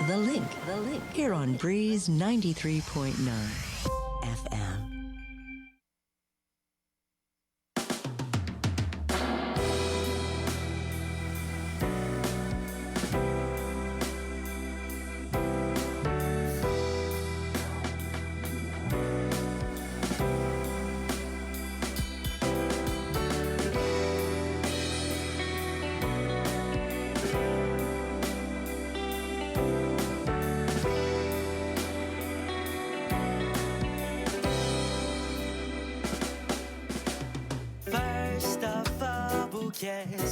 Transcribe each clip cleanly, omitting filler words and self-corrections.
The Link, here on Breeze 93.9 FM.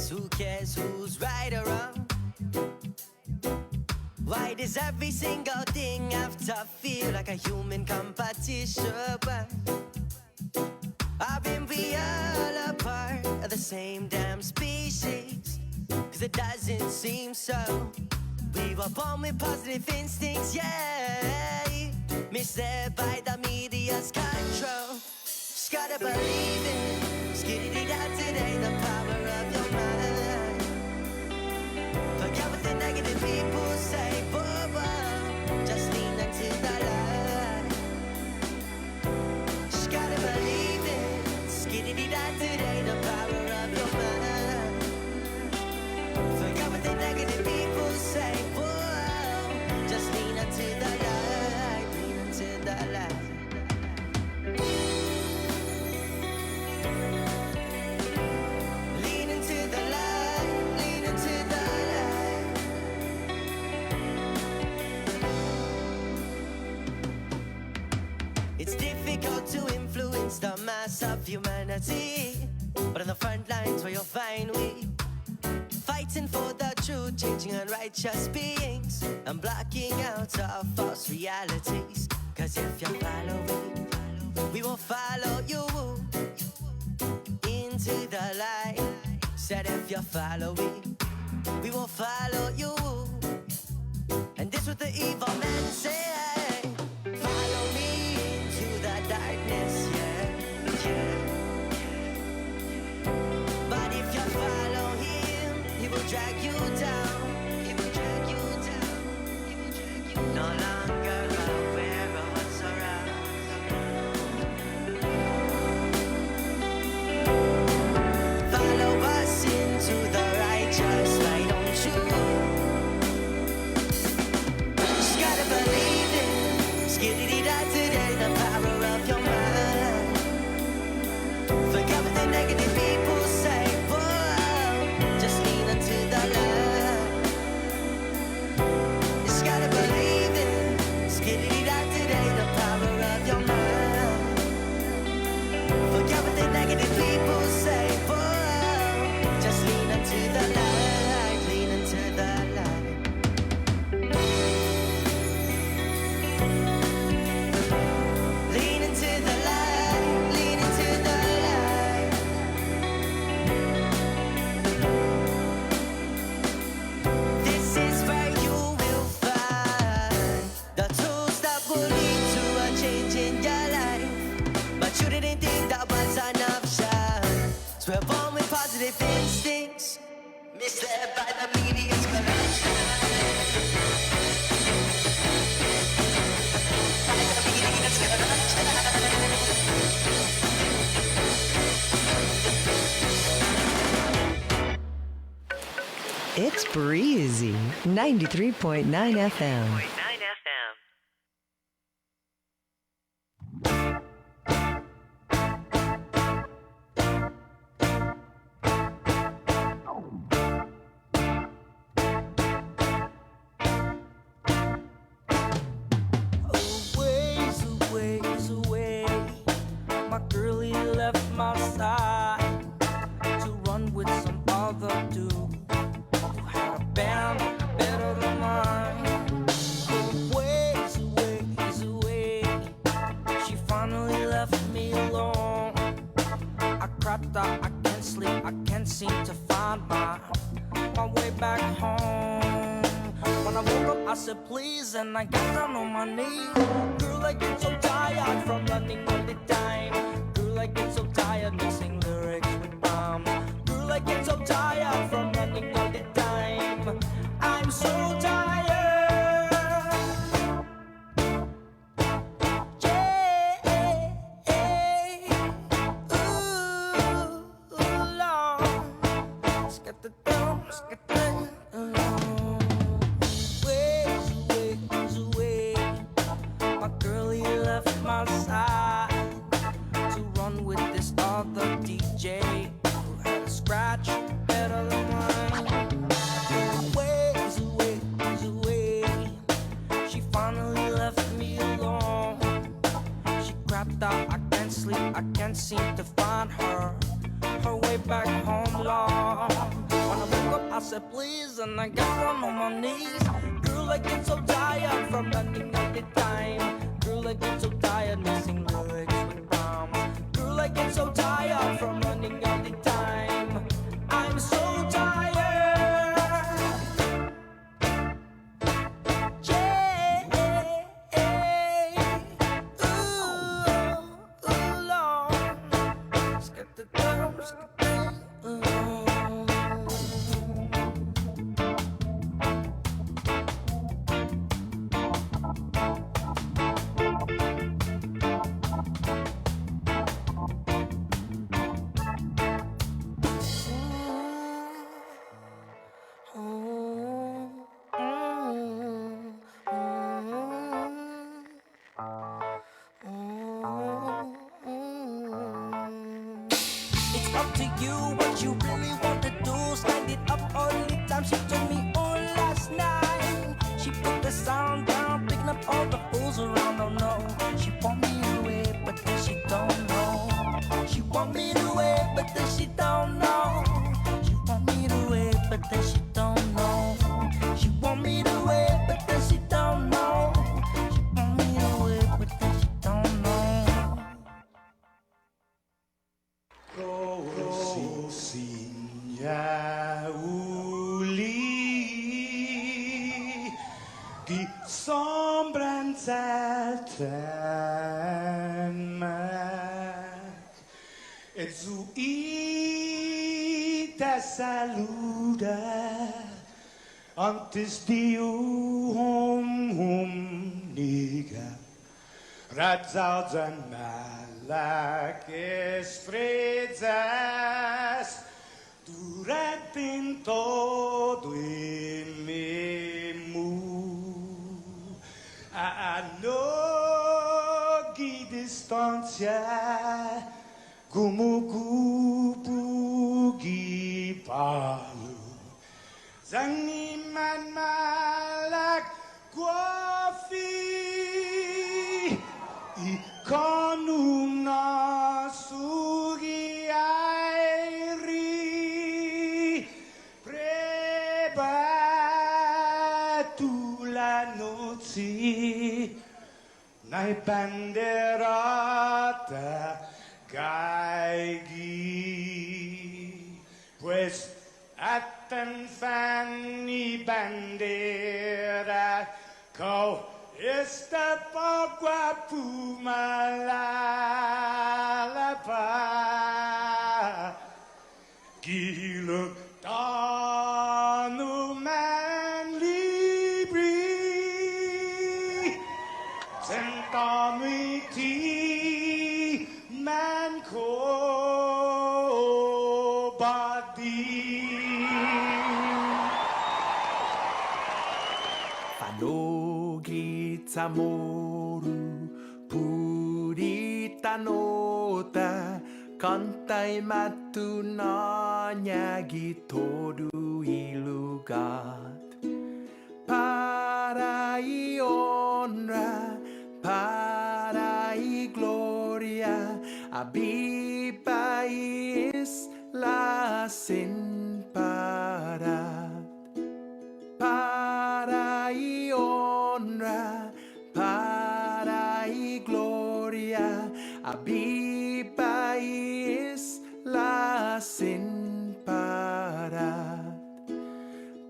Who cares who's right or wrong? Why does every single thing have to feel like a human competition? Aren't we all a part of the same damn species? Cause it doesn't seem so. We were born with positive instincts, yeah, misled by the media's control. Just gotta believe it. Skitty out today, the power of your mind. Forget what the negative people say, whoa, just lean into the light. Just gotta believe it. Skitty out today, the power of your mind. Forget what the negative people say, whoa, just lean into the light, lean into the light. To influence the mass of humanity, but on the front lines where you'll find we fighting for the truth, changing unrighteous beings and blocking out our false realities. Cause if you follow we will follow you into the light. Said if you follow we will follow you. And this what the evil men say. Follow me into the darkness, yeah. But if you follow him, he will drag you down. He will drag you down. He will drag you down. No longer aware of what's around. Follow us into the righteous light, don't you? Just gotta believe it. Skitty-dee-da today, the power of your mind. Forget what the negative people say, whoa, just lean into the light. Just gotta believe it. Skitty-dee-da today, the power of your mind. Forget what the negative people say, whoa, just lean into the light, lean into the light. Lean into the light, lean into the light. This is where you will find the tools that will lead to a change in your life. But you didn't think that was an option. So we're born with positive instincts, misled by the media's corruption. By the media's corruption. It's Breezy 93.9 FM. Ways away, my girlie left my side to run with some other dude who had a band better than mine. Ways away, she finally left me alone. I crept out, I can't sleep, I can't seem to find my way back home. When I woke up, I said please, and I got down on my knees. Girl, I get so tired from running all the time. Girl, I get so tired mixing lyrics with rhymes. Girl, I get so tired from running all the time. I'm so tired. Ways away. My girlie left my side to run with this other DJ who had a scratch better than mine. Ways away. She finally left me alone. She crapped out, I can't sleep, I can't seem to find her way back home, Lord. When I woke up, I said please, and I got down on my knees. Girl, I get so tired from running all the time. Girl, I get so tired missing lyrics with rhymes. Girl, I get so tired from running all the time. I'm so tired. It's up to you what you really want to do. Stand it up all the time. She told me all last night. She put the sound down, picking up all the fools around. Oh no, she want me to wait, but then she don't know. She want me to wait, but then she don't know. She want me to wait, but then she don't know. She want me to wait, but then she don't know. She want me to wait, but then she don't know. Ya uli di sombranza tanmak e zu ita saluda antes di niga razalzan malak estrezas durante in todo il memu a nogi distanza como kupugi palu zangiman malak guafi ikonum nasugi airi prebatu la noci nai banderata gaigi pues atan fanni bandera kau esta pagua pumalalapa gilo tanu man libri sentami ti man ko badi Fanogi Tamoru Purita nota Kantai matu nanyagi todu ilugat Parai honra Parai gloria Abibai isla sin parat Parai honra Parai gloria Abibai isla sin parat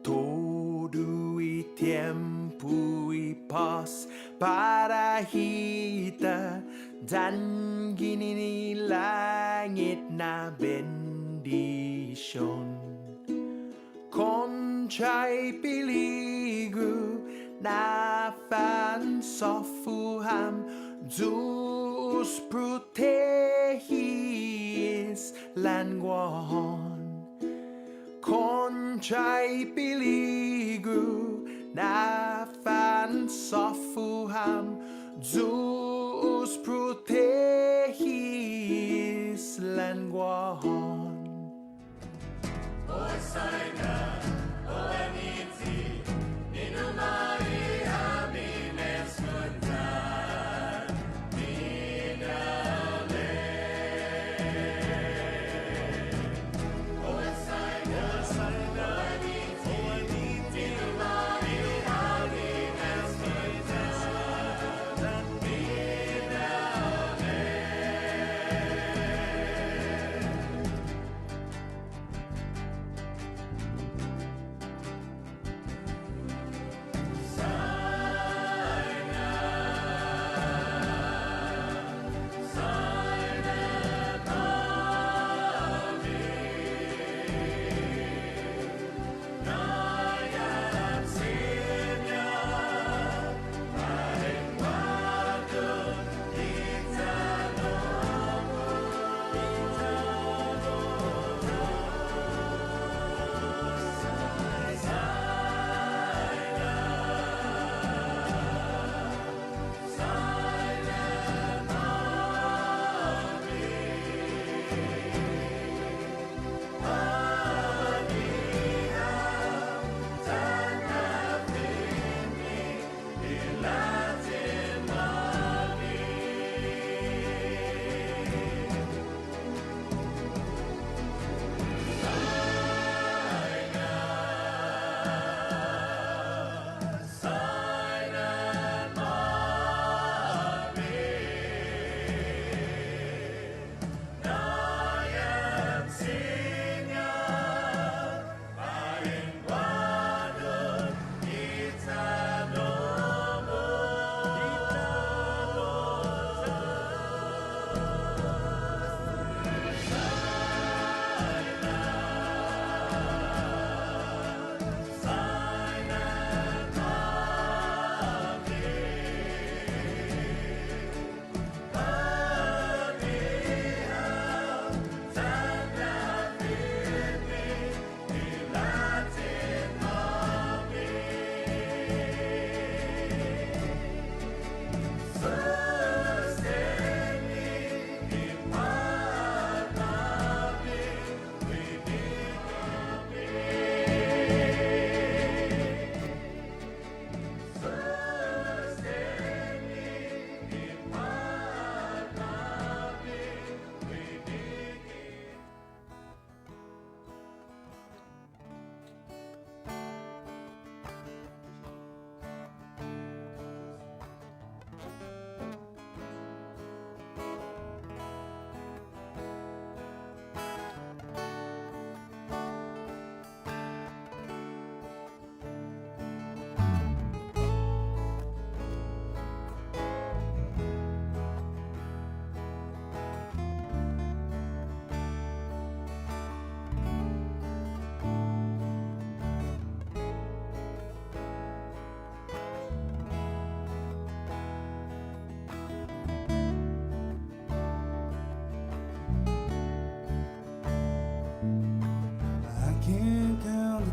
Todo y tiempo y paz para kita dan gini langit na bendition Conchay piligu na fan sofuham Zeus protehis languahon trai peligro na fan sofuham Zeus protegis languahon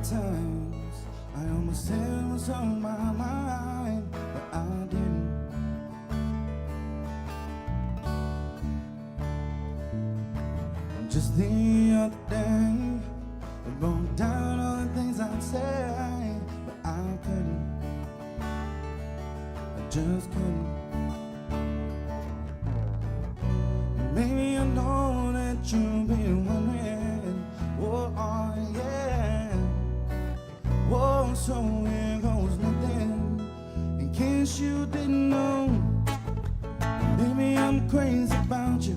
times I almost said what's on my mind, but I didn't. Just the other day, I wrote down all the things I'd say, but I couldn't. I just couldn't. Maybe I know that you've been wondering, oh yeah, oh, so here goes nothing. In case you didn't know, baby, I'm crazy about you,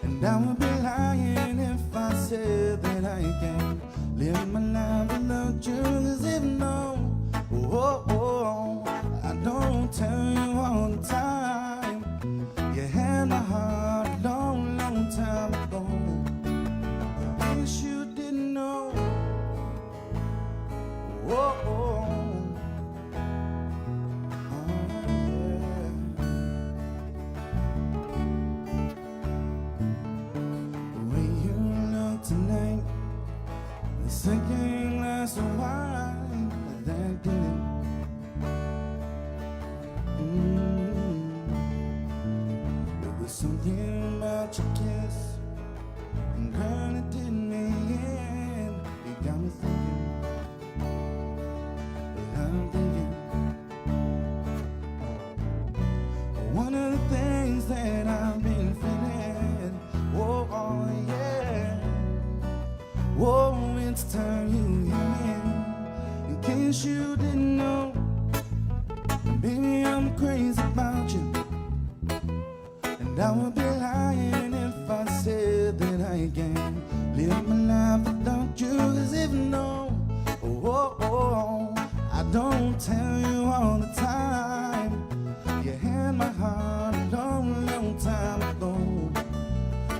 and I would be lying if I said that I can't live my life without you. 'Cause if no, I don't tell you all the time. You had my heart a long, long time ago. I wish you didn't know. Yeah. The way you look tonight, the second glass of wine that did it. There was something about your kiss, and girl, it did me in. It got me thinking, well, I'm thinking. One of the things that I've been feeling, oh yeah. Whoa, it's time you hear me. In case you didn't know, baby, I'm crazy about you. And I would be lying if I said that I can't live my life without you. Cause if no, I don't tell you all the time. You had my heart a long, long time ago.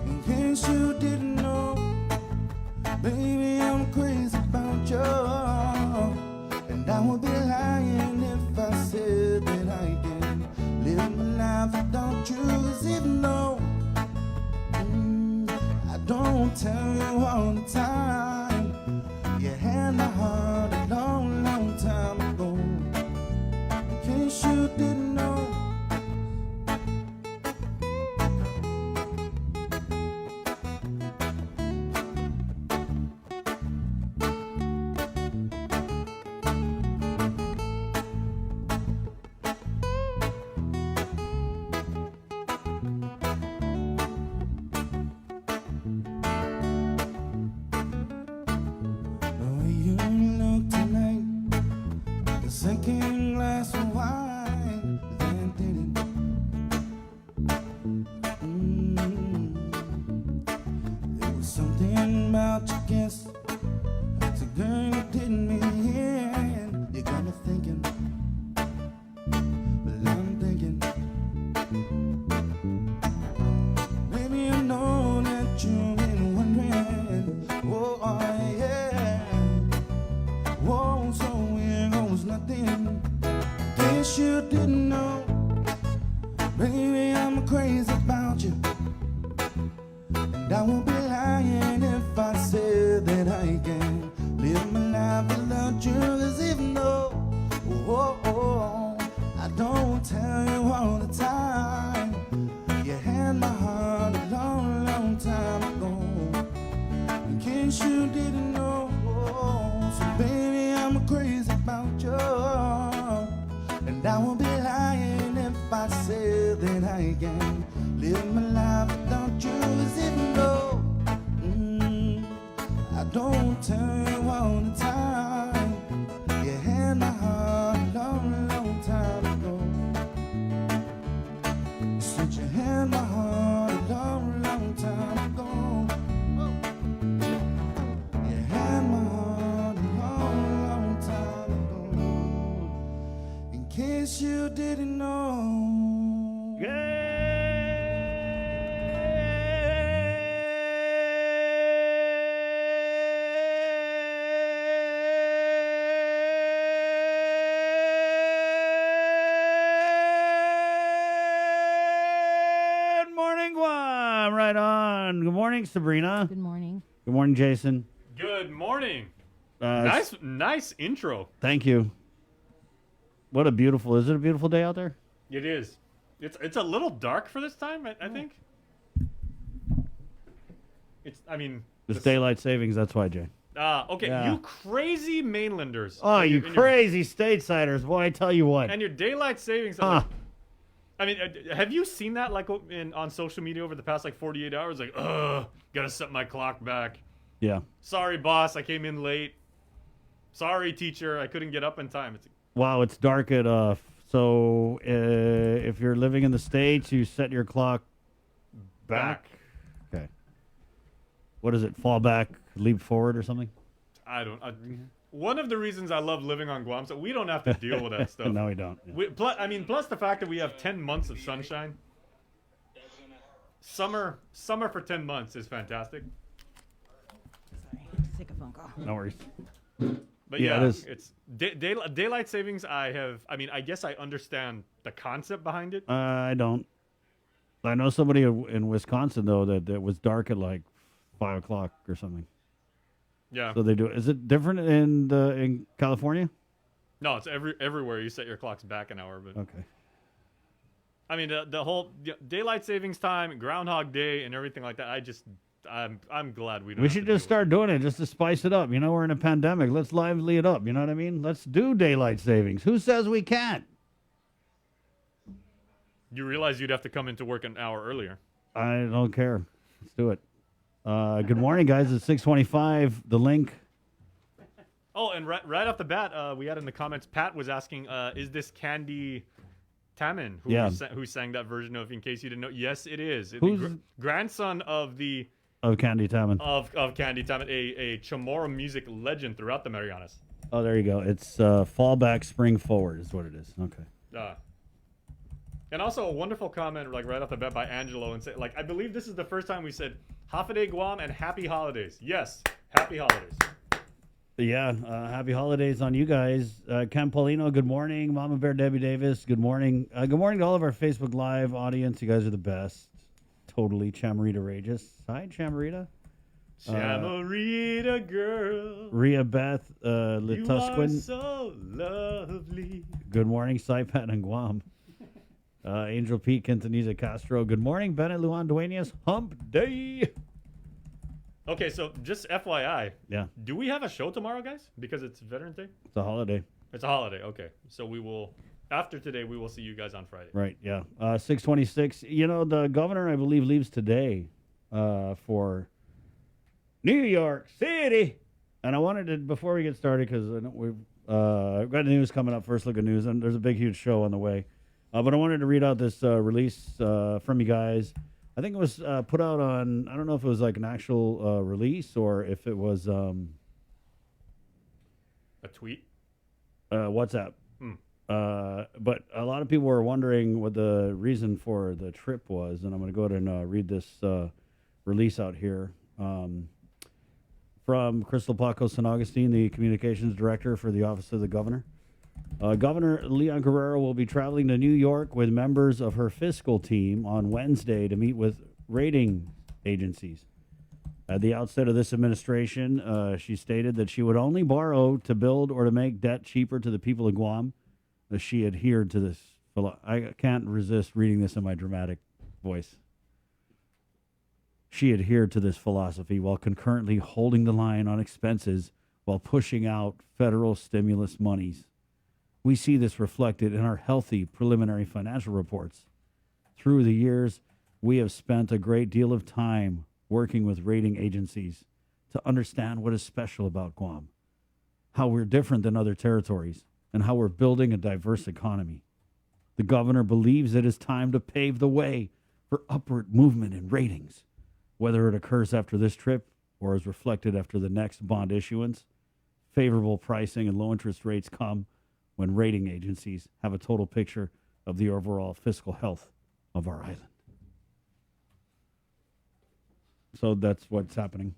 In case you didn't know, baby, I'm crazy about you. And I would be lying if I said that I can live my life without you. Cause even though I don't tell you all the time, you had my heart a long, long time ago. In case you didn't know. Second glass of wine, then did it. There was something about your kiss, it's a girl you didn't mean. You got me thinking, well, I'm thinking, baby, I know that you've been wondering, oh yeah, whoa, so nothing. In case you didn't know, baby, I'm crazy about you. And I won't be lying if I said that I can live my life without you. Cause even though, I don't tell you all the time, you had my heart a long, long time ago. In case you didn't know, so baby, I'm crazy about you. And I won't be lying if I said that I can live my life without you. Cause even though I don't tell you all the time, you had my heart a long, long time ago. You said you had my heart a long, long time ago. You had my heart a long, long time ago. In case you didn't know. Right on. Good morning, Sabrina. Good morning. Good morning, Jason. Good morning. Nice intro. Thank you. What a beautiful, is it a beautiful day out there? It is. It's a little dark for this time, I think. It's daylight savings, that's why, Jay. Okay, Yeah. you crazy mainlanders. Oh, you And crazy stateside-ers. Boy, I tell you what. And your daylight savings. Huh. Have you seen that on social media over the past 48 hours? Like, gotta set my clock back. Yeah. Sorry, boss, I came in late. Sorry, teacher, I couldn't get up in time. Wow, it's dark at so if you're living in the States, you set your clock back. Okay. What is it? Fall back, leap forward, or something? One of the reasons I love living on Guam, so we don't have to deal with that stuff. No, we don't. Yeah. Plus the fact that we have 10 months of sunshine. Summer for 10 months is fantastic. Sorry, take a phone call. No worries. But Yeah, yeah, it is. it's daylight savings. I guess I understand the concept behind it. I don't. I know somebody in Wisconsin, though, that was dark at 5 o'clock or something. Yeah. So they do it. Is it different in California? No, it's everywhere. You set your clocks back an hour, but Okay. I mean the whole daylight savings time, Groundhog Day, and everything like that. I'm glad we don't. We have should to just deal with start doing it just to spice it up. You know, we're in a pandemic. Let's lively it up. You know what I mean? Let's do daylight savings. Who says we can't? it. You realize you'd have to come into work an hour earlier. I don't care. Let's do it. Good morning, guys. It's 6:25. The link. Oh, and right off the bat, we had in the comments, Pat was asking, is this Candy Taman who sang that version of In Case You Didn't Know? Yes, it is. Who's grandson of the of Candy Taman? of Candy Taman, a Chamorro music legend throughout the Marianas. Oh, there you go. It's fallback, spring forward is what it is. Okay. And also a wonderful comment, like right off the bat by Angelo, and say, like, I believe this is the first time we said Hafa Guam and Happy Holidays. Yes, Happy Holidays. Yeah, happy holidays on you guys. Cam Paulino, good morning. Mama Bear Debbie Davis, good morning. Good morning to all of our Facebook Live audience. You guys are the best. Totally Chamarita Rageous. Hi, Chamarita. Chamarita girl. Rhea Beth You are Litusquin. so lovely. Good morning, Saipan and Guam. Angel Pete, Quintanilla Castro. Good morning, Bennett Luan Duenas. Hump Day. Okay, so just FYI. Yeah. Do we have a show tomorrow, guys? Because it's Veterans Day? It's a holiday. It's a holiday, okay. So we will, after today, we will see you guys on Friday. Right, yeah. 6:26. You know, the governor, I believe, leaves today for New York City. And I wanted to, before we get started, because I know we've got news coming up, first look at news, and there's a big, huge show on the way. But I wanted to read out this release from you guys. I think it was put out on, I don't know if it was like an actual release or if it was A tweet? WhatsApp. But a lot of people were wondering what the reason for the trip was, and I'm going to go ahead and read this release out here. From Crystal Paco San Augustine, the communications director for the Office of the Governor. Governor Leon Guerrero will be traveling to New York with members of her fiscal team on Wednesday to meet with rating agencies. At the outset of this administration, she stated that she would only borrow to build or to make debt cheaper to the people of Guam. She adhered to this. I can't resist reading this in my dramatic voice. She adhered to this philosophy while concurrently holding the line on expenses while pushing out federal stimulus monies. We see this reflected in our healthy preliminary financial reports. Through the years, we have spent a great deal of time working with rating agencies to understand what is special about Guam, how we're different than other territories, and how we're building a diverse economy. The governor believes it is time to pave the way for upward movement in ratings, whether it occurs after this trip or is reflected after the next bond issuance. Favorable pricing and low interest rates come when rating agencies have a total picture of the overall fiscal health of our island. So that's what's happening.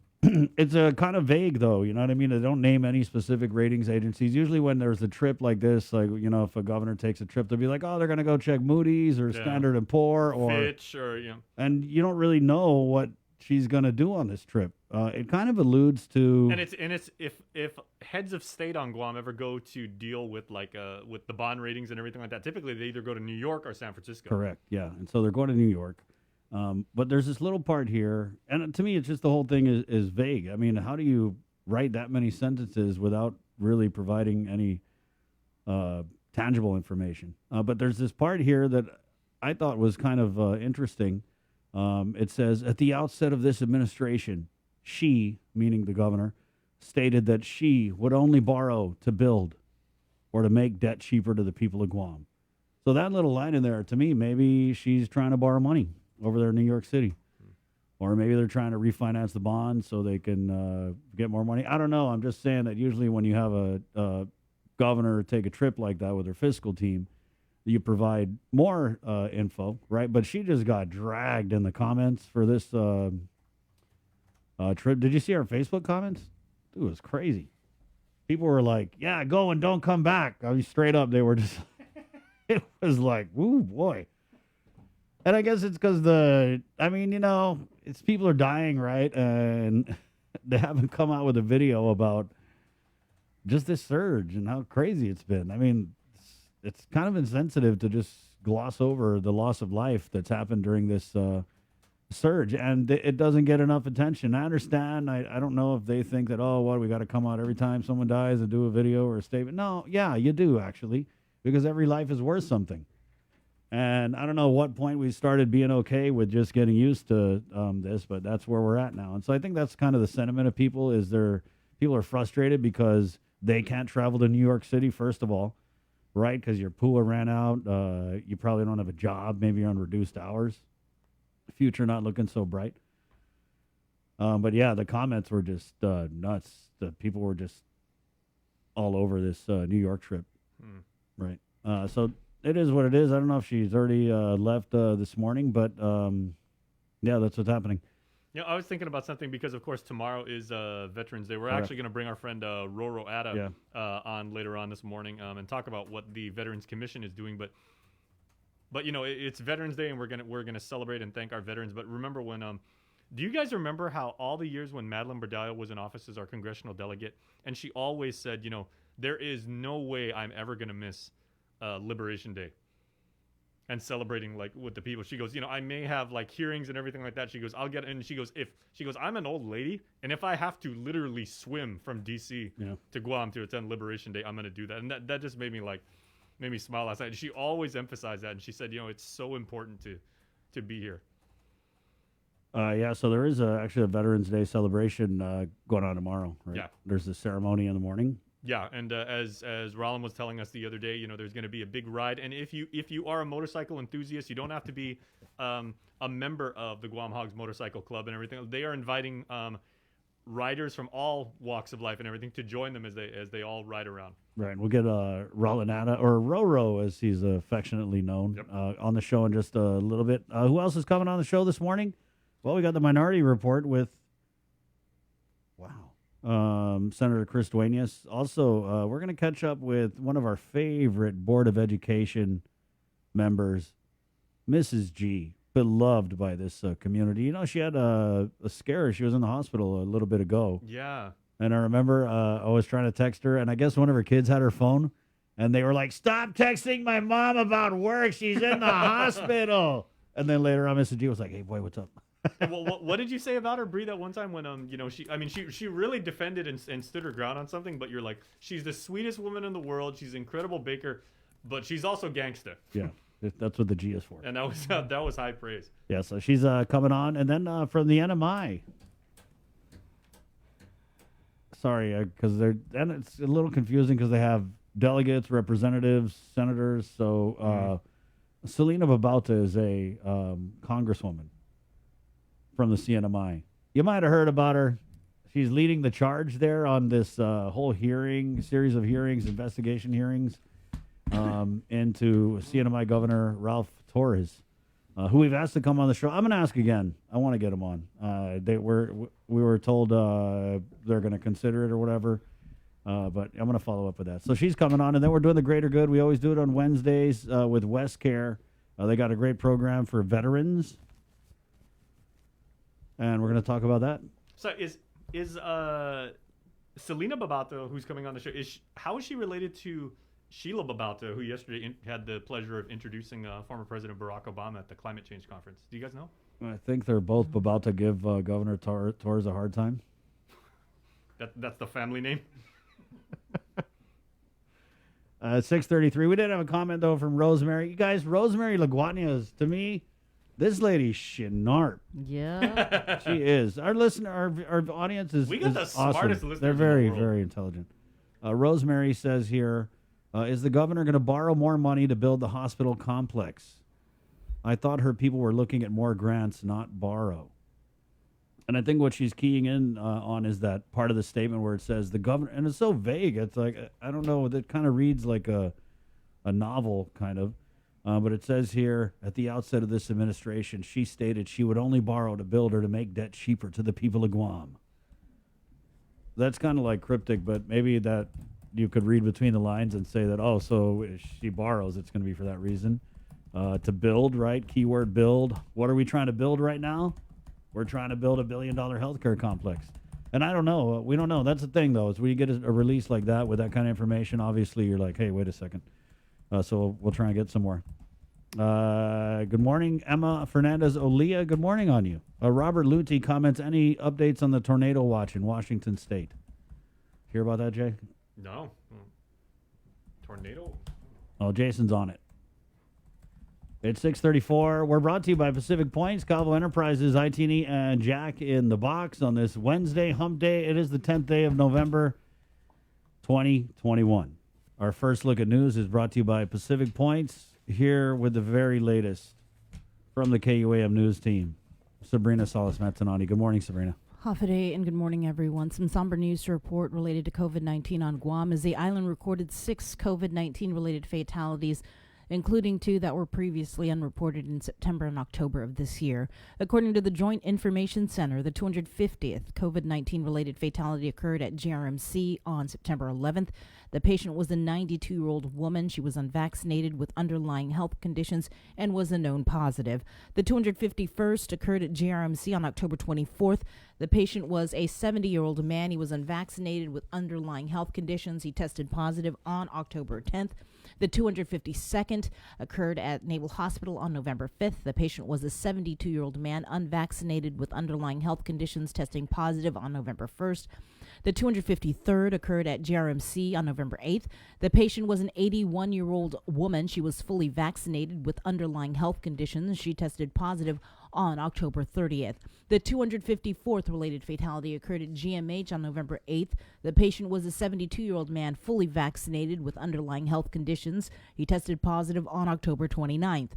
It's a kind of vague, though. You know what I mean? They don't name any specific ratings agencies. Usually when there's a trip like this, like, you know, if a governor takes a trip, they'll be like, oh, they're going to go check Moody's or Standard & Poor or Fitch or, and you don't really know what she's going to do on this trip. It kind of alludes to, and it's if heads of state on Guam ever go to deal with with the bond ratings and everything like that, typically they either go to New York or San Francisco. Correct, yeah. And so they're going to New York. But there's this little part here, and to me, it's just the whole thing is vague. I mean, how do you write that many sentences without really providing any tangible information? But there's this part here that I thought was kind of interesting. It says, at the outset of this administration, she, meaning the governor, stated that she would only borrow to build or to make debt cheaper to the people of Guam. So that little line in there, to me, maybe she's trying to borrow money over there in New York City. Or maybe they're trying to refinance the bond so they can get more money. I don't know. I'm just saying that usually when you have a governor take a trip like that with her fiscal team, you provide more info, right? But she just got dragged in the comments for this trip. Did you see our Facebook comments? Dude, it was crazy. People were like, yeah, go and don't come back. I mean, straight up, they were just, it was like, ooh, boy. And I guess it's because it's people are dying, right? And they haven't come out with a video about just this surge and how crazy it's been. I mean, it's kind of insensitive to just gloss over the loss of life that's happened during this surge, and it doesn't get enough attention. I understand. I don't know if they think that, oh, what, we got to come out every time someone dies and do a video or a statement. No, yeah, you do, actually, because every life is worth something. And I don't know what point we started being okay with just getting used to this, but that's where we're at now. And so I think that's kind of the sentiment of people is people are frustrated because they can't travel to New York City, first of all, right? Because your pool ran out. You probably don't have a job. Maybe you're on reduced hours. Future not looking so bright. But yeah, the comments were just nuts. The people were just all over this New York trip. Right. So it is what it is. I don't know if she's already left this morning, but yeah, that's what's happening. Yeah, I was thinking about something because, of course, tomorrow is Veterans Day. We're actually going to bring our friend Roro Ada on later on this morning and talk about what the Veterans Commission is doing. But you know, it's Veterans Day, and we're gonna celebrate and thank our veterans. But remember when do you guys remember how all the years when Madeline Bardallo was in office as our congressional delegate, and she always said, you know, there is no way I'm ever gonna miss Liberation Day and celebrating like with the people. She goes, you know, I may have like hearings and everything like that. She goes, I'll get, and she goes, I'm an old lady, and if I have to literally swim from DC to Guam to attend Liberation Day, I'm gonna do that. And that just made me smile last night. She always emphasized that, and she said, you know, it's so important to be here. Yeah, so there is actually a Veterans Day celebration going on tomorrow, right? Yeah. There's the ceremony in the morning. Yeah, and as Roland was telling us the other day, you know, there's going to be a big ride, and if you are a motorcycle enthusiast, you don't have to be a member of the Guam Hogs Motorcycle Club and everything. They are inviting riders from all walks of life and everything to join them as they all ride around. Right, we'll get Roland Ada, or Roro as he's affectionately known, on the show in just a little bit. Who else is coming on the show this morning? Well, we got the Minority Report with Senator Chris Duenas. Also, we're going to catch up with one of our favorite Board of Education members, Mrs. G, beloved by this community. You know, she had a scare. She was in the hospital a little bit ago. Yeah. And I remember I was trying to text her, and I guess one of her kids had her phone, and they were like, stop texting my mom about work. She's in the hospital. And then later on, Mrs. G was like, hey, boy, what's up? What did you say about her, Bree, that one time when you know, she really defended and stood her ground on something, but you're like, she's the sweetest woman in the world, she's an incredible baker, but she's also gangsta. Yeah, that's what the G is for. And that was high praise. Yeah, so she's coming on, and then from the NMI. Sorry, because it's a little confusing because they have delegates, representatives, senators. So Selena Babauta is a congresswoman from the CNMI. You might have heard about her. She's leading the charge there on this whole series of hearings, investigation hearings, into CNMI Governor Ralph Torres, who we've asked to come on the show. I'm going to ask again. I want to get him on. We were told they're going to consider it or whatever, but I'm going to follow up with that. So she's coming on, and then we're doing the Greater Good. We always do it on Wednesdays with West Care. They got a great program for veterans. And we're going to talk about that. So is Selena Babauta, who's coming on the show, how is she related to Sheila Babauta, who yesterday had the pleasure of introducing former President Barack Obama at the climate change conference? Do you guys know? I think they're both about to give Governor Torres a hard time. That's the family name? 6:33. We did have a comment, though, from Rosemary. You guys, Rosemary Laguarnia is, to me, this lady's sharp. Yeah. She is. Our our audience is We got the awesome. smartest listeners They're very, in the world. very intelligent. Rosemary says here, is the governor going to borrow more money to build the hospital complex? I thought her people were looking at more grants, not borrow. And I think what she's keying in on is that part of the statement where it says the governor, and it's so vague. It's like, I don't know, it kind of reads like a novel kind of. But it says here, at the outset of this administration, she stated she would only borrow to build or to make debt cheaper to the people of Guam. That's kind of like cryptic, but maybe that you could read between the lines and say that, oh, so if she borrows, it's going to be for that reason. To build, right? Keyword build. What are we trying to build right now? We're trying to build $1 billion healthcare complex. And I don't know. We don't know. That's the thing, though, is when you get a release like that with that kind of information, obviously you're like, hey, wait a second. So we'll try and get some more. Good morning, Emma Fernandez Olia. Good morning on you. Robert Luti comments, any updates on the tornado watch in Washington State? Hear about that, Jay? No. Tornado? Oh, Jason's on it. It's 6:34. We're brought to you by Pacific Points, Calvo Enterprises, ITN, and Jack in the Box on this Wednesday, hump day. It is the 10th day of November, 2021. Our first look at news is brought to you by Pacific Points, here with the very latest from the KUAM news team. Sabrina Salas-Mazzanotti. Good morning, Sabrina. Hafa and good morning, everyone. Some somber news to report related to COVID-19 on Guam as the island recorded 6 COVID-19 related fatalities, including 2 that were previously unreported in September and October of this year. According to the Joint Information Center, the 250th COVID-19 related fatality occurred at GRMC on September 11th. The patient was a 92-year-old woman. She was unvaccinated with underlying health conditions and was a known positive. The 251st occurred at GRMC on October 24th. The patient was a 70-year-old man. He was unvaccinated with underlying health conditions. He tested positive on October 10th. The 252nd occurred at Naval Hospital on November 5th. The patient was a 72-year-old man unvaccinated with underlying health conditions, testing positive on November 1st. The 253rd occurred at GRMC on November 8th. The patient was an 81-year-old woman. She was fully vaccinated with underlying health conditions. She tested positive on October 30th. The 254th related fatality occurred at GMH on November 8th. The patient was a 72-year-old man fully vaccinated with underlying health conditions. He tested positive on October 29th.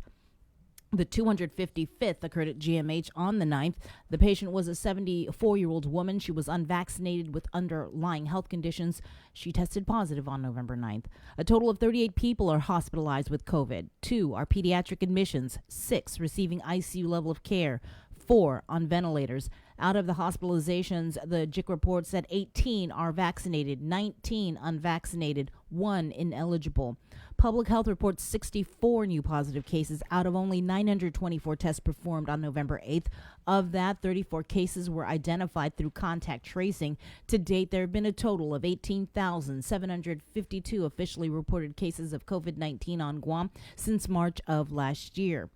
The 255th occurred at GMH on the 9th. The patient was a 74-year-old woman. She was unvaccinated with underlying health conditions. She tested positive on November 9th. A total of 38 people are hospitalized with COVID. 2 are pediatric admissions, 6 receiving ICU level of care, 4 on ventilators. Out of the hospitalizations, the JIC report said 18 are vaccinated, 19 unvaccinated, 1 ineligible. Public Health reports 64 new positive cases out of only 924 tests performed on November 8th. Of that, 34 cases were identified through contact tracing. To date, there have been a total of 18,752 officially reported cases of COVID-19 on Guam since March of last year.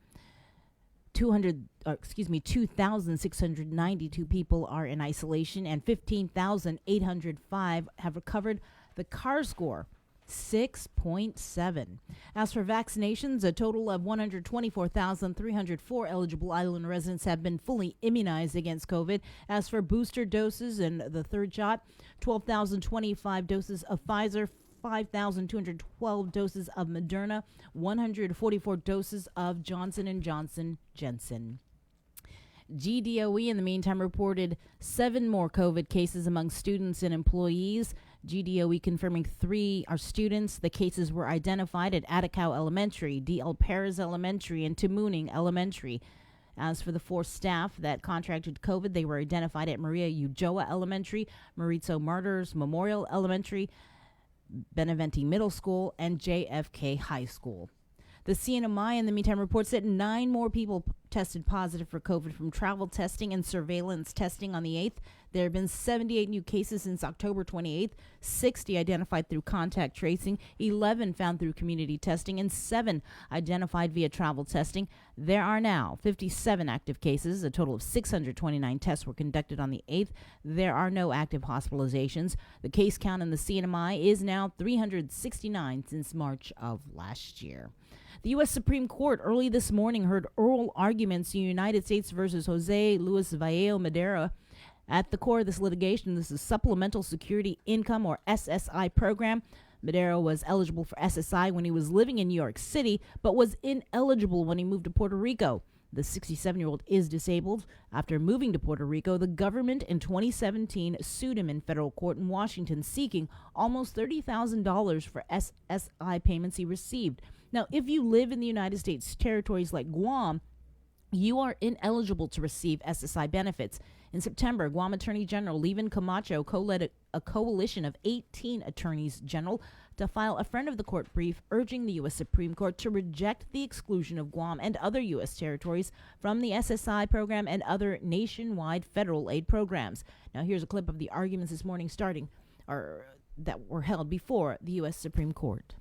2,692 people are in isolation and 15,805 have recovered. The CAR score, 6.7. As for vaccinations, a total of 124,304 eligible island residents have been fully immunized against COVID. As for booster doses and the third shot, 12,025 doses of Pfizer, 5,212 doses of Moderna, 144 doses of Johnson & Johnson Janssen. GDOE, in the meantime, reported 7 more COVID cases among students and employees. GDOE confirming 3 are students. The cases were identified at Atacao Elementary, D.L. Perez Elementary, and Tamuning Elementary. As for the 4 staff that contracted COVID, they were identified at Maria Ujoa Elementary, Mauricio Martyrs Memorial Elementary, Benevente Middle School, and JFK High School. The CNMI, in the meantime, reports that 9 more people tested positive for COVID from travel testing and surveillance testing on the 8th. There have been 78 new cases since October 28th, 60 identified through contact tracing, 11 found through community testing, and 7 identified via travel testing. There are now 57 active cases. A total of 629 tests were conducted on the 8th. There are no active hospitalizations. The case count in the CNMI is now 369 since March of last year. The U.S. Supreme Court early this morning heard oral arguments in United States versus Jose Luis Valle Madero. At the core of this litigation, this is Supplemental Security Income, or SSI program. Madero was eligible for SSI when he was living in New York City, but was ineligible when he moved to Puerto Rico. The 67-year-old is disabled. After moving to Puerto Rico, the government in 2017 sued him in federal court in Washington, seeking almost $30,000 for SSI payments he received. Now, if you live in the United States territories like Guam, you are ineligible to receive SSI benefits. In September, Guam Attorney General Levin Camacho co-led a coalition of 18 attorneys general to file a friend of the court brief urging the U.S. Supreme Court to reject the exclusion of Guam and other U.S. territories from the SSI program and other nationwide federal aid programs. Now, here's a clip of the arguments this morning that were held before the U.S. Supreme Court.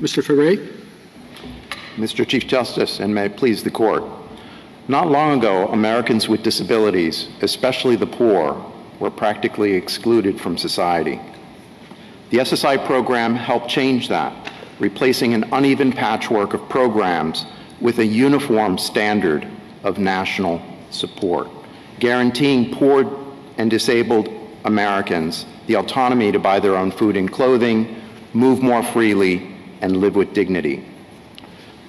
Mr. Ferre? Mr. Chief Justice, and may it please the Court. Not long ago, Americans with disabilities, especially the poor, were practically excluded from society. The SSI program helped change that, replacing an uneven patchwork of programs with a uniform standard of national support, guaranteeing poor and disabled Americans the autonomy to buy their own food and clothing, move more freely, and live with dignity.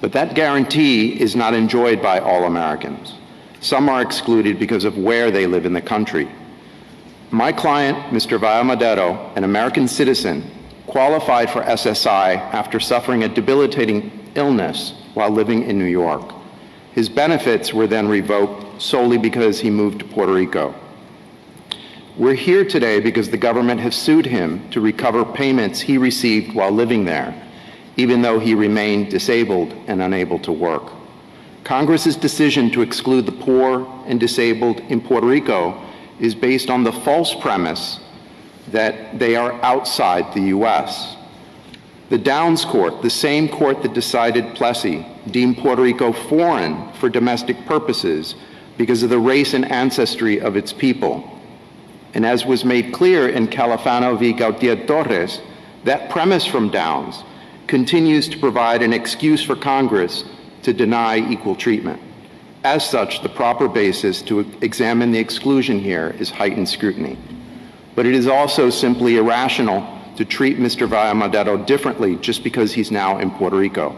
But that guarantee is not enjoyed by all Americans. Some are excluded because of where they live in the country. My client, Mr. Vaea Madero, an American citizen, qualified for SSI after suffering a debilitating illness while living in New York. His benefits were then revoked solely because he moved to Puerto Rico. We're here today because the government has sued him to recover payments he received while living there, even though he remained disabled and unable to work. Congress's decision to exclude the poor and disabled in Puerto Rico is based on the false premise that they are outside the U.S. The Downs Court, the same court that decided Plessy, deemed Puerto Rico foreign for domestic purposes because of the race and ancestry of its people. And as was made clear in Califano v. Gautier Torres, that premise from Downs continues to provide an excuse for Congress to deny equal treatment. As such, the proper basis to examine the exclusion here is heightened scrutiny. But it is also simply irrational to treat Mr. Vaea Madero differently just because he's now in Puerto Rico.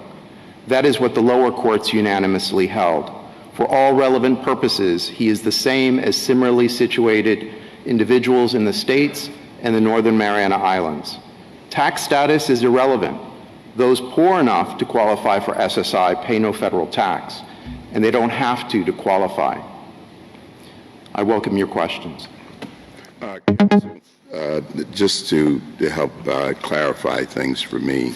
That is what the lower courts unanimously held. For all relevant purposes, he is the same as similarly situated individuals in the States and the Northern Mariana Islands. Tax status is irrelevant. Those poor enough to qualify for SSI pay no federal tax, and they don't have to qualify. I welcome your questions. Just to help clarify things for me,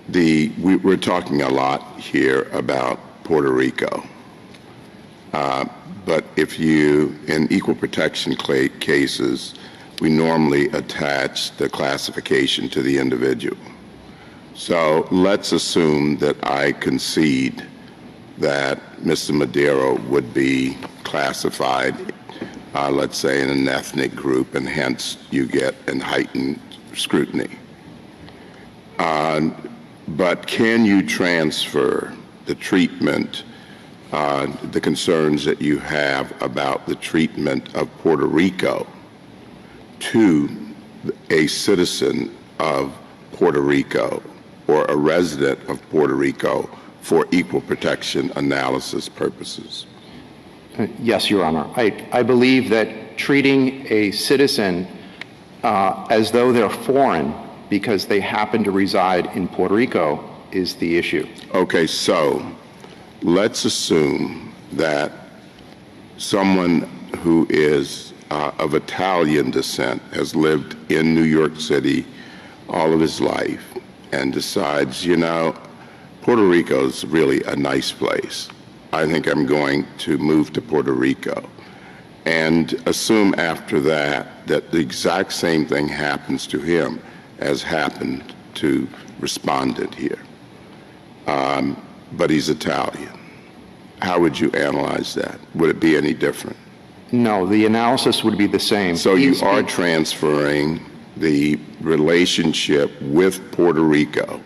we're talking a lot here about Puerto Rico. But if you, in equal protection cases, we normally attach the classification to the individual. So let's assume that I concede that Mr. Madero would be classified, let's say, in an ethnic group, and hence you get an heightened scrutiny. But can you transfer the treatment, the concerns that you have about the treatment of Puerto Rico to a citizen of Puerto Rico or a resident of Puerto Rico for equal protection analysis purposes? Yes, Your Honor. I believe that treating a citizen as though they're foreign because they happen to reside in Puerto Rico is the issue. Okay, so let's assume that someone who is of Italian descent has lived in New York City all of his life and decides, you know, Puerto Rico is really a nice place. I think I'm going to move to Puerto Rico. And assume after that that the exact same thing happens to him as happened to respondent here. But he's Italian. How would you analyze that? Would it be any different? No, the analysis would be the same. So you are transferring the relationship with Puerto Rico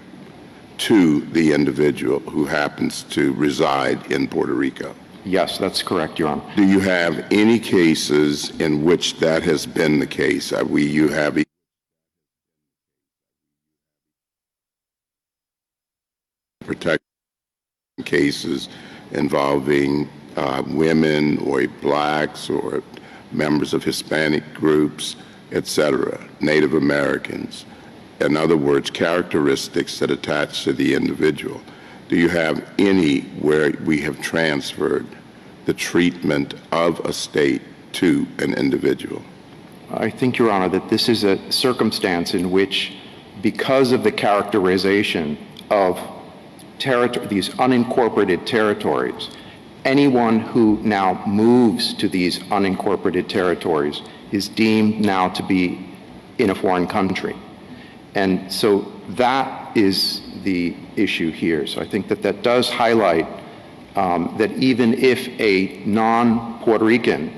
to the individual who happens to reside in Puerto Rico? Yes, that's correct, Your Honor. Do you have any cases in which that has been the case? You have protection cases involving women or blacks or members of Hispanic groups, etc., Native Americans. In other words, characteristics that attach to the individual. Do you have any where we have transferred the treatment of a state to an individual? I think, Your Honor, that this is a circumstance in which, because of the characterization of these unincorporated territories, anyone who now moves to these unincorporated territories is deemed now to be in a foreign country. And so that is the issue here. So I think that that does highlight that even if a non-Puerto Rican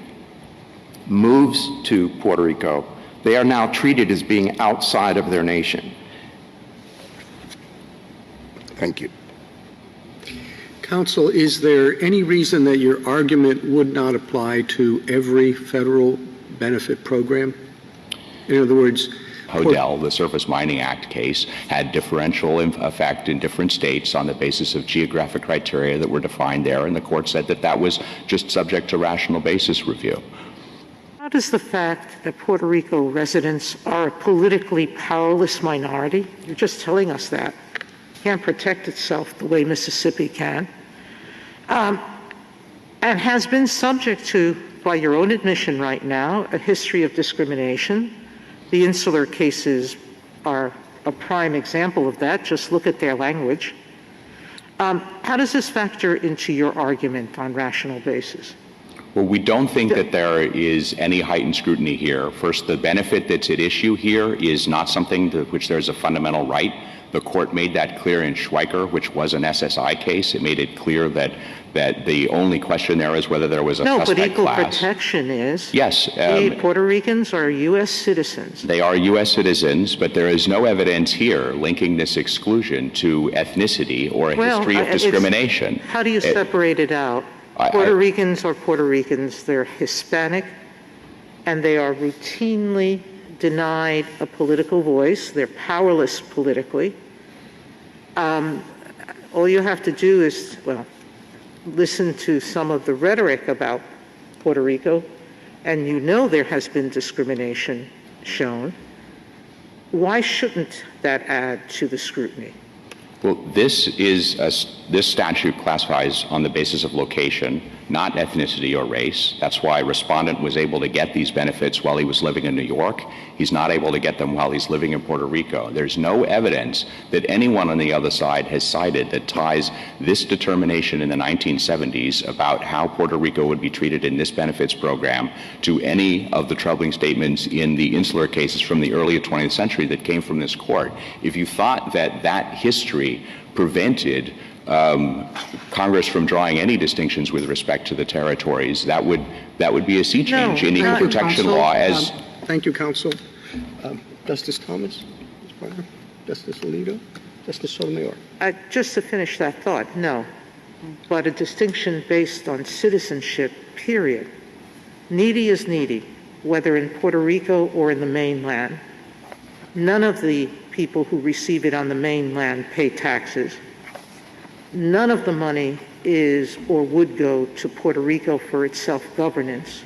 moves to Puerto Rico, they are now treated as being outside of their nation. Thank you. Counsel, is there any reason that your argument would not apply to every federal benefit program? In other words, Hodel, the Surface Mining Act case, had differential effect in different states on the basis of geographic criteria that were defined there, and the court said that that was just subject to rational basis review. How does the fact that Puerto Rico residents are a politically powerless minority, you're just telling us that, can't protect itself the way Mississippi can, and has been subject to, by your own admission right now, a history of discrimination. The insular cases are a prime example of that. Just look at their language. How does this factor into your argument on rational basis? Well, we don't think that there is any heightened scrutiny here. First, the benefit that's at issue here is not something to which there's a fundamental right. The court made that clear in Schweiker, which was an SSI case. It made it clear that the only question there is whether there was a suspect class. No, but equal protection is. Yes. Puerto Ricans are U.S. citizens. They are U.S. citizens, but there is no evidence here linking this exclusion to ethnicity or a history of discrimination. How do you separate it out? Puerto Ricans are Puerto Ricans. They're Hispanic, and they are routinely denied a political voice. They're powerless politically. All you have to do is, listen to some of the rhetoric about Puerto Rico, and you know there has been discrimination shown. Why shouldn't that add to the scrutiny? Well, this statute classifies on the basis of location, not ethnicity or race. That's why respondent was able to get these benefits while he was living in New York. He's not able to get them while he's living in Puerto Rico. There's no evidence that anyone on the other side has cited that ties this determination in the 1970s about how Puerto Rico would be treated in this benefits program to any of the troubling statements in the insular cases from the early 20th century that came from this court. If you thought that that history prevented Congress from drawing any distinctions with respect to the territories, that would be a sea change in equal protection law. Thank you, counsel. Justice Thomas, Ms. Breyer, Justice Alito, Justice Sotomayor. Just to finish that thought, no, but a distinction based on citizenship, period. Needy is needy, whether in Puerto Rico or in the mainland. None of the people who receive it on the mainland pay taxes. None of the money is or would go to Puerto Rico for its self-governance.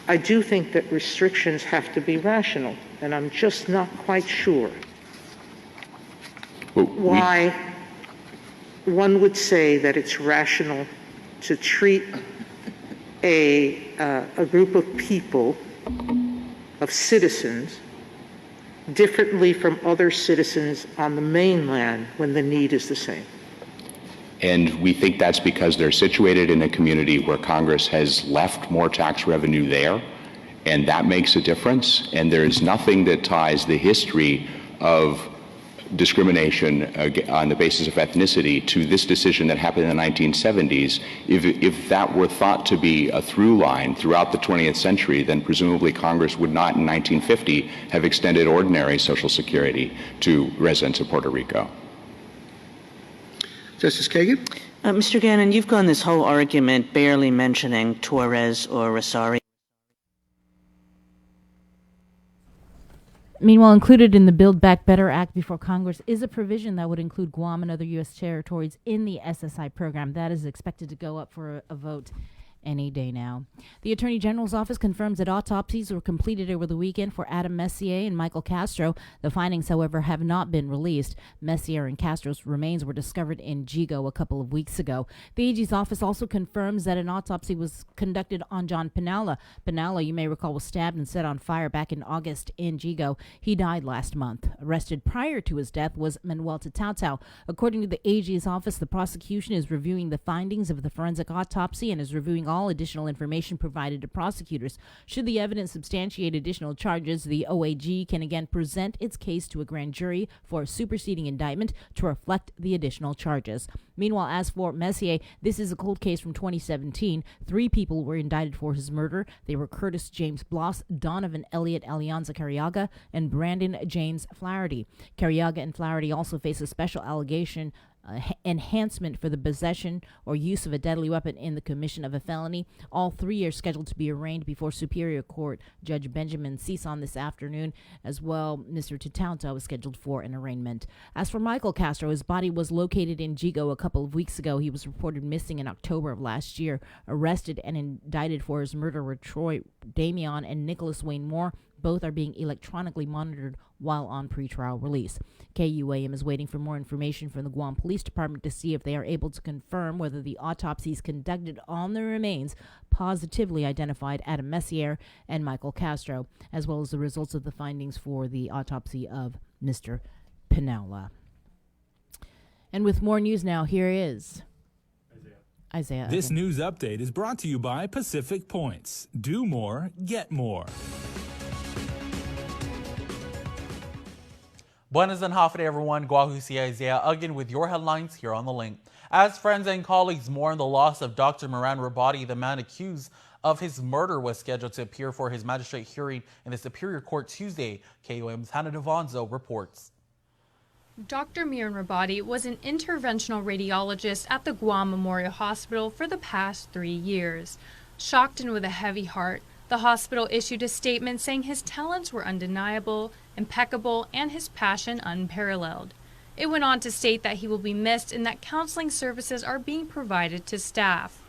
I do think that restrictions have to be rational, and I'm just not quite sure why one would say that it's rational to treat a group of people, of citizens, differently from other citizens on the mainland when the need is the same. And we think that's because they're situated in a community where Congress has left more tax revenue there, and that makes a difference. And there's nothing that ties the history of discrimination on the basis of ethnicity to this decision that happened in the 1970s. If that were thought to be a through line throughout the 20th century, then presumably Congress would not in 1950 have extended ordinary Social Security to residents of Puerto Rico. Justice Kagan? Mr. Gannon, you've gone this whole argument barely mentioning Torres or Rosario. Meanwhile, included in the Build Back Better Act before Congress is a provision that would include Guam and other U.S. territories in the SSI program. That is expected to go up for a vote any day now. The Attorney General's office confirms that autopsies were completed over the weekend for Adam Messier and Michael Castro. The findings, however, have not been released. Messier and Castro's remains were discovered in Jigo a couple of weeks ago. The AG's office also confirms that an autopsy was conducted on John Pinalla. Pinalla, you may recall, was stabbed and set on fire back in August in Jigo. He died last month. Arrested prior to his death was Manuel Tatao. According to the AG's office, the prosecution is reviewing the findings of the forensic autopsy and is reviewing all additional information provided to prosecutors. Should the evidence substantiate additional charges, the OAG can again present its case to a grand jury for a superseding indictment to reflect the additional charges. Meanwhile, as for Messier, this is a cold case from 2017. 3 people were indicted for his murder. They were Curtis James Bloss, Donovan Elliott Alianza Carriaga, and Brandon James Flaherty. Carriaga and Flaherty also face a special allegation enhancement for the possession or use of a deadly weapon in the commission of a felony. All 3 are scheduled to be arraigned before Superior Court Judge Benjamin Sison this afternoon. As well, Mr. Tatauta was scheduled for an arraignment. As for Michael Castro, his body was located in Jigo a couple of weeks ago. He was reported missing in October of last year. Arrested and indicted for his murder were Troy Damian and Nicholas Wayne Moore. Both are being electronically monitored while on pretrial release. KUAM is waiting for more information from the Guam Police Department to see if they are able to confirm whether the autopsies conducted on the remains positively identified Adam Messier and Michael Castro, as well as the results of the findings for the autopsy of Mr. Pinalla. And with more news now, here is Isaiah. This news update is brought to you by Pacific Points. Do more, get more. Buenas and half day, everyone. Guahusi Isaiah again with your headlines here on The Link. As friends and colleagues mourn the loss of Dr. Moran Rabadi, the man accused of his murder was scheduled to appear for his magistrate hearing in the Superior Court Tuesday. KUM's Hannah Devonzo reports. Dr. Miran Rabadi was an interventional radiologist at the Guam Memorial Hospital for the past 3 years. Shocked and with a heavy heart, the hospital issued a statement saying his talents were undeniable, impeccable, and his passion unparalleled. It went on to state that he will be missed and that counseling services are being provided to staff.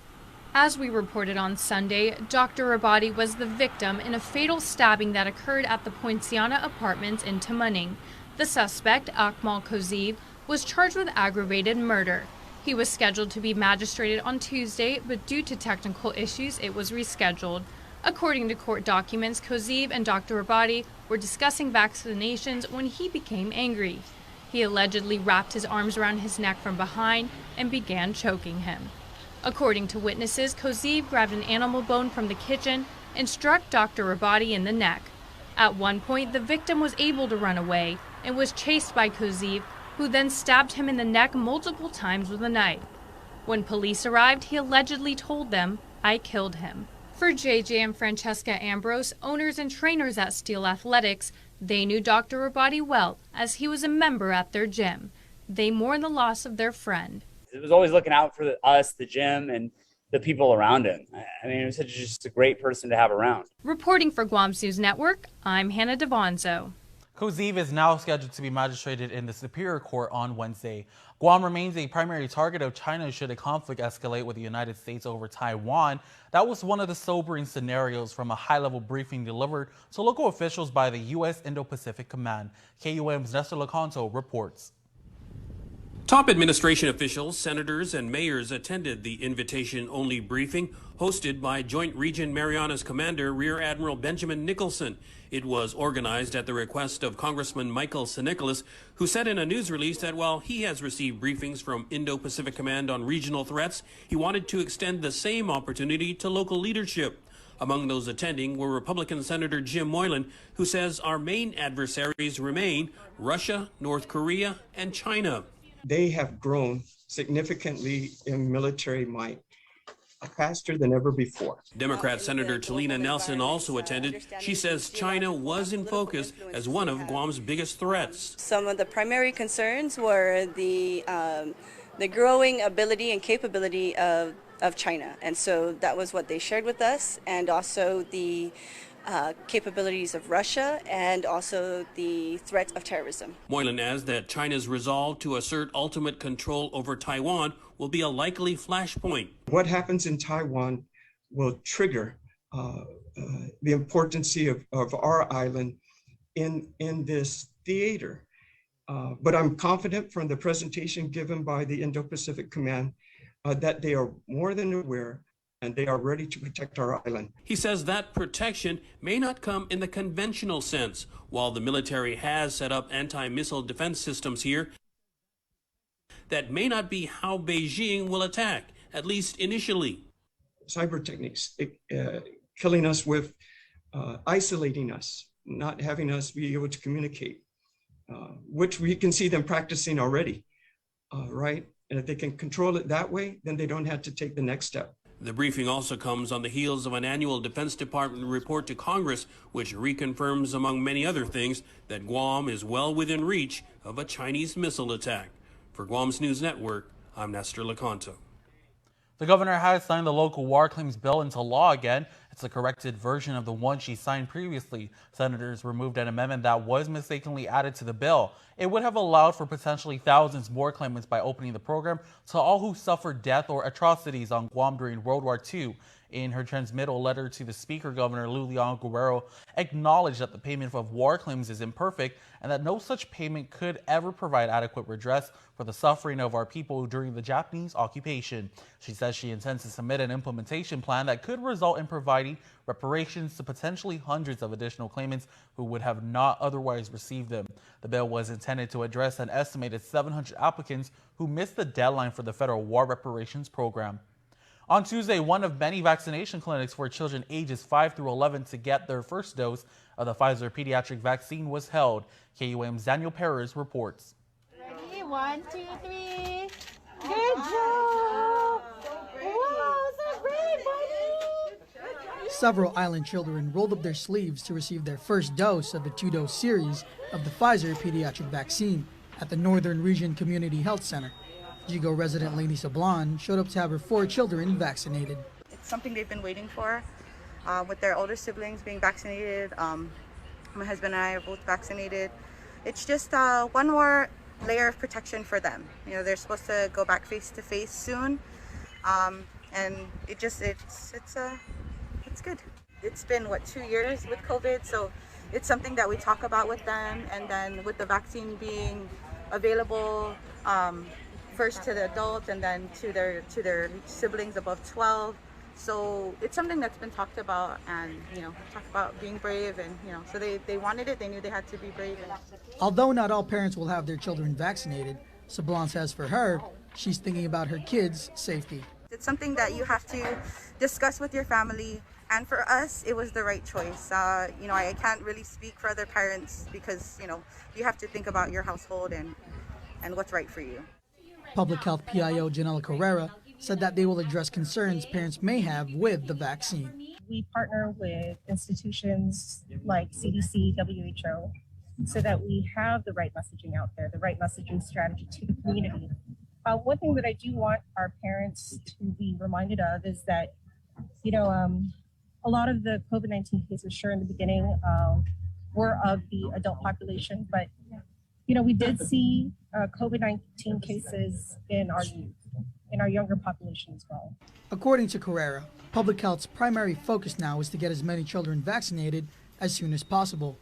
As we reported on Sunday, Dr. Rabadi was the victim in a fatal stabbing that occurred at the Poinciana Apartments in Tamuning. The suspect, Akmal Kozeev, was charged with aggravated murder. He was scheduled to be magistrated on Tuesday, but due to technical issues, it was rescheduled. According to court documents, Kozeev and Dr. Rabadi were discussing vaccinations when he became angry. He allegedly wrapped his arms around his neck from behind and began choking him. According to witnesses, Kozeev grabbed an animal bone from the kitchen and struck Dr. Rabadi in the neck. At one point, the victim was able to run away and was chased by Kozeev, who then stabbed him in the neck multiple times with a knife. When police arrived, he allegedly told them, "I killed him." For JJ and Francesca Ambrose, owners and trainers at Steel Athletics, they knew Dr. Rabadi well, as he was a member at their gym. They mourn the loss of their friend. He was always looking out for us, the gym, and the people around him. I mean, he was just a great person to have around. Reporting for Guam's News Network, I'm Hannah Devonzo. Kozeev is now scheduled to be magistrated in the Superior Court on Wednesday. Guam remains a primary target of China should a conflict escalate with the United States over Taiwan. That was one of the sobering scenarios from a high-level briefing delivered to local officials by the U.S. Indo-Pacific Command. KUM's Nestor Lacanto reports. Top administration officials, senators, and mayors attended the invitation-only briefing hosted by Joint Region Marianas Commander Rear Admiral Benjamin Nicholson. It was organized at the request of Congressman Michael Sinicolas, who said in a news release that while he has received briefings from Indo-Pacific Command on regional threats, he wanted to extend the same opportunity to local leadership. Among those attending were Republican Senator Jim Moylan, who says our main adversaries remain Russia, North Korea, and China. They have grown significantly in military might, faster than ever before. Democrat Senator Talina Nelson also attended. She says China was in focus as one of Guam's biggest threats. Some of the primary concerns were the growing ability and capability of China, and so that was what they shared with us, and also the capabilities of Russia and also the threat of terrorism. Moylan adds that China's resolve to assert ultimate control over Taiwan will be a likely flashpoint. What happens in Taiwan will trigger the importance of our island in this theater. But I'm confident from the presentation given by the Indo-Pacific Command that they are more than aware and they are ready to protect our island. He says that protection may not come in the conventional sense. While the military has set up anti-missile defense systems here, that may not be how Beijing will attack, at least initially. Cyber techniques, killing us with isolating us, not having us be able to communicate, which we can see them practicing already, right? And if they can control it that way, then they don't have to take the next step. The briefing also comes on the heels of an annual Defense Department report to Congress, which reconfirms, among many other things, that Guam is well within reach of a Chinese missile attack. For Guam's News Network, I'm Nestor Lecanto. The governor has signed the local war claims bill into law again. It's a corrected version of the one she signed previously. Senators removed an amendment that was mistakenly added to the bill. It would have allowed for potentially thousands more claimants by opening the program to all who suffered death or atrocities on Guam during World War II. In her transmittal letter to the Speaker, Governor Lulian Guerrero acknowledged that the payment of war claims is imperfect and that no such payment could ever provide adequate redress for the suffering of our people during the Japanese occupation. She says she intends to submit an implementation plan that could result in providing reparations to potentially hundreds of additional claimants who would have not otherwise received them. The bill was intended to address an estimated 700 applicants who missed the deadline for the federal war reparations program. On Tuesday, one of many vaccination clinics for children ages 5 through 11 to get their first dose of the Pfizer pediatric vaccine was held. KUAM's Daniel Perez reports. Ready? 1, 2, 3. Good job! Wow, so great, buddy! Several island children rolled up their sleeves to receive their first dose of the 2-dose series of the Pfizer pediatric vaccine at the Northern Region Community Health Center. Jigo resident Lady Sablan showed up to have her 4 children vaccinated. It's something they've been waiting for, with their older siblings being vaccinated. My husband and I are both vaccinated. It's just one more layer of protection for them. You know, they're supposed to go back face to face soon, and it's good. It's been 2 years with COVID, so it's something that we talk about with them, and then with the vaccine being available. First to the adults and then to their siblings above 12. So it's something that's been talked about, and talk about being brave, and so they wanted it. They knew they had to be brave. Although not all parents will have their children vaccinated, Sablan says for her, she's thinking about her kids' safety. It's something that you have to discuss with your family, and for us, it was the right choice. I can't really speak for other parents because you have to think about your household and what's right for you. Public Health PIO Janela Carrera said that they will address concerns parents may have with the vaccine. We partner with institutions like CDC, WHO, so that we have the right messaging out there, the right messaging strategy to the community. One thing that I do want our parents to be reminded of is that, a lot of the COVID-19 cases, sure, in the beginning were of the adult population, but we did see COVID-19 cases in our youth, in our younger population as well. According to Carrera, public health's primary focus now is to get as many children vaccinated as soon as possible.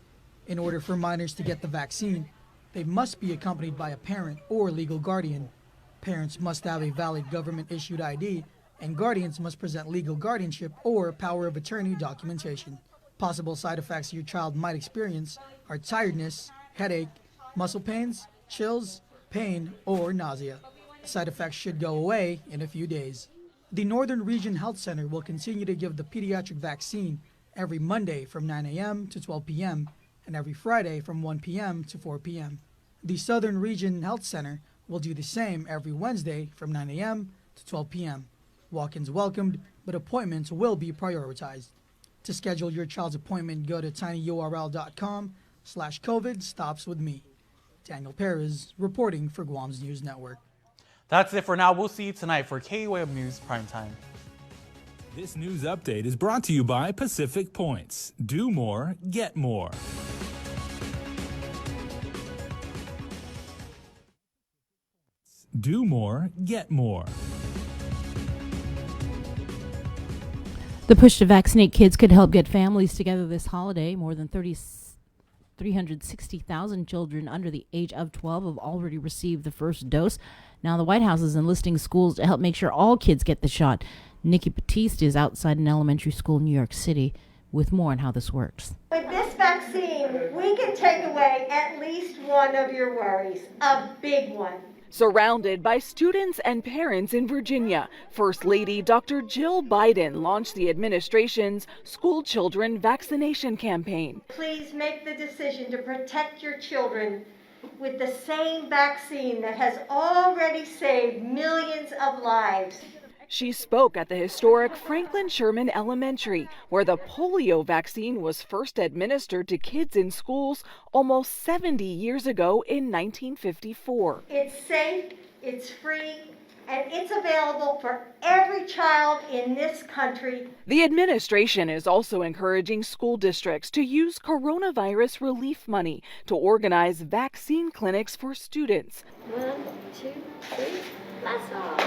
In order for minors to get the vaccine, they must be accompanied by a parent or legal guardian. Parents must have a valid government-issued ID, and guardians must present legal guardianship or power of attorney documentation. Possible side effects your child might experience are tiredness, headache, muscle pains, chills, pain, or nausea. Side effects should go away in a few days. The Northern Region Health Center will continue to give the pediatric vaccine every Monday from 9 a.m. to 12 p.m. and every Friday from 1 p.m. to 4 p.m. The Southern Region Health Center will do the same every Wednesday from 9 a.m. to 12 p.m. Walk-ins welcomed, but appointments will be prioritized. To schedule your child's appointment, go to tinyurl.com/COVID stops with me. Daniel Perez reporting for Guam's News Network. That's it for now. We'll see you tonight for KUAM News Primetime. This news update is brought to you by Pacific Points. Do more, get more. Do more, get more. The push to vaccinate kids could help get families together this holiday. More than 360,000 children under the age of 12 have already received the first dose. Now the White House is enlisting schools to help make sure all kids get the shot. Nikki Batiste is outside an elementary school in New York City with more on how this works. With this vaccine, we can take away at least one of your worries, a big one. Surrounded by students and parents in Virginia, First Lady Dr. Jill Biden launched the administration's School Children Vaccination Campaign. Please make the decision to protect your children with the same vaccine that has already saved millions of lives. She spoke at the historic Franklin Sherman Elementary, where the polio vaccine was first administered to kids in schools almost 70 years ago in 1954. It's safe, it's free, and it's available for every child in this country. The administration is also encouraging school districts to use coronavirus relief money to organize vaccine clinics for students. 1, 2, 3, let's go.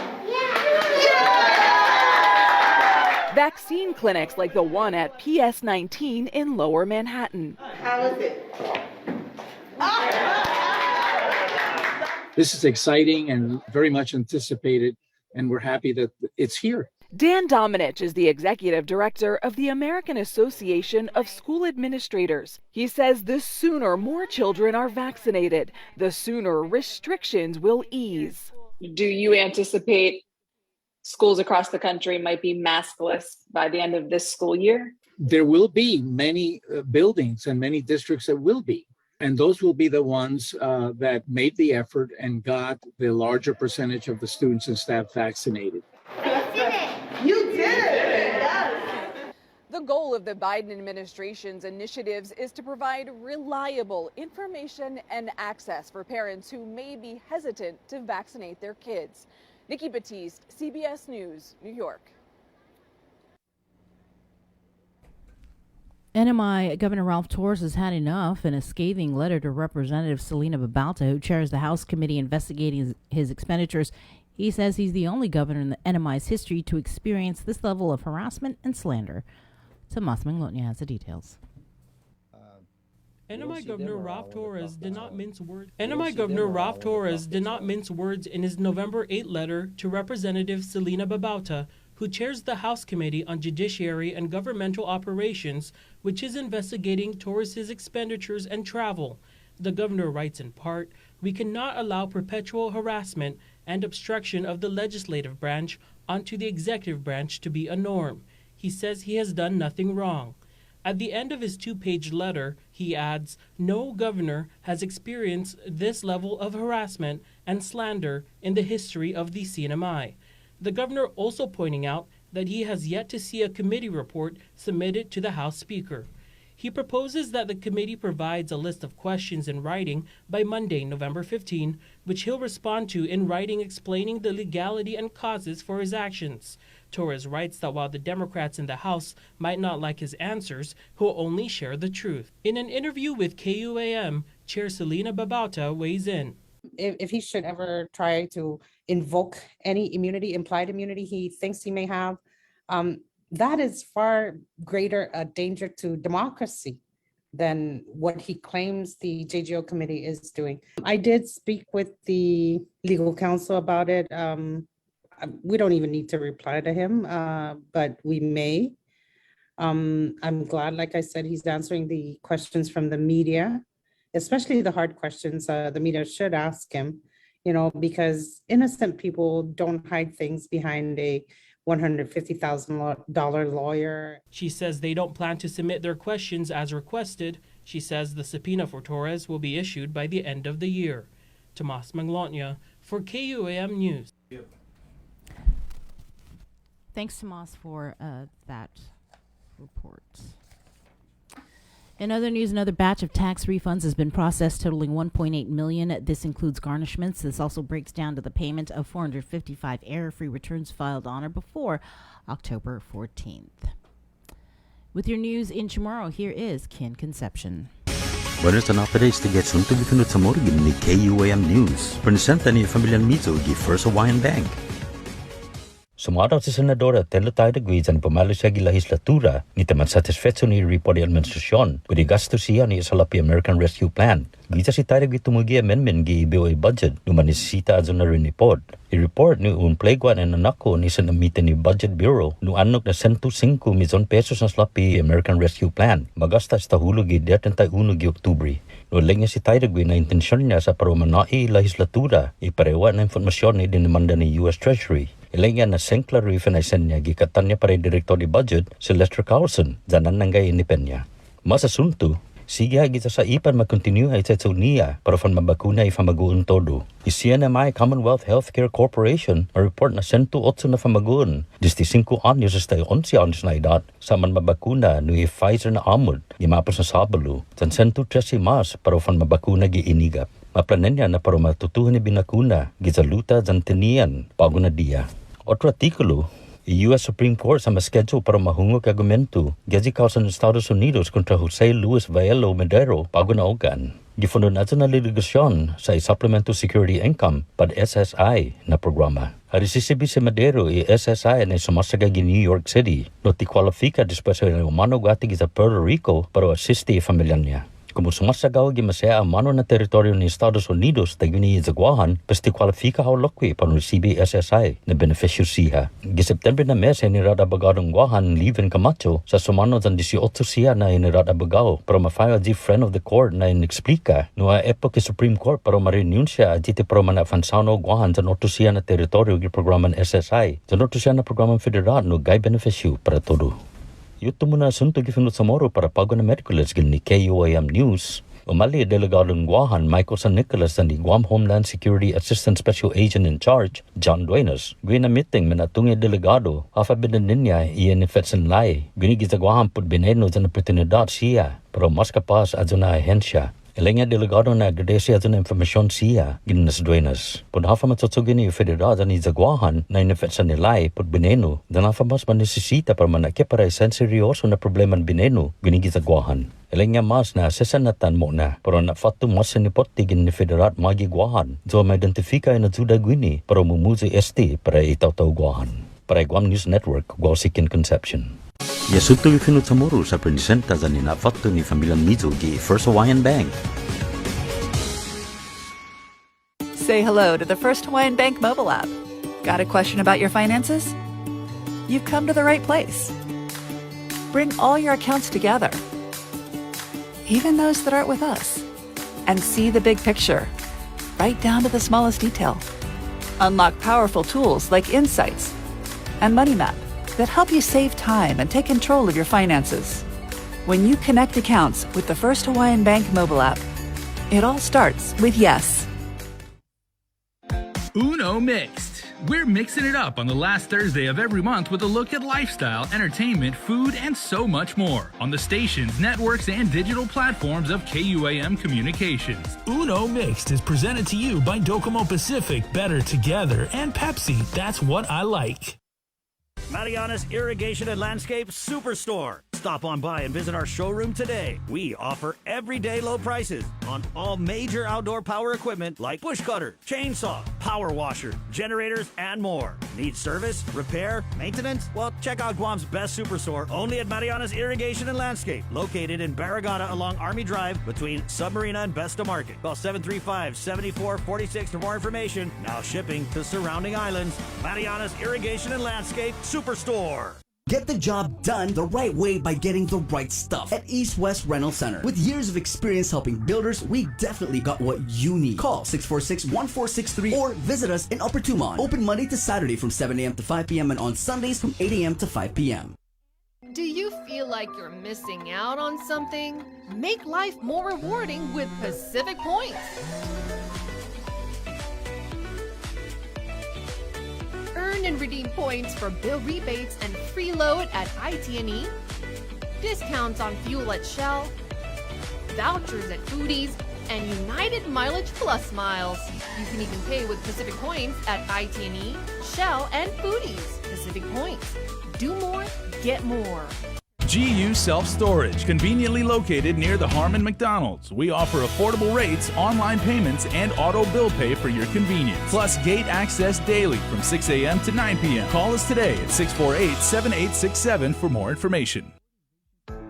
Vaccine clinics like the one at PS 19 in Lower Manhattan. How is it? This is exciting and very much anticipated, and we're happy that it's here. Dan Domenech is the executive director of the American Association of School Administrators. He says the sooner more children are vaccinated, the sooner restrictions will ease. Do you anticipate schools across the country might be maskless by the end of this school year? There will be many buildings and many districts that will be. And those will be the ones that made the effort and got the larger percentage of the students and staff vaccinated. You did it! The goal of the Biden administration's initiatives is to provide reliable information and access for parents who may be hesitant to vaccinate their kids. Nikki Batiste, CBS News, New York. NMI Governor Ralph Torres has had enough in a scathing letter to Representative Selena Babalta, who chairs the House committee investigating his expenditures. He says he's the only governor in the NMI's history to experience this level of harassment and slander. Tomas Manglotnia has the details. NMI Governor Ralph Torres did not mince words. NMI Governor Ralph Torres did not mince words in his November 8 letter to Representative Selena Babalta, who chairs the House Committee on Judiciary and Governmental Operations, which is investigating Torres' expenditures and travel. The governor writes in part, "We cannot allow perpetual harassment and obstruction of the legislative branch onto the executive branch to be a norm." He says he has done nothing wrong. At the end of his 2-page letter, he adds, "No governor has experienced this level of harassment and slander in the history of the CNMI." The governor also pointing out that he has yet to see a committee report submitted to the House Speaker. He proposes that the committee provides a list of questions in writing by Monday, November 15, which he'll respond to in writing explaining the legality and causes for his actions. Torres writes that while the Democrats in the House might not like his answers, he'll only share the truth. In an interview with KUAM, Chair Selena Babalta weighs in. If he should ever try to invoke any immunity, implied immunity he thinks he may have, that is far greater a danger to democracy than what he claims the JGO committee is doing. I did speak with the legal counsel about it. We don't even need to reply to him, but we may. I'm glad, like I said, he's answering the questions from the media, especially the hard questions the media should ask him, because innocent people don't hide things behind a $150,000 lawyer. She says they don't plan to submit their questions as requested. She says the subpoena for Torres will be issued by the end of the year. Tomas Manglotnia for KUAM News. Thanks, Tomas, for that report. In other news, another batch of tax refunds has been processed totaling $1.8 million. This includes garnishments. This also breaks down to the payment of 455 error-free returns filed on or before October 14th. With your news in Chamorro, here is Ken Concepcion. Buenos updates to get sunod sa morning ni KUAM News. Presenta ni Familia Mizo gi First Hawaiian Bank. Sumaraw si Senadora Telo Taidagwi dyan pumalo siya gi legislatura ni teman satisfecho ni report administrasyon kudi gasto siya ni salapi American Rescue Plan. Gita si Taidagwi tumugi amendment gi BOI budget numan nisita adyo na rin report. I-report ni unplegwan and anako ni sanamitin ni Budget Bureau no anok na 105 milyon pesos na salapi American Rescue Plan. Magasta sa tahulog gi 31 gi Oktubre. Nuling niya si Taidagwi na intensyon niya sa parumanai legislatura iparewa na informasyon ni dinimanda ni US Treasury. Ilang yan na sengklar refinansan niya gikatan niya para direktor di budget si Lester Carlson zanan nanggay inipen niya. Mas asunto, sige kita sa ipan mag-continue ay sa niya para fan mabakuna ifamaguon todo. I CNMI Commonwealth Healthcare Corporation ma-report na 108 na famaguon 15 anyos hasta 11 anyos na edad sa man mabakuna no Pfizer na amod gimapos na Sabalo san 113 mas para fan mabakuna gi inigap. Maplanen niya na para matutuhan ni binakuna gizaluta dyan tinian bago na dia. Otro artikulo, US Supreme Court sa schedule para mahungog argumento gaji kausan ng Estados Unidos kontra Jose Luis Vaelo Madero bago na ogan. Gifundo na na litigasyon sa Supplemental Security Income pad SSI na programa. Hari sisibi si Madero SSI na sumasagag New York City no ti kwalifika después na umano gati sa Puerto Rico para asisti familya niya. Como sumasagaw gimasaya ang mano na teritoryo ng Estados Unidos tayo ni Zaguahan, pasti kwalifika how lokwi para resibi SSI na beneficio siya. Gi-September na mes ay nirada bagadong Guahan Leven Camacho sa sumano ng 18 siya na nirada bagaw para ma-file di friend of the court na inexplika no a epoch Supreme Court para ma-renew siya dito para manafansano Guahan sa noto siya na teritoryo gi programan SSI. Sa noto siya na programan federal no gay beneficio para todo. Yuto muna asunto gifinut sa moro para pago na Merkules gil ni KUAM News. Umali delegadong Guahan Michael San Nicolas ni Guam Homeland Security Assistant Special Agent in Charge John Duenas. Gwi na meeting manatungi delegado hafa binan niya iyan ni Fetson Lai. Gwi ni Zaguahan pud bineno dyan oportunidad siya pero mas kapas adyo na ahensya. Ilangnya delegado na agradece ato na informasyon siya ginas Duenas. Pud hafa matutugin ni federal ni Zaguahan na inefetsa nilay pud bineno dan hafa mas manesisita para manakya para isang seryoso na problema bineno ginigi Zaguahan. Ilangnya mas na asesanatan mo na pero nafatu mas sinipoti gin ni federal magi Guahan so ma-identifika na juda gwini para mumuzi ST para itaw-taw Guahan. Para Guam News Network, Guasikin Conception. Yasuto gifinut sa moro sa presenta sa ninafatto ni Familia Mizo gi First Hawaiian Bank. Say hello to the First Hawaiian Bank mobile app. Got a question about your finances? You've come to the right place. Bring all your accounts together, even those that aren't with us, and see the big picture, right down to the smallest detail. Unlock powerful tools like Insights and Money Map that help you save time and take control of your finances. When you connect accounts with the First Hawaiian Bank mobile app, it all starts with yes. Uno Mixed. We're mixing it up on the last Thursday of every month with a look at lifestyle, entertainment, food, and so much more on the stations, networks, and digital platforms of KUAM Communications. Uno Mixed is presented to you by Docomo Pacific, Better Together, and Pepsi. That's what I like. Mariana's Irrigation and Landscape Superstore. Stop on by and visit our showroom today. We offer everyday low prices on all major outdoor power equipment like bush cutter, chainsaw, power washer, generators, and more. Need service, repair, maintenance? Well, check out Guam's best superstore only at Mariana's Irrigation and Landscape, located in Barragata along Army Drive between Submarina and Besta Market. Call 735-7446 for more information. Now shipping to surrounding islands. Mariana's Irrigation and Landscape Superstore. Get the job done the right way by getting the right stuff at East West Rental Center. With years of experience helping builders, we definitely got what you need. Call 646-1463 or visit us in Upper Tumon. Open Monday to Saturday from 7 a.m. to 5 p.m. and on Sundays from 8 a.m. to 5 p.m. Do you feel like you're missing out on something? Make life more rewarding with Pacific Points. Earn and redeem points for bill rebates and free load at IT&E, discounts on fuel at Shell, vouchers at Foodies, and United Mileage Plus miles. You can even pay with Pacific Points at IT&E, Shell, and Foodies. Pacific Points. Do more, get more. GU Self Storage, conveniently located near the Harmon McDonald's. We offer affordable rates, online payments, and auto bill pay for your convenience. Plus gate access daily from 6 a.m. to 9 p.m. Call us today at 648-7867 for more information.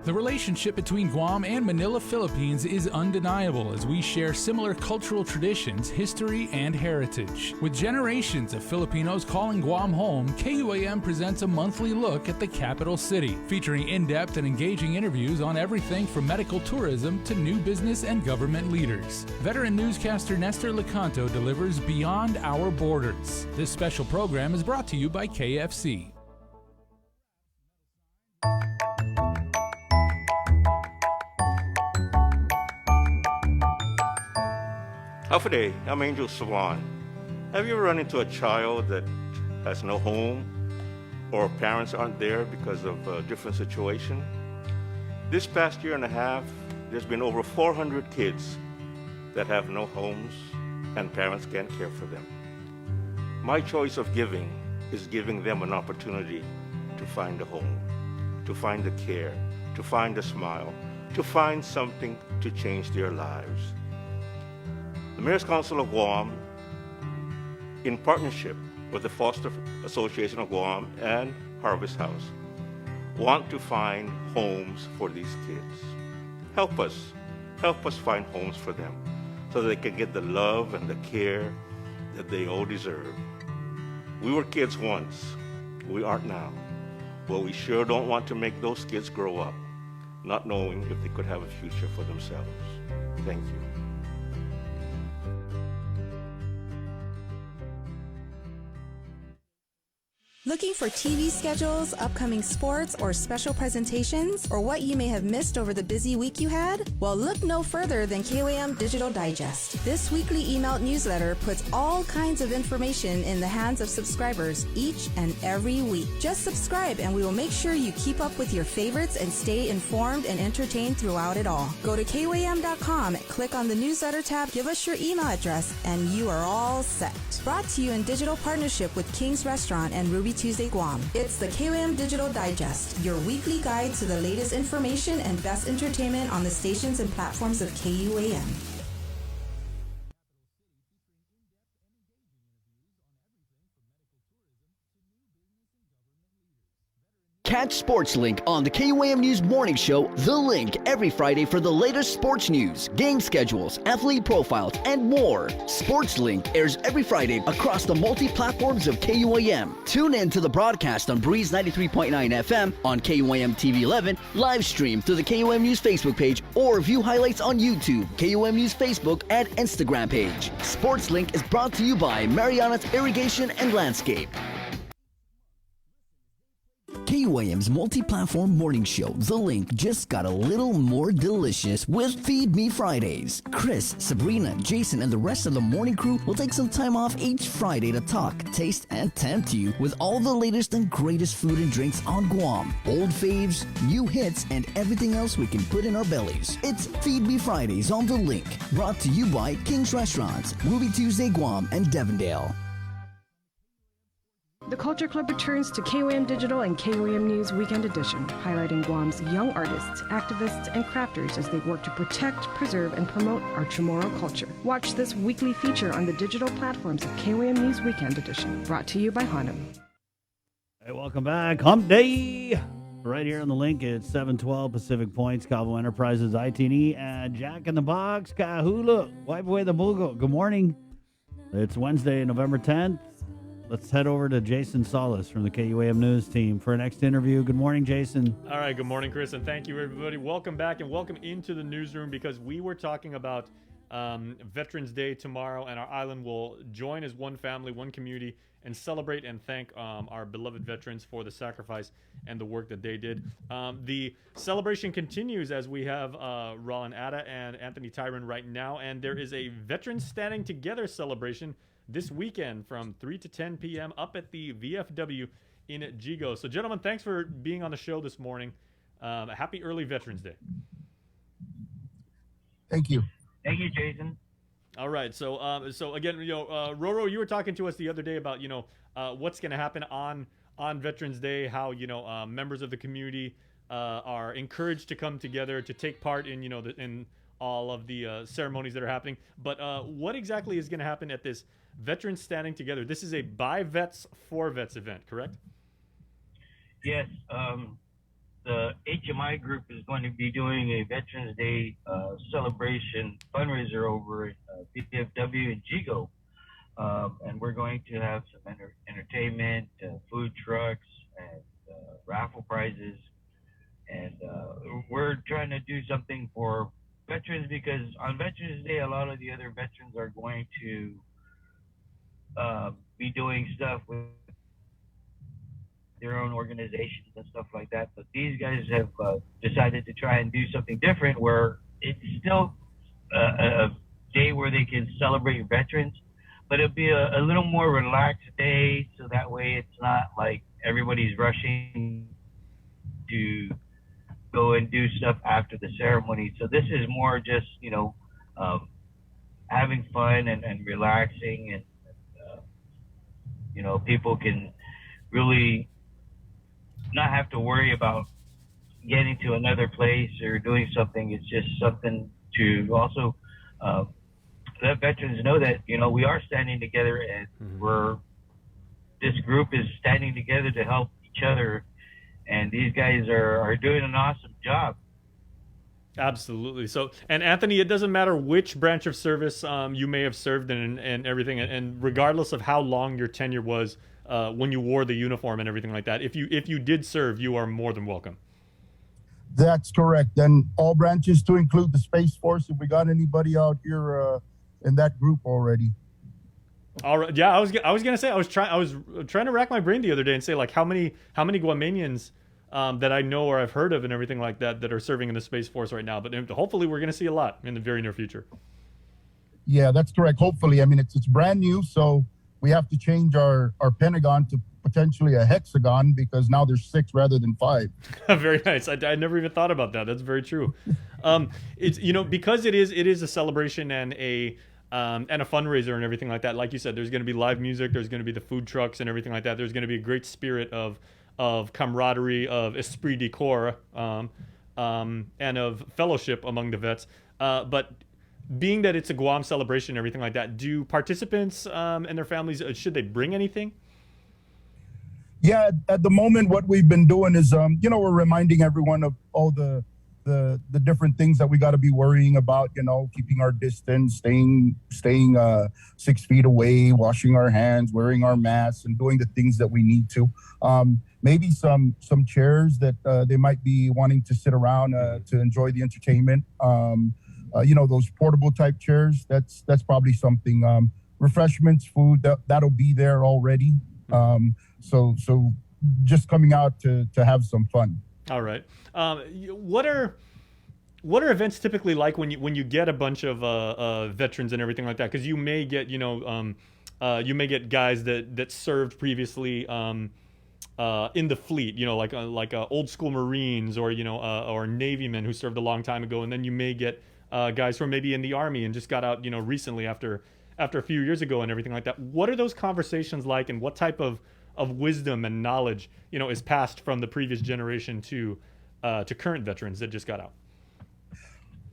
The relationship between Guam and Manila, Philippines is undeniable as we share similar cultural traditions, history, and heritage. With generations of Filipinos calling Guam home, KUAM presents a monthly look at the capital city, featuring in-depth and engaging interviews on everything from medical tourism to new business and government leaders. Veteran newscaster Nestor Lecanto delivers Beyond Our Borders. This special program is brought to you by KFC. Alpha Day, I'm Angel Sawan. Have you ever run into a child that has no home or parents aren't there because of a different situation? This past year and a half, there's been over 400 kids that have no homes and parents can't care for them. My choice of giving is giving them an opportunity to find a home, to find the care, to find a smile, to find something to change their lives. The Mayor's Council of Guam, in partnership with the Foster Association of Guam and Harvest House, want to find homes for these kids. Help us find homes for them so that they can get the love and the care that they all deserve. We were kids once, we aren't now, but we sure don't want to make those kids grow up not knowing if they could have a future for themselves. Thank you. Looking for TV schedules, upcoming sports, or special presentations, or what you may have missed over the busy week you had? Well, look no further than KOAM Digital Digest. This weekly emailed newsletter puts all kinds of information in the hands of subscribers each and every week. Just subscribe and we will make sure you keep up with your favorites and stay informed and entertained throughout it all. Go to KOAM.com, click on the newsletter tab, give us your email address, and you are all set. Brought to you in digital partnership with King's Restaurant and Ruby Tuesday Guam. It's the KOAM Digital Digest, your weekly guide to the latest information and best entertainment on the stations and platforms of KUAM. Catch SportsLink on the KUAM News Morning Show, The Link, every Friday for the latest sports news, game schedules, athlete profiles, and more. SportsLink airs every Friday across the multi-platforms of KUAM. Tune in to the broadcast on Breeze 93.9 FM, on KUAM TV 11, live stream through the KUAM News Facebook page, or view highlights on YouTube, KUAM News Facebook, and Instagram page. SportsLink is brought to you by Mariana's Irrigation and Landscape. KUAM's multi-platform morning show, The Link, just got a little more delicious with Feed Me Fridays. Chris, Sabrina, Jason, and the rest of the morning crew will take some time off each Friday to talk, taste, and tempt you with all the latest and greatest food and drinks on Guam. Old faves, new hits, and everything else we can put in our bellies. It's Feed Me Fridays on The Link, brought to you by King's Restaurants, Ruby Tuesday Guam, and Devondale. The Culture Club returns to KOAM Digital and KOAM News Weekend Edition, highlighting Guam's young artists, activists, and crafters as they work to protect, preserve, and promote our Chamorro culture. Watch this weekly feature on the digital platforms of KOAM News Weekend Edition, brought to you by Hanum. Hey, welcome back. Hump Day! Right here on The Link, it's 712 Pacific Points, Cabo Enterprises, ITNE, and Jack in the Box, Kahula. Wipe away the mugo. Good morning. It's Wednesday, November 10th. Let's head over to Jason Solis from the KUAM News team for our next interview. Good morning, Jason. All right, good morning, Chris, and thank you, everybody. Welcome back and welcome into the newsroom because we were talking about Veterans Day tomorrow, and our island will join as one family, one community, and celebrate and thank our beloved veterans for the sacrifice and the work that they did. The celebration continues as we have Roland Atta and Anthony Tyron right now, and there is a Veterans Standing Together celebration this weekend from 3 to 10 p.m. up at the VFW in Jigo. So, gentlemen, thanks for being on the show this morning. Happy early Veterans Day. Thank you. Thank you, Jason. All right. So again, Roro, you were talking to us the other day about, what's going to happen on Veterans Day, how, members of the community are encouraged to come together to take part in, in all of the ceremonies that are happening. But what exactly is going to happen at this Veterans Standing Together? This is a by vets for vets event, correct? Yes. The HMI group is going to be doing a Veterans Day celebration fundraiser over at PFW and GIGO. And we're going to have some entertainment, food trucks, and raffle prizes. And we're trying to do something for veterans, because on Veterans Day, a lot of the other veterans are going to be doing stuff with their own organizations and stuff like that. But these guys have decided to try and do something different, where it's still a day where they can celebrate veterans, but it'll be a little more relaxed day, so that way it's not like everybody's rushing to go and do stuff after the ceremony. So this is more just, having fun and relaxing, and people can really not have to worry about getting to another place or doing something. It's just something to also let veterans know that, we are standing together, and this group is standing together to help each other. And these guys are doing an awesome job. Absolutely. So, and Anthony, it doesn't matter which branch of service you may have served in and everything, and regardless of how long your tenure was when you wore the uniform and everything like that, if you did serve, you are more than welcome. That's correct. And all branches, to include the Space Force, if we got anybody out here in that group already. All right. Yeah, I was gonna say I was trying to rack my brain the other day and say, like, how many Guamanians that I know or I've heard of and everything like that are serving in the Space Force right now. But hopefully we're gonna see a lot in the very near future. Yeah, that's correct. Hopefully. I mean, it's brand new, so we have to change our Pentagon to potentially a hexagon, because now there's 6 rather than 5. Very nice. I never even thought about that. That's very true. It's because it is a celebration and a fundraiser and everything like that. Like you said, there's going to be live music. There's going to be the food trucks and everything like that. There's going to be a great spirit of camaraderie, of esprit de corps, and of fellowship among the vets. But being that it's a Guam celebration and everything like that, do participants and their families, should they bring anything? Yeah, at the moment, what we've been doing is, we're reminding everyone of all the different things that we got to be worrying about, keeping our distance, staying 6 feet away, washing our hands, wearing our masks, and doing the things that we need to. Maybe some chairs that they might be wanting to sit around to enjoy the entertainment. Those portable type chairs, that's probably something. Refreshments, food, that'll be there already. So just coming out to have some fun. All right. What are events typically like when you get a bunch of veterans and everything like that? Because you may get guys that served previously in the fleet, like old school Marines or Navy men who served a long time ago, and then you may get guys who are maybe in the Army and just got out recently after a few years ago and everything like that. What are those conversations like, and what type of wisdom and knowledge is passed from the previous generation to current veterans that just got out?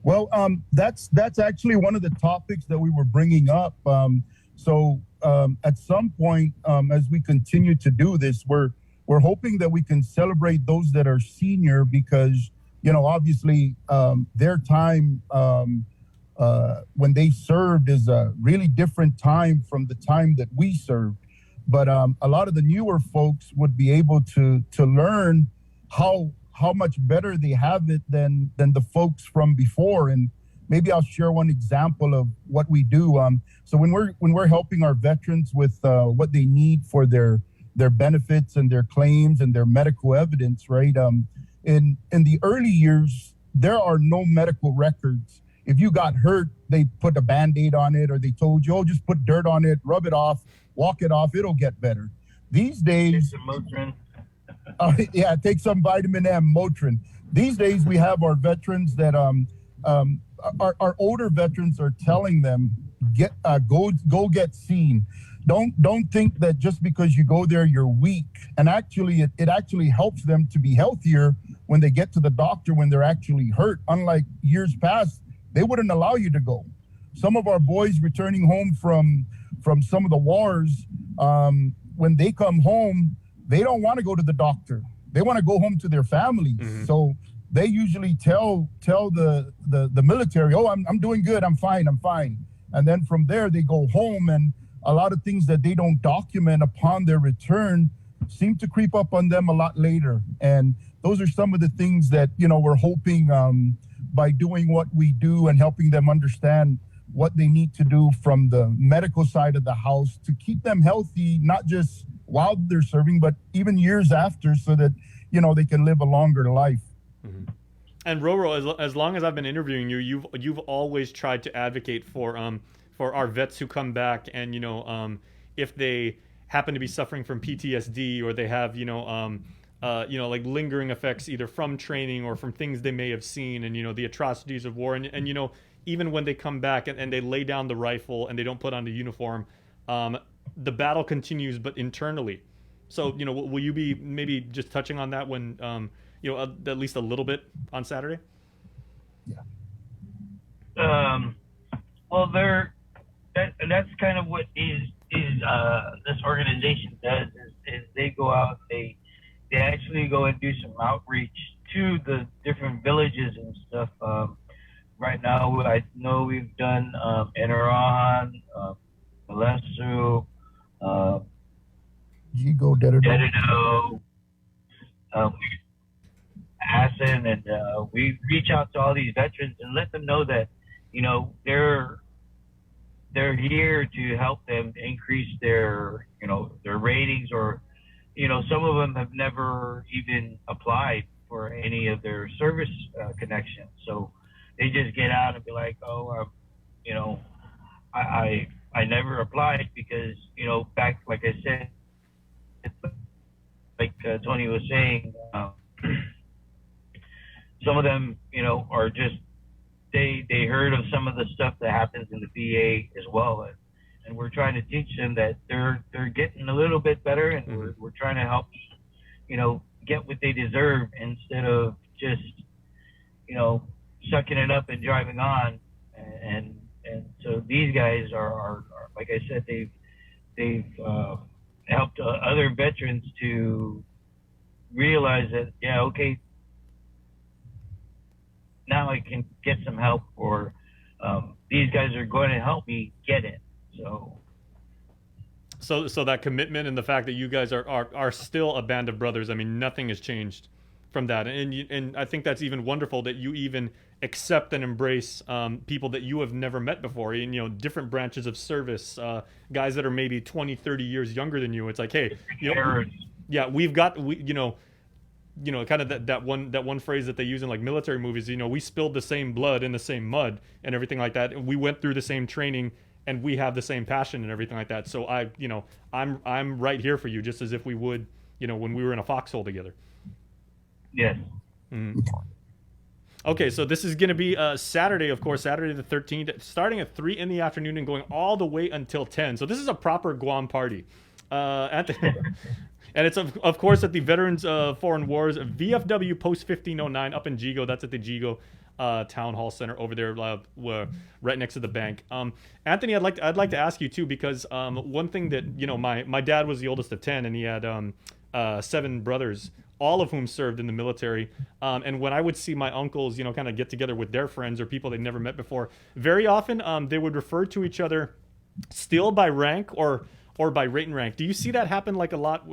Well, that's actually one of the topics that we were bringing up. So at some point, as we continue to do this, we're hoping that we can celebrate those that are senior, because obviously their time when they served is a really different time from the time that we served. But a lot of the newer folks would be able to learn how much better they have it than the folks from before. And maybe I'll share one example of what we do. So when we're helping our veterans with what they need for their benefits and their claims and their medical evidence, right? In the early years, there are no medical records. If you got hurt, they put a Band-Aid on it, or they told you, just put dirt on it, rub it off, walk it off, it'll get better. These days, take some Motrin. Take some vitamin M, Motrin. These days, we have our veterans that our older veterans are telling them, go get seen. Don't think that just because you go there, you're weak. And actually, it actually helps them to be healthier when they get to the doctor when they're actually hurt. Unlike years past, they wouldn't allow you to go. Some of our boys returning home from some of the wars, when they come home, they don't want to go to the doctor. They want to go home to their families. So they usually tell the military, oh, I'm doing good, I'm fine. And then from there, they go home, and a lot of things that they don't document upon their return seem to creep up on them a lot later. And those are some of the things that, we're hoping by doing what we do and helping them understand what they need to do from the medical side of the house to keep them healthy, not just while they're serving, but even years after, so that, they can live a longer life. And Roro, as long as I've been interviewing you, you've always tried to advocate for our vets who come back, and if they happen to be suffering from PTSD, or they have like lingering effects either from training or from things they may have seen, and the atrocities of war, and even when they come back and they lay down the rifle and they don't put on the uniform, the battle continues, but internally. So will you be maybe just touching on that when at least a little bit on Saturday? Well, that's kind of what this organization does is they go out, they actually go and do some outreach to the different villages and stuff. Right now, I know we've done Enerahan, Malesu, Jigo, Dededo, Asin, and we reach out to all these veterans and let them know that they're here to help them increase their their ratings, or some of them have never even applied for any of their service connections, so they just get out and be like, oh, I never applied because back, like I said, like Tony was saying, some of them are just they heard of some of the stuff that happens in the VA as well, and we're trying to teach them that they're getting a little bit better, and we're trying to help get what they deserve instead of just sucking it up and driving on. And so these guys are like I said, they've helped other veterans to realize that okay, now I can get some help, or these guys are going to help me get it. So that commitment and the fact that you guys are still a band of brothers, I mean, nothing has changed from that, and I think that's even wonderful that you even accept and embrace people that you have never met before, different branches of service, guys that are maybe 20, 30 years younger than you. It's like, hey, we've got kind of that one phrase that they use in like military movies, we spilled the same blood in the same mud and everything like that, and we went through the same training, and we have the same passion and everything like that. So I'm right here for you, just as if we would when we were in a foxhole together. Yes. Okay, so this is going to be Saturday, of course, Saturday the 13th, starting at 3 in the afternoon and going all the way until 10. So this is a proper Guam party. And it's, of course, at the Veterans of Foreign Wars, VFW Post 1509 up in Jigo. That's at the Jigo Town Hall Center over there, right next to the bank. Anthony, I'd like to ask you, too, because one thing that, my dad was the oldest of 10, and he had 7 brothers, all of whom served in the military. And when I would see my uncles, kind of get together with their friends or people they'd never met before, very often they would refer to each other still by rank or by rate and rank. Do you see that happen like a lot,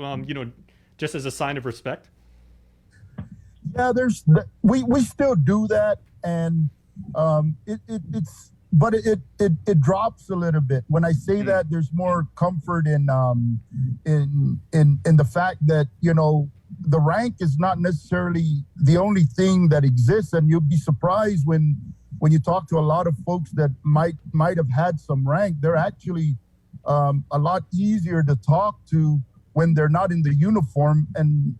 just as a sign of respect? Yeah, we still do that, and it drops a little bit. When I say that, there's more comfort in the fact that the rank is not necessarily the only thing that exists, and you'll be surprised when you talk to a lot of folks that might have had some rank. They're actually a lot easier to talk to when they're not in the uniform, and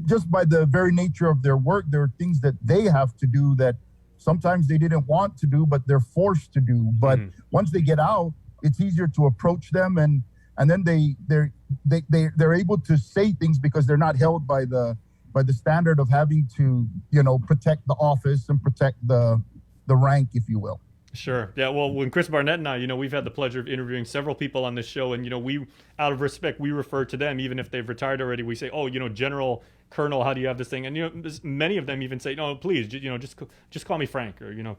just by the very nature of their work, there are things that they have to do that sometimes they didn't want to do, but they're forced to do. But once they get out, it's easier to approach them, and then they're able to say things because they're not held by the the standard of having to, protect the office and protect the rank, if you will. Sure. Yeah. Well, when Chris Barnett and I, we've had the pleasure of interviewing several people on this show, and we, out of respect, we refer to them even if they've retired already. We say, oh, General, Colonel, how do you have this thing? And many of them even say, no, please, just call me Frank, or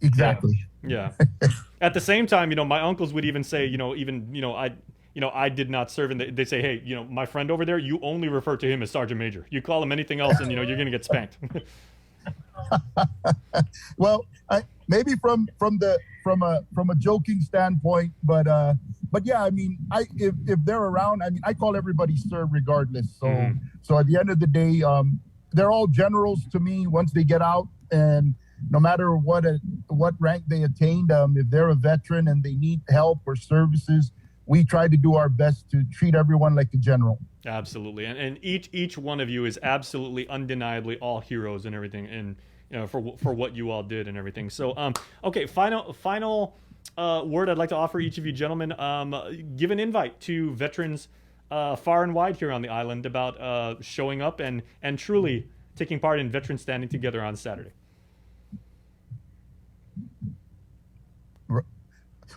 Exactly. Yeah. At the same time, my uncles would even say, I did not serve, and they say, hey, my friend over there, you only refer to him as Sergeant Major. You call him anything else, and you're going to get spanked. Well, maybe from a joking standpoint, but yeah, I mean, if they're around, I mean, I call everybody sir regardless. So at the end of the day, they're all generals to me once they get out, and no matter what rank they attained, if they're a veteran and they need help or services, we try to do our best to treat everyone like a general. Absolutely, and each one of you is absolutely, undeniably all heroes and everything, and for what you all did and everything. So, okay, final word I'd like to offer each of you gentlemen. Give an invite to veterans far and wide here on the island about showing up and truly taking part in Veterans Standing Together on Saturday.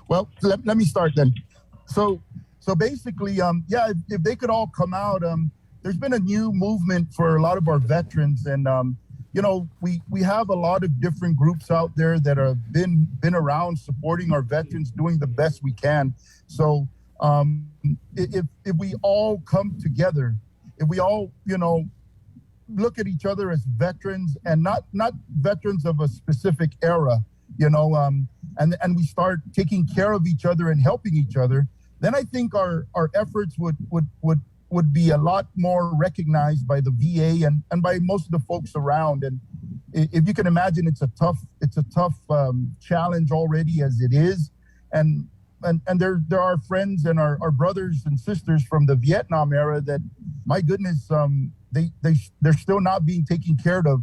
Well, let me start then. So basically, yeah, if they could all come out, there's been a new movement for a lot of our veterans, and we have a lot of different groups out there that have been around supporting our veterans, doing the best we can. So if we all come together, if we all look at each other as veterans, and not veterans of a specific era, and we start taking care of each other and helping each other, then I think our efforts would be a lot more recognized by the VA and by most of the folks around. And if you can imagine, it's a tough challenge already as it is. And there are friends and our brothers and sisters from the Vietnam era that, my goodness, they're still not being taken care of.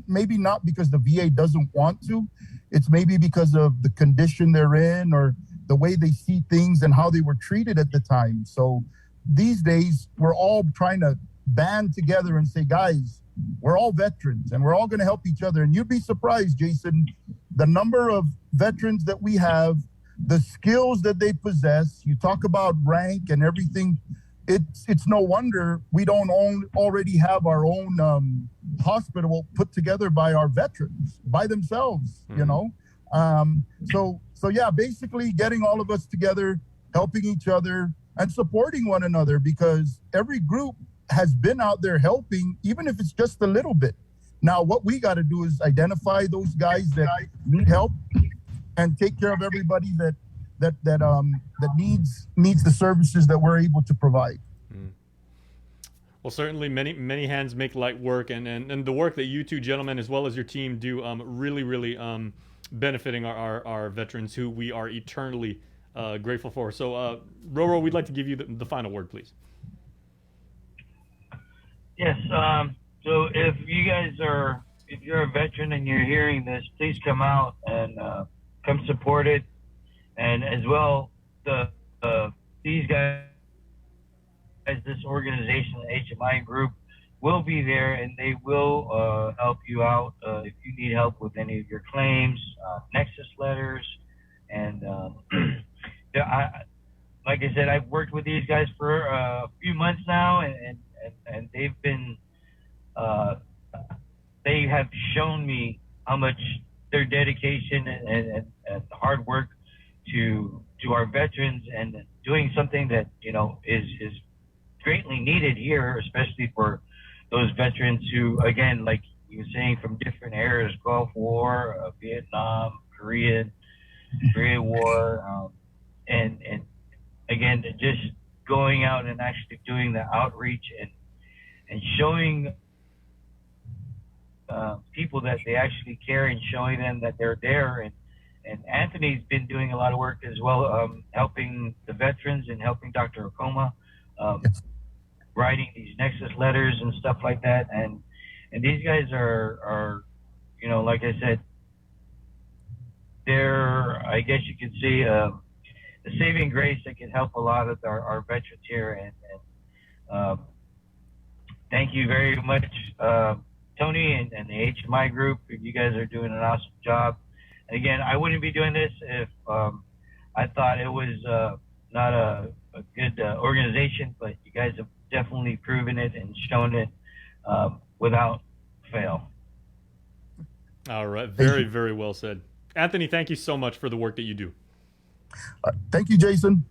Maybe not because the VA doesn't want to. It's maybe because of the condition they're in or the way they see things and how they were treated at the time. So these days, we're all trying to band together and say, guys, we're all veterans and we're all going to help each other. And you'd be surprised, Jason, the number of veterans that we have, the skills that they possess. You talk about rank and everything. It's no wonder we don't already have our own hospital put together by our veterans, by themselves, So yeah, basically getting all of us together, helping each other and supporting one another, because every group has been out there helping, even if it's just a little bit. Now, what we got to do is identify those guys that need help and take care of everybody that needs the services that we're able to provide. Well, certainly many hands make light work, and the work that you two gentlemen, as well as your team, do really benefiting our veterans, who we are eternally grateful for. So, Roro, we'd like to give you the final word, please. Yes. So if you're a veteran and you're hearing this, please come out and come support it. And as well, these guys, this organization, the HMI group, will be there, and they will help you out if you need help with any of your claims, nexus letters, and like I said, I've worked with these guys for a few months now, and they've been they have shown me how much their dedication and hard work to our veterans, and doing something that is greatly needed here, especially for those veterans who, again, like you were saying, from different eras, Gulf War, Vietnam, Korea War, and again, just going out and actually doing the outreach and showing people that they actually care, and showing them that they're there. And Anthony's been doing a lot of work as well, helping the veterans and helping Dr. Okoma, writing these nexus letters and stuff like that. And these guys are like I said, they're, I guess you could see, the saving grace that can help a lot of our veterans here. And thank you very much, Tony and the HMI group. You guys are doing an awesome job. And again, I wouldn't be doing this if I thought it was not a good organization, but you guys have definitely proven it and shown it without fail. All right. Very, very well said. Anthony, thank you so much for the work that you do. Thank you, Jason.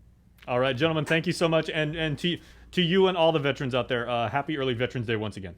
All right, gentlemen, thank you so much. And to you and all the veterans out there, happy early Veterans Day once again.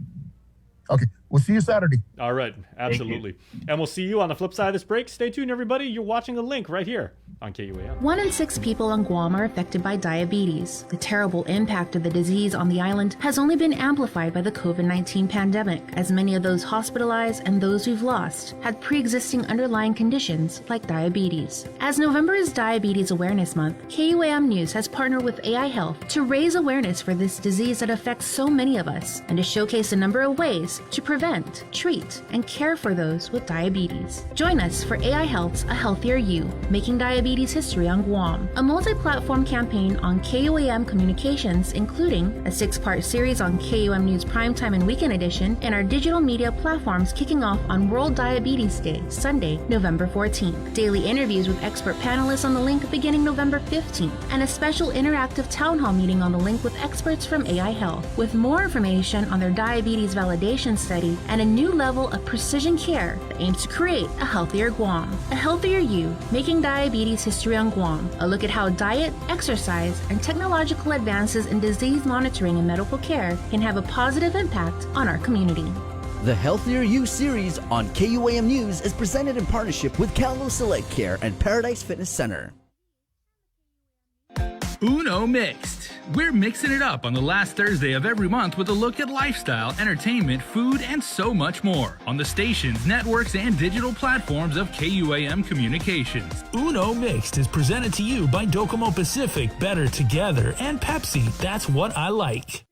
Okay, we'll see you Saturday. All right, absolutely. And we'll see you on the flip side of this break. Stay tuned, everybody. You're watching a link right here on KUAM. 1 in 6 people on Guam are affected by diabetes. The terrible impact of the disease on the island has only been amplified by the COVID-19 pandemic, as many of those hospitalized and those we've lost had pre-existing underlying conditions like diabetes. As November is Diabetes Awareness Month, KUAM News has partnered with AI Health to raise awareness for this disease that affects so many of us and to showcase a number of ways to prevent, treat, and care for those with diabetes. Join us for AI Health's A Healthier You, Making Diabetes History on Guam, a multi-platform campaign on KUAM Communications, including a 6-part series on KUAM News Primetime and Weekend Edition, and our digital media platforms kicking off on World Diabetes Day, Sunday, November 14th. Daily interviews with expert panelists on the link beginning November 15th, and a special interactive town hall meeting on the link with experts from AI Health. With more information on their diabetes validation study and a new level of precision care that aims to create a healthier Guam. A Healthier You, Making Diabetes History on Guam. A look at how diet, exercise, and technological advances in disease monitoring and medical care can have a positive impact on our community. The Healthier You series on KUAM News is presented in partnership with Calno Select Care and Paradise Fitness Center. Uno Mixed. We're mixing it up on the last Thursday of every month with a look at lifestyle, entertainment, food, and so much more on the stations, networks, and digital platforms of KUAM Communications. Uno Mixed is presented to you by Docomo Pacific, Better Together, and Pepsi. That's what I like.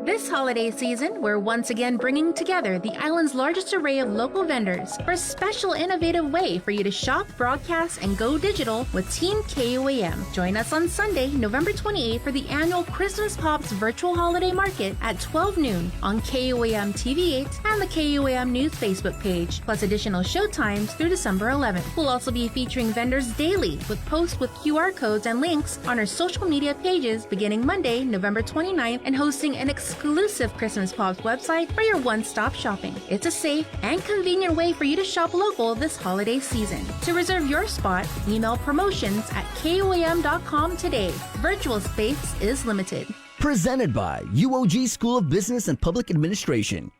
This holiday season, we're once again bringing together the island's largest array of local vendors for a special innovative way for you to shop, broadcast, and go digital with Team KUAM. Join us on Sunday, November 28th for the annual Christmas Pops Virtual Holiday Market at 12 noon on KUAM TV8 and the KUAM News Facebook page, plus additional show times through December 11th. We'll also be featuring vendors daily with posts with QR codes and links on our social media pages beginning Monday, November 29th, and hosting an exclusive Christmas Pops website for your one-stop shopping. It's a safe and convenient way for you to shop local this holiday season. To reserve your spot, email promotions@kuam.com today. Virtual space is limited. Presented by UOG School of Business and Public Administration.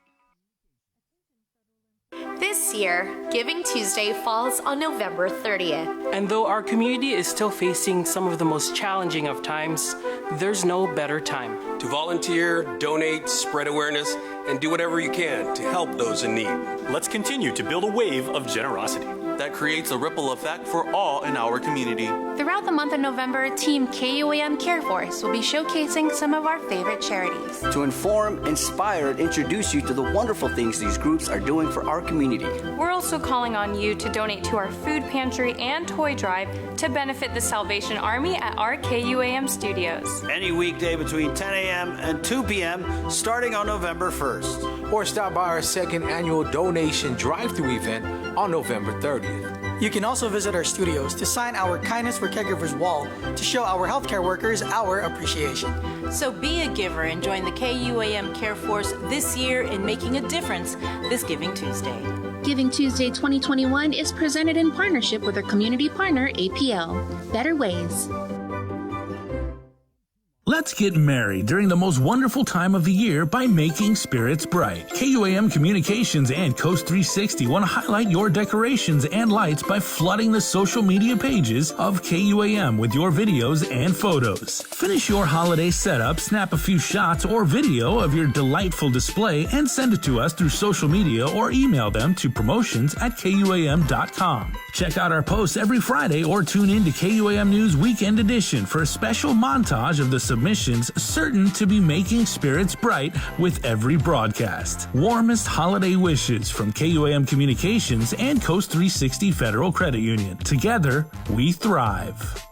This year, Giving Tuesday falls on November 30th. And though our community is still facing some of the most challenging of times, there's no better time to volunteer, donate, spread awareness, and do whatever you can to help those in need. Let's continue to build a wave of generosity that creates a ripple effect for all in our community. Throughout the month of November, Team KUAM Care Force will be showcasing some of our favorite charities. To inform, inspire, and introduce you to the wonderful things these groups are doing for our community. We're also calling on you to donate to our food pantry and toy drive to benefit the Salvation Army at our KUAM studios. Any weekday between 10 a.m. and 2 p.m. starting on November 1st. Or stop by our second annual donation drive-thru event on November 30th. You can also visit our studios to sign our Kindness for Caregivers wall to show our healthcare workers our appreciation. So be a giver and join the KUAM Care Force this year in making a difference this Giving Tuesday. Giving Tuesday 2021 is presented in partnership with our community partner, APL. Better Ways. Let's get merry during the most wonderful time of the year by making spirits bright. KUAM Communications and Coast 360 want to highlight your decorations and lights by flooding the social media pages of KUAM with your videos and photos. Finish your holiday setup, snap a few shots or video of your delightful display, and send it to us through social media or email them to promotions@kuam.com. Check out our posts every Friday or tune in to KUAM News Weekend Edition for a special montage of the submissions certain to be making spirits bright with every broadcast. Warmest holiday wishes from KUAM Communications and Coast 360 Federal Credit Union. Together, we thrive.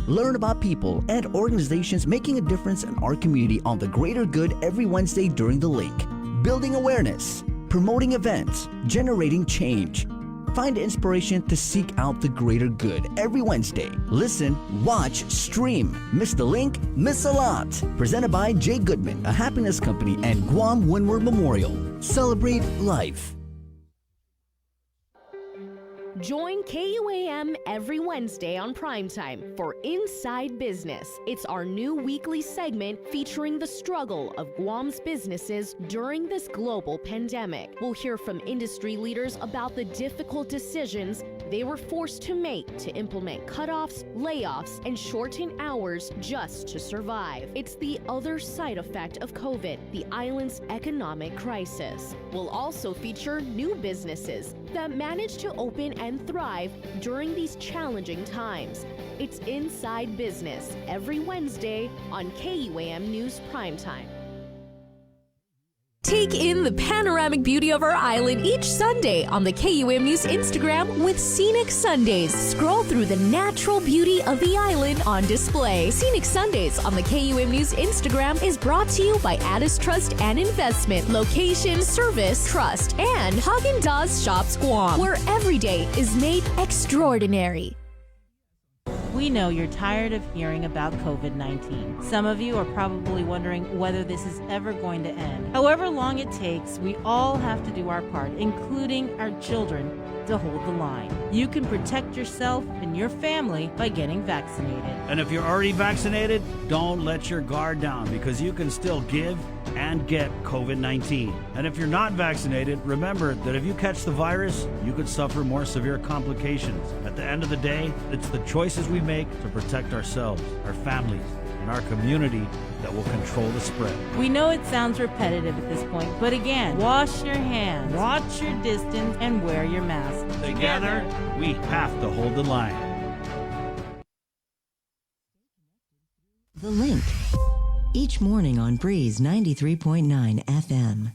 Learn about people and organizations making a difference in our community on the greater good every Wednesday during The Link. Building awareness, promoting events, generating change. Find inspiration to seek out the greater good every Wednesday. Listen, watch, stream. Miss The Link, miss a lot. Presented by Jay Goodman, a happiness company, and Guam Windward Memorial. Celebrate life. Join KUAM every Wednesday on Primetime for Inside Business. It's our new weekly segment featuring the struggle of Guam's businesses during this global pandemic. We'll hear from industry leaders about the difficult decisions they were forced to make to implement cutoffs, layoffs, and shorten hours just to survive. It's the other side effect of COVID, the island's economic crisis. We'll also feature new businesses that managed to open and thrive during these challenging times. It's Inside Business every Wednesday on KUAM News Primetime. Take in the panoramic beauty of our island each Sunday on the KUAM News Instagram with Scenic Sundays. Scroll through the natural beauty of the island on display. Scenic Sundays on the KUAM News Instagram is brought to you by Addis Trust and Investment, Location, Service, Trust, and Haagen-Dazs Shops Guam, where every day is made extraordinary. We know you're tired of hearing about COVID-19. Some of you are probably wondering whether this is ever going to end. However long it takes, we all have to do our part, including our children, to hold the line. You can protect yourself and your family by getting vaccinated. And if you're already vaccinated, don't let your guard down, because you can still give and get COVID-19. And if you're not vaccinated, remember that if you catch the virus, you could suffer more severe complications. At the end of the day, it's the choices we make to protect ourselves, our families, and our community that will control the spread. We know it sounds repetitive at this point, but again, wash your hands, watch your distance, and wear your mask. Together, we have to hold the line. The Link. Each morning on Breeze 93.9 FM.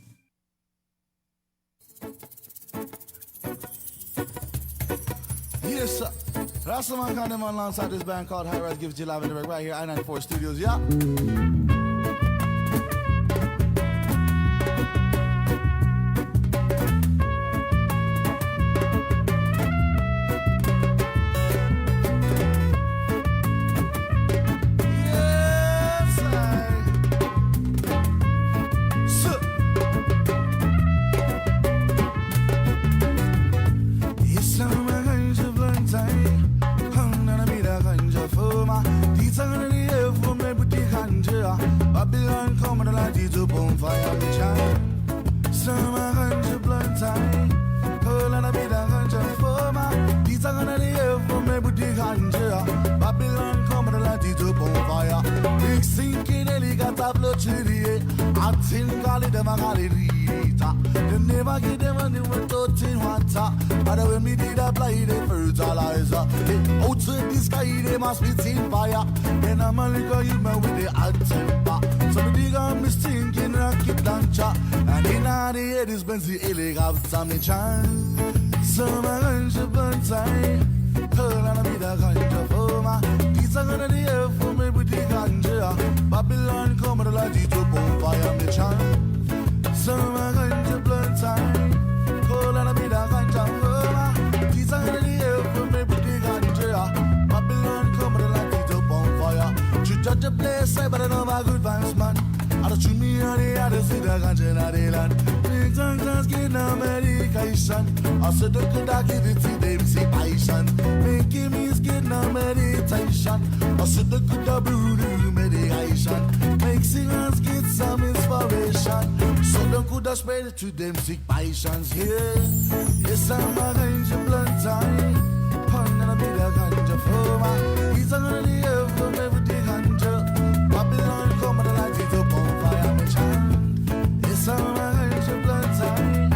Yes, sir. Rastaman Khan alongside this band called High Rise gives you live and direct right here, I-94 Studios, yeah? Babylon come and light it up on fire, me child. Some are ganja blunt time. All and a bit of ganja for my. These are gonna the air for me, but the ganja. Babylon come and light it up on fire. Big sinking alligator blood chili. I think all of them are galleria. They never get them when they were taught in water. But when me did apply the fertilizer, out to the sky they must be in fire. Then I'm a little human with the hot temper. So me dig on me stinking rocket launcher. And in all the head is Benzi illegal to me chance. Some are ganja blunt time. All and a bit of ganja for my. These are gonna the air for me with the ganja. Babylon come and light it up on fire, me chant. Some are ganja blunt time. All and a bit of ganja for my. These are gonna the air for me with the ganja. Babylon come and light it up on fire. You judge the place, but I know my good vibes, man. I don't treat me on the other side of ganja in the land. Big doctors get no medication. I said, look at that, give it to them, see passion. Making me get no meditation. I said, look at the voodoo medication. Make singers get some inspiration. So don't could have spread it to them sick patients, yeah. Yes, I'm a ganja blunt time. Pun and a bit of ganja for my. He's a gonna live from every ganja. Babylon come and light it up on fire, me child. Yes, I'm a ganja blunt time.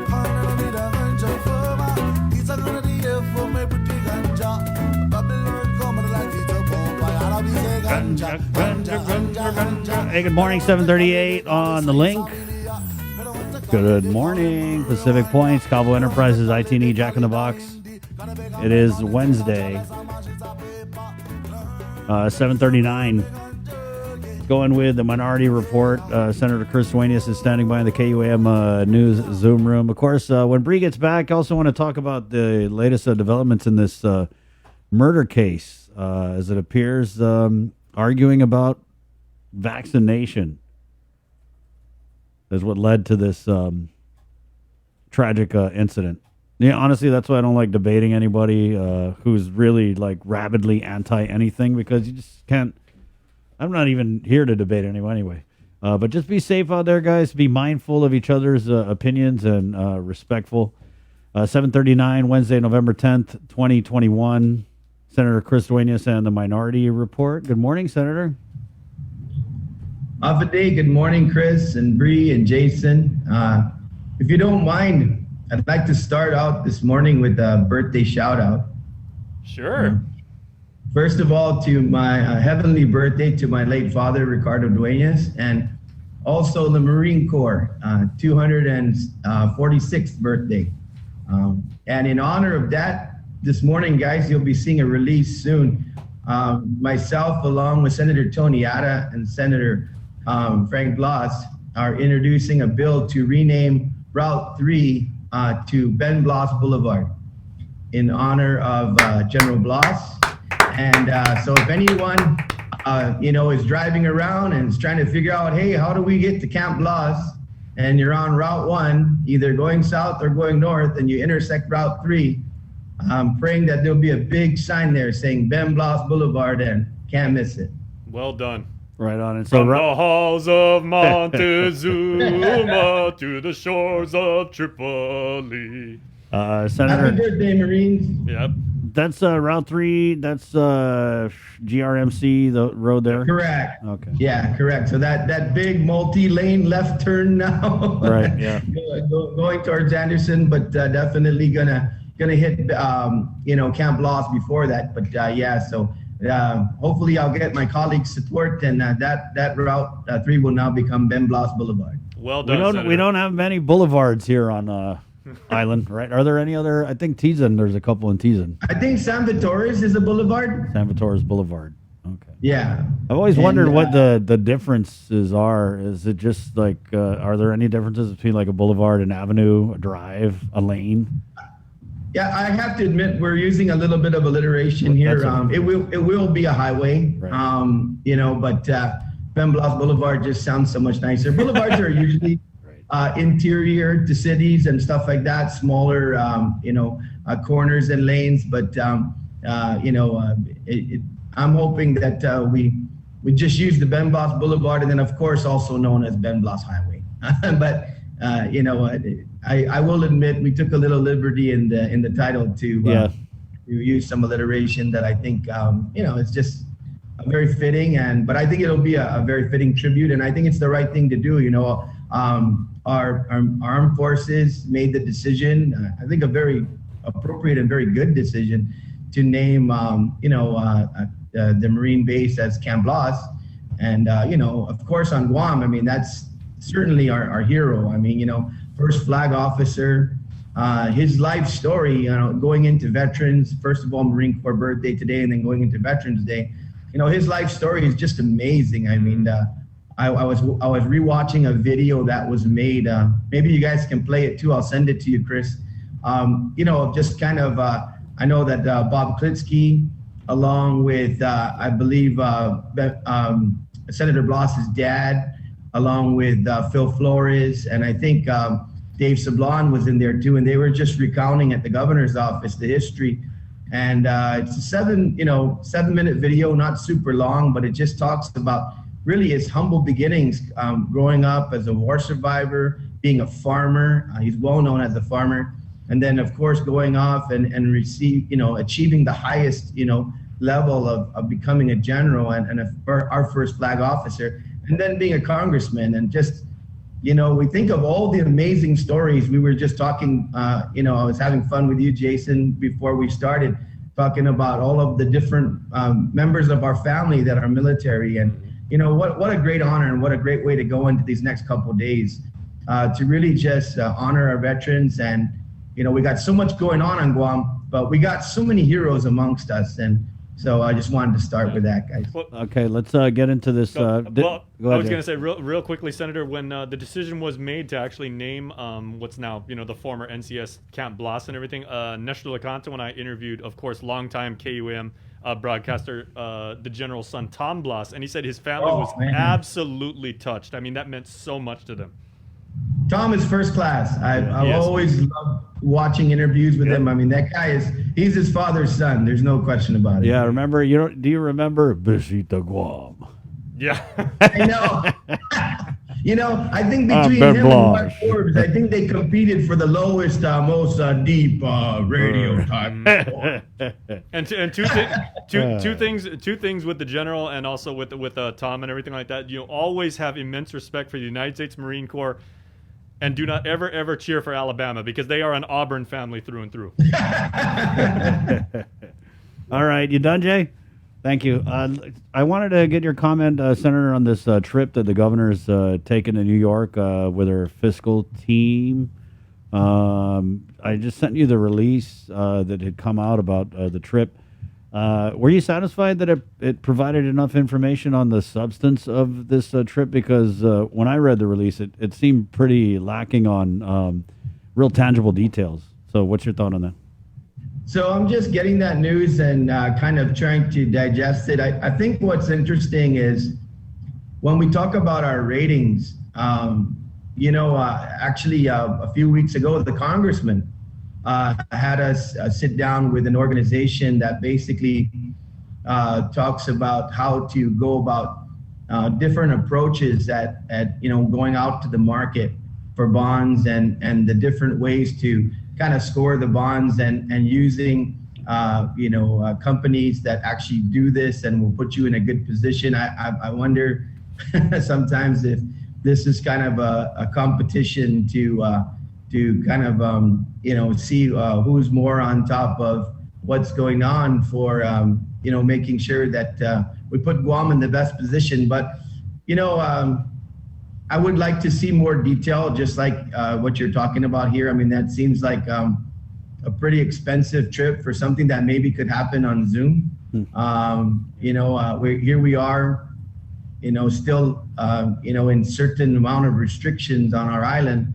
Pun and a bit of ganja for my. He's a gonna live from every ganja. Babylon come and light it up on fire. I'll be saying ganja. Hey, good morning, 7:38 on the Link. Good morning, Pacific Points, Cabo Enterprises, IT&E, Jack in the Box. It is Wednesday, 7:39. Going with the Minority Report. Senator Chris Duenas is standing by in the KUAM News Zoom room. Of course, when Bree gets back, I also want to talk about the latest developments in this murder case, as it appears, arguing about vaccination is what led to this tragic incident. Yeah, honestly, that's why I don't like debating anybody who's really like rabidly anti anything, because you just can't. I'm not even here to debate anyone anyway. But just be safe out there, guys. Be mindful of each other's opinions and respectful. 7:39, Wednesday, November 10th, 2021. Senator Chris Duenas and the Minority Report. Good morning, Senator. Day. Good morning, Chris and Bree and Jason. If you don't mind, I'd like to start out this morning with a birthday shout out. Sure. First of all, to my heavenly birthday to my late father, Ricardo Duenas, and also the Marine Corps, 246th birthday. And in honor of that, this morning, guys, you'll be seeing a release soon. Myself, along with Senator Tony Ada and Senator Frank Blas, are introducing a bill to rename Route 3 to Ben Blas Boulevard in honor of General Blas. And so if anyone, is driving around and is trying to figure out, hey, how do we get to Camp Blas? And you're on Route 1, either going south or going north, and you intersect Route 3, I'm praying that there'll be a big sign there saying Ben Blas Boulevard, and can't miss it. Well done. Right on. And so from the halls of Montezuma to the shores of Tripoli. Senator. Happy birthday, Marines. Yep. That's Route 3. That's GRMC, the road there? Correct. Okay. Yeah, correct. So that big multi-lane left turn now. Right, yeah. Going towards Anderson, but definitely gonna hit, Camp Blas before that. But so hopefully I'll get my colleagues' support, and that Route 3 will now become Ben Blas Boulevard. Well done, we don't have many boulevards here on Island, right? Are there any other? I think Tizan, there's a couple in Tizan. I think San Vitores is a boulevard. San Vitores Boulevard. Okay. Yeah. I've always wondered what the differences are. Is it just like, are there any differences between like a boulevard, an avenue, a drive, a lane? Yeah, I have to admit we're using a little bit of alliteration here. It will be a highway, right. But Ben Blas Boulevard just sounds so much nicer. Boulevards are usually interior to cities and stuff like that, smaller, corners and lanes. But I'm hoping that we just use the Ben Blas Boulevard, and then of course also known as Ben Blas Highway. But I will admit we took a little liberty in the title to use some alliteration that I think it's just very fitting, but I think it'll be a very fitting tribute, and I think it's the right thing to do. Our armed forces made the decision, I think a very appropriate and very good decision, to name the Marine base as Camp Blas, and of course on Guam, I mean that's certainly our hero. I mean, first flag officer, his life story, going into veterans, first of all, Marine Corps birthday today, and then going into Veterans Day, his life story is just amazing. I mean, I was rewatching a video that was made. Maybe you guys can play it too. I'll send it to you, Chris. Just kind of, I know that Bob Klitsky, along with, I believe, Senator Blas's dad, along with Phil Flores, and I think Dave Sablon was in there too, and they were just recounting at the governor's office the history. And it's a 7-minute video, not super long, but it just talks about really his humble beginnings, growing up as a war survivor, being a farmer. He's well known as a farmer, and then of course going off and achieving the highest level of becoming a general and our first flag officer, and then being a congressman. And just we think of all the amazing stories. We were just talking, I was having fun with you, Jason, before we started, talking about all of the different members of our family that are military. And what a great honor and what a great way to go into these next couple of days, to really just honor our veterans. And we got so much going on Guam, but we got so many heroes amongst us. And So I just wanted to start with that, guys. Okay, let's get into this. Well, I go was ahead, going to say real quickly, Senator, when the decision was made to actually name what's now the former NCS Camp Blas and everything, Nestor Licanta, when I interviewed, of course, longtime KUAM broadcaster, the General's son, Tom Blas, and he said his family was absolutely touched. I mean, that meant so much to them. Tom is first class. I've always loved watching interviews with him. I mean, that guy he's his father's son. There's no question about it. Yeah, remember, do you remember Bisita Guam? Yeah. I know. I think between him and Mark Forbes, I think they competed for the lowest, most deep radio time. And two things with the General and also with Tom and everything like that. You always have immense respect for the United States Marine Corps, and do not ever cheer for Alabama, because they are an Auburn family through and through. All right, you done, Jay? Thank you. I wanted to get your comment, Senator, on this trip that the governor's taken to New York with her fiscal team. I just sent you the release that had come out about the trip. Were you satisfied that it provided enough information on the substance of this trip? Because when I read the release, it seemed pretty lacking on real tangible details. So what's your thought on that? So I'm just getting that news and kind of trying to digest it. I think what's interesting is when we talk about our ratings, actually a few weeks ago, the congressman had us sit down with an organization that basically talks about how to go about different approaches at going out to the market for bonds and the different ways to kind of score the bonds and using companies that actually do this and will put you in a good position. I wonder sometimes if this is kind of a competition to kind of see who's more on top of what's going on for making sure that we put Guam in the best position. But I would like to see more detail, just like what you're talking about here. I mean, that seems like a pretty expensive trip for something that maybe could happen on Zoom. Here we are, still, in certain amount of restrictions on our island.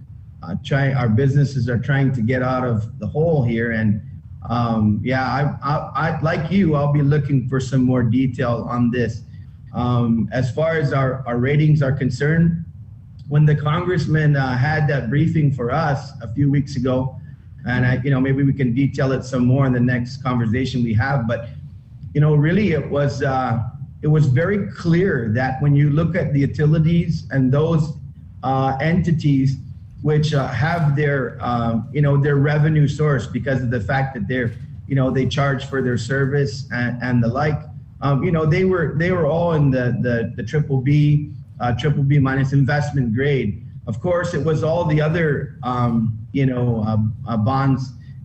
Our businesses are trying to get out of the hole here. And I like you, I'll be looking for some more detail on this. As far as our ratings are concerned, when the congressman had that briefing for us a few weeks ago, and maybe we can detail it some more in the next conversation we have, but really it was very clear that when you look at the utilities and those entities which have their their revenue source because of the fact that they charge for their service and the like, they were all in the triple B minus investment grade. Of course, it was all the other bonds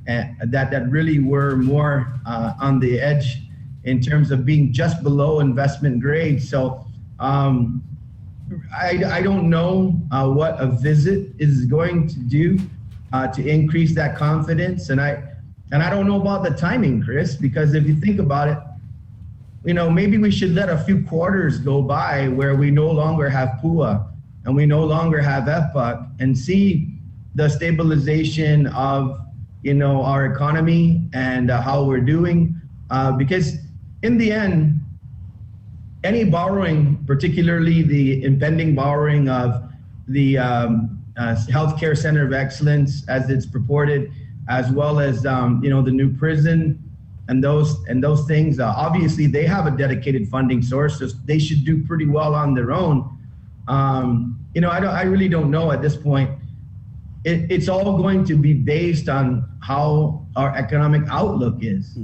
that really were more on the edge in terms of being just below investment grade. So I don't know what a visit is going to do to increase that confidence, and I don't know about the timing, Chris, because if you think about it, maybe we should let a few quarters go by where we no longer have PUA and we no longer have FPUC and see the stabilization of our economy and how we're doing, because in the end, any borrowing, particularly the impending borrowing of the Healthcare Center of Excellence as it's purported, as well as the new prison and those things, obviously they have a dedicated funding source, so they should do pretty well on their own. I really don't know at this point. It's all going to be based on how our economic outlook is.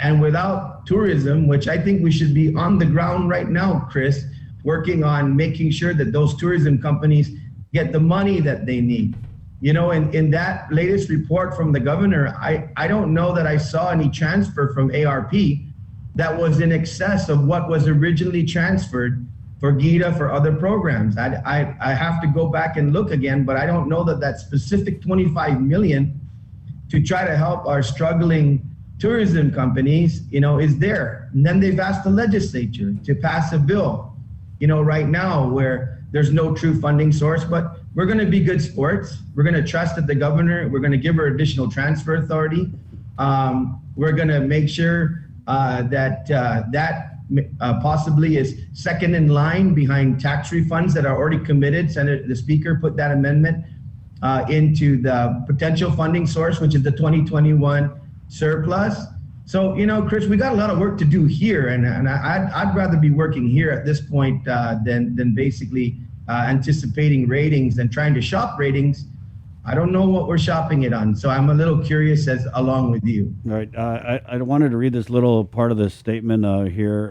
And without tourism, which I think we should be on the ground right now, Chris, working on making sure that those tourism companies get the money that they need. In that latest report from the governor, I don't know that I saw any transfer from ARP that was in excess of what was originally transferred for GITA, for other programs. I have to go back and look again, but I don't know that specific $25 million to try to help our struggling tourism companies, is there. And then they've asked the legislature to pass a bill, right now where there's no true funding source, but we're going to be good sports. We're going to trust that the governor, we're going to give her additional transfer authority. We're going to make sure that possibly is second in line behind tax refunds that are already committed. The Speaker put that amendment into the potential funding source, which is the 2021 surplus. So, Chris, we got a lot of work to do here, and I'd rather be working here at this point than basically anticipating ratings and trying to shop ratings. I don't know what we're shopping it on, so I'm a little curious along with you. Right. I wanted to read this little part of this statement here.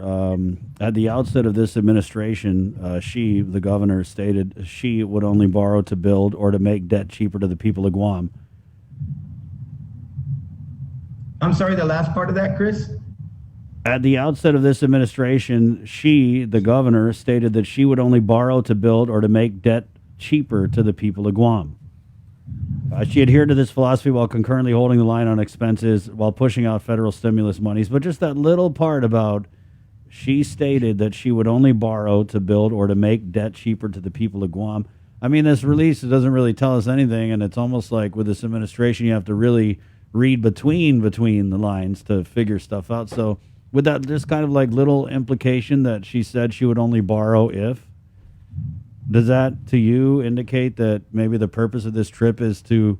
At the outset of this administration, she, the governor, stated she would only borrow to build or to make debt cheaper to the people of Guam. I'm sorry, the last part of that, Chris? At the outset of this administration, she, the governor, stated that she would only borrow to build or to make debt cheaper to the people of Guam. She adhered to this philosophy while concurrently holding the line on expenses while pushing out federal stimulus monies. But just that little part about she stated that she would only borrow to build or to make debt cheaper to the people of Guam. I mean, this release doesn't really tell us anything, and it's almost like with this administration, you have to really read between the lines to figure stuff out. So with that just kind of like little implication that she said she would only borrow if, does that to you indicate that maybe the purpose of this trip is to,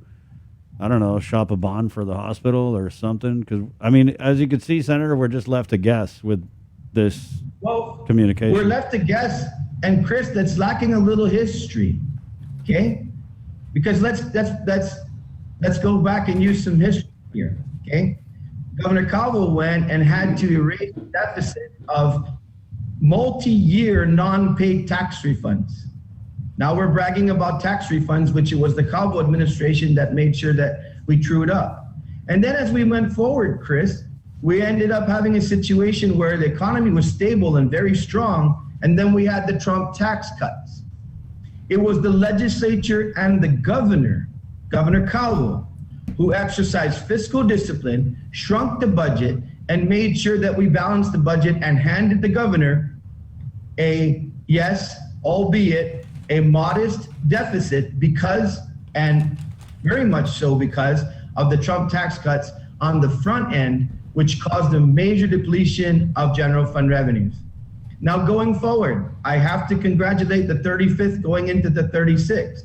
I don't know, shop a bond for the hospital or something? Because, I mean, as you can see, Senator, we're just left to guess with this communication. We're left to guess, and Chris, that's lacking a little history, okay? Because let's go back and use some history here, okay? Governor Calvo went and had to erase the deficit of multi-year non-paid tax refunds. Now we're bragging about tax refunds, which it was the Calvo administration that made sure that we trued up. And then as we went forward, Chris, we ended up having a situation where the economy was stable and very strong, and then we had the Trump tax cuts. It was the legislature and the governor, Governor Calvo, who exercised fiscal discipline, shrunk the budget, and made sure that we balanced the budget and handed the governor a, yes, albeit a modest deficit because, and very much so because of the Trump tax cuts on the front end, which caused a major depletion of general fund revenues. Now going forward, I have to congratulate the 35th going into the 36th.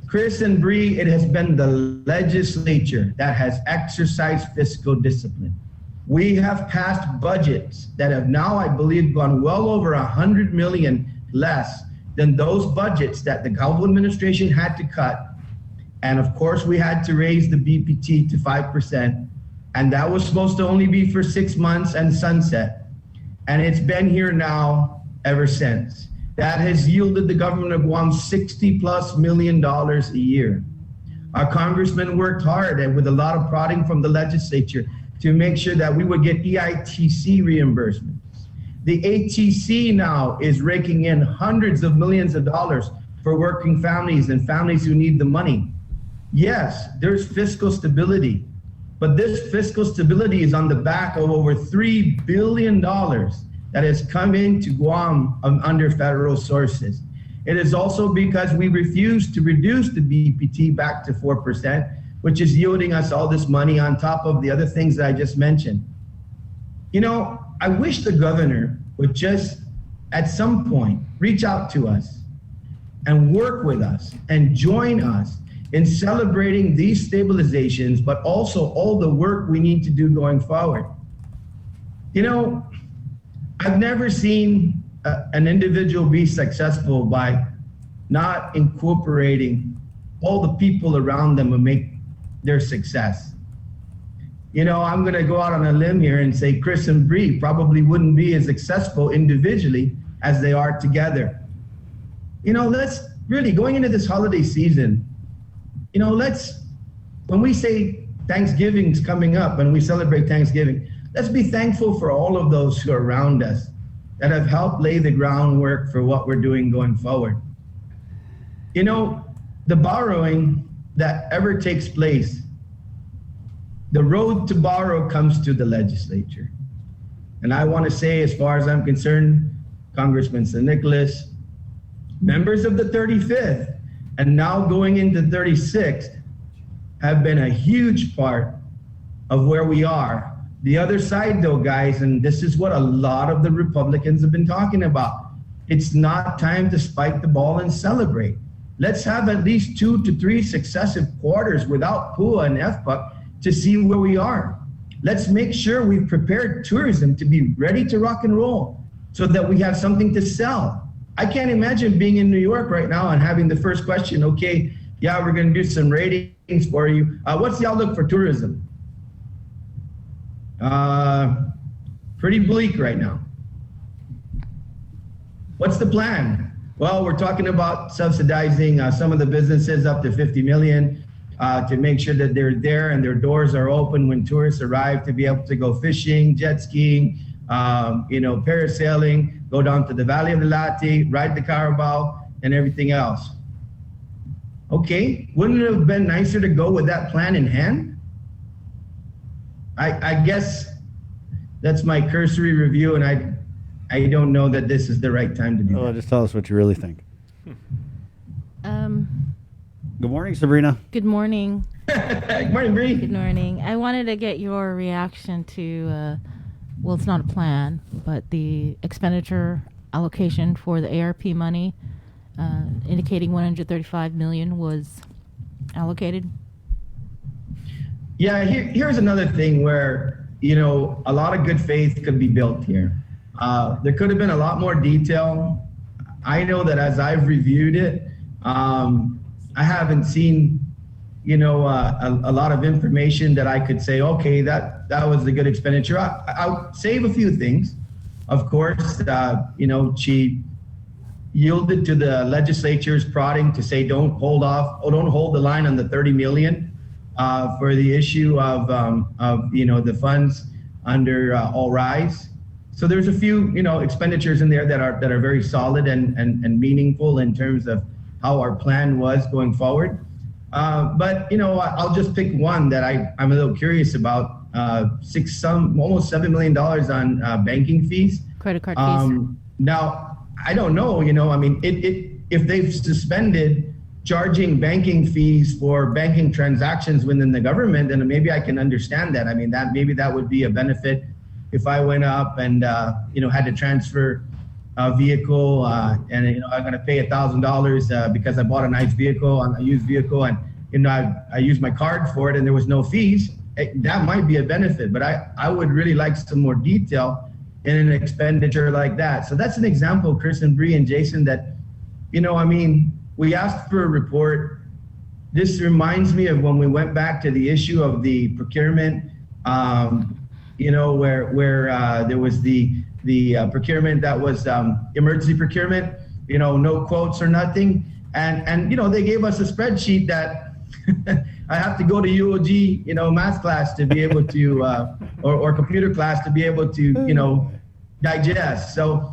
Chris and Bree, it has been the legislature that has exercised fiscal discipline. We have passed budgets that have now, I believe, gone well over $100 million less than those budgets that the Calvo administration had to cut. And of course, we had to raise the BPT to 5%. And that was supposed to only be for 6 months and sunset. And it's been here now ever since. That has yielded the government of Guam $60+ million a year. Our congressman worked hard and with a lot of prodding from the legislature to make sure that we would get EITC reimbursements. The ATC now is raking in hundreds of millions of dollars for working families and families who need the money. Yes, there's fiscal stability, but this fiscal stability is on the back of over $3 billion that has come into Guam under federal sources. It is also because we refuse to reduce the BPT back to 4%, which is yielding us all this money on top of the other things that I just mentioned. I wish the governor would just, at some point, reach out to us and work with us and join us in celebrating these stabilizations, but also all the work we need to do going forward. I've never seen an individual be successful by not incorporating all the people around them who make their success. I'm going to go out on a limb here and say Chris and Bree probably wouldn't be as successful individually as they are together. Let's really, going into this holiday season, when we say Thanksgiving's coming up and we celebrate Thanksgiving, let's be thankful for all of those who are around us that have helped lay the groundwork for what we're doing going forward. The borrowing that ever takes place, the road to borrow comes to the legislature. And I want to say, as far as I'm concerned, Congressman San Nicolas, members of the 35th, and now going into 36th, have been a huge part of where we are. The other side, though, guys, and this is what a lot of the Republicans have been talking about, it's not time to spike the ball and celebrate. Let's have at least 2 to 3 successive quarters without PUA and FPUC to see where we are. Let's make sure we've prepared tourism to be ready to rock and roll so that we have something to sell. I can't imagine being in New York right now and having the first question, okay, yeah, we're going to do some ratings for you. What's the outlook for tourism? Pretty bleak right now. What's the plan? Well, we're talking about subsidizing some of the businesses up to $50 million to make sure that they're there and their doors are open when tourists arrive to be able to go fishing, jet skiing, parasailing, go down to the Valley of the Lati, ride the Carabao, and everything else. Okay, wouldn't it have been nicer to go with that plan in hand? I guess that's my cursory review, and I don't know that this is the right time to do that. Just tell us what you really think. Good morning, Sabrina. Good morning. Good morning, Bree. Good morning. I wanted to get your reaction to, well, it's not a plan, but the expenditure allocation for the ARP money, indicating $135 million was allocated. Yeah, here's another thing where, a lot of good faith could be built here. There could have been a lot more detail. I know that as I've reviewed it, I haven't seen, a lot of information that I could say, okay, that was a good expenditure. I'll save a few things. Of course, she yielded to the legislature's prodding to say, don't hold the line on the 30 million for the issue of the funds under All Rise. So there's a few, expenditures in there that are very solid and meaningful in terms of how our plan was going forward. But I'll just pick one that I'm a little curious about. Almost $7 million on banking fees. Credit card fees. Now, I don't know. If they've suspended charging banking fees for banking transactions within the government, then maybe I can understand that. That would be a benefit if I went up and had to transfer a vehicle and I'm going to pay $1,000 because I bought a nice vehicle, a used vehicle, and I used my card for it and there was no fees. That might be a benefit, but I would really like some more detail in an expenditure like that. So that's an example, Chris and Bree and Jason, that we asked for a report. This reminds me of when we went back to the issue of the procurement, where there was the procurement that was emergency procurement, no quotes or nothing. And they gave us a spreadsheet that I have to go to UOG, math class to be able to, or computer class to be able to, digest. So,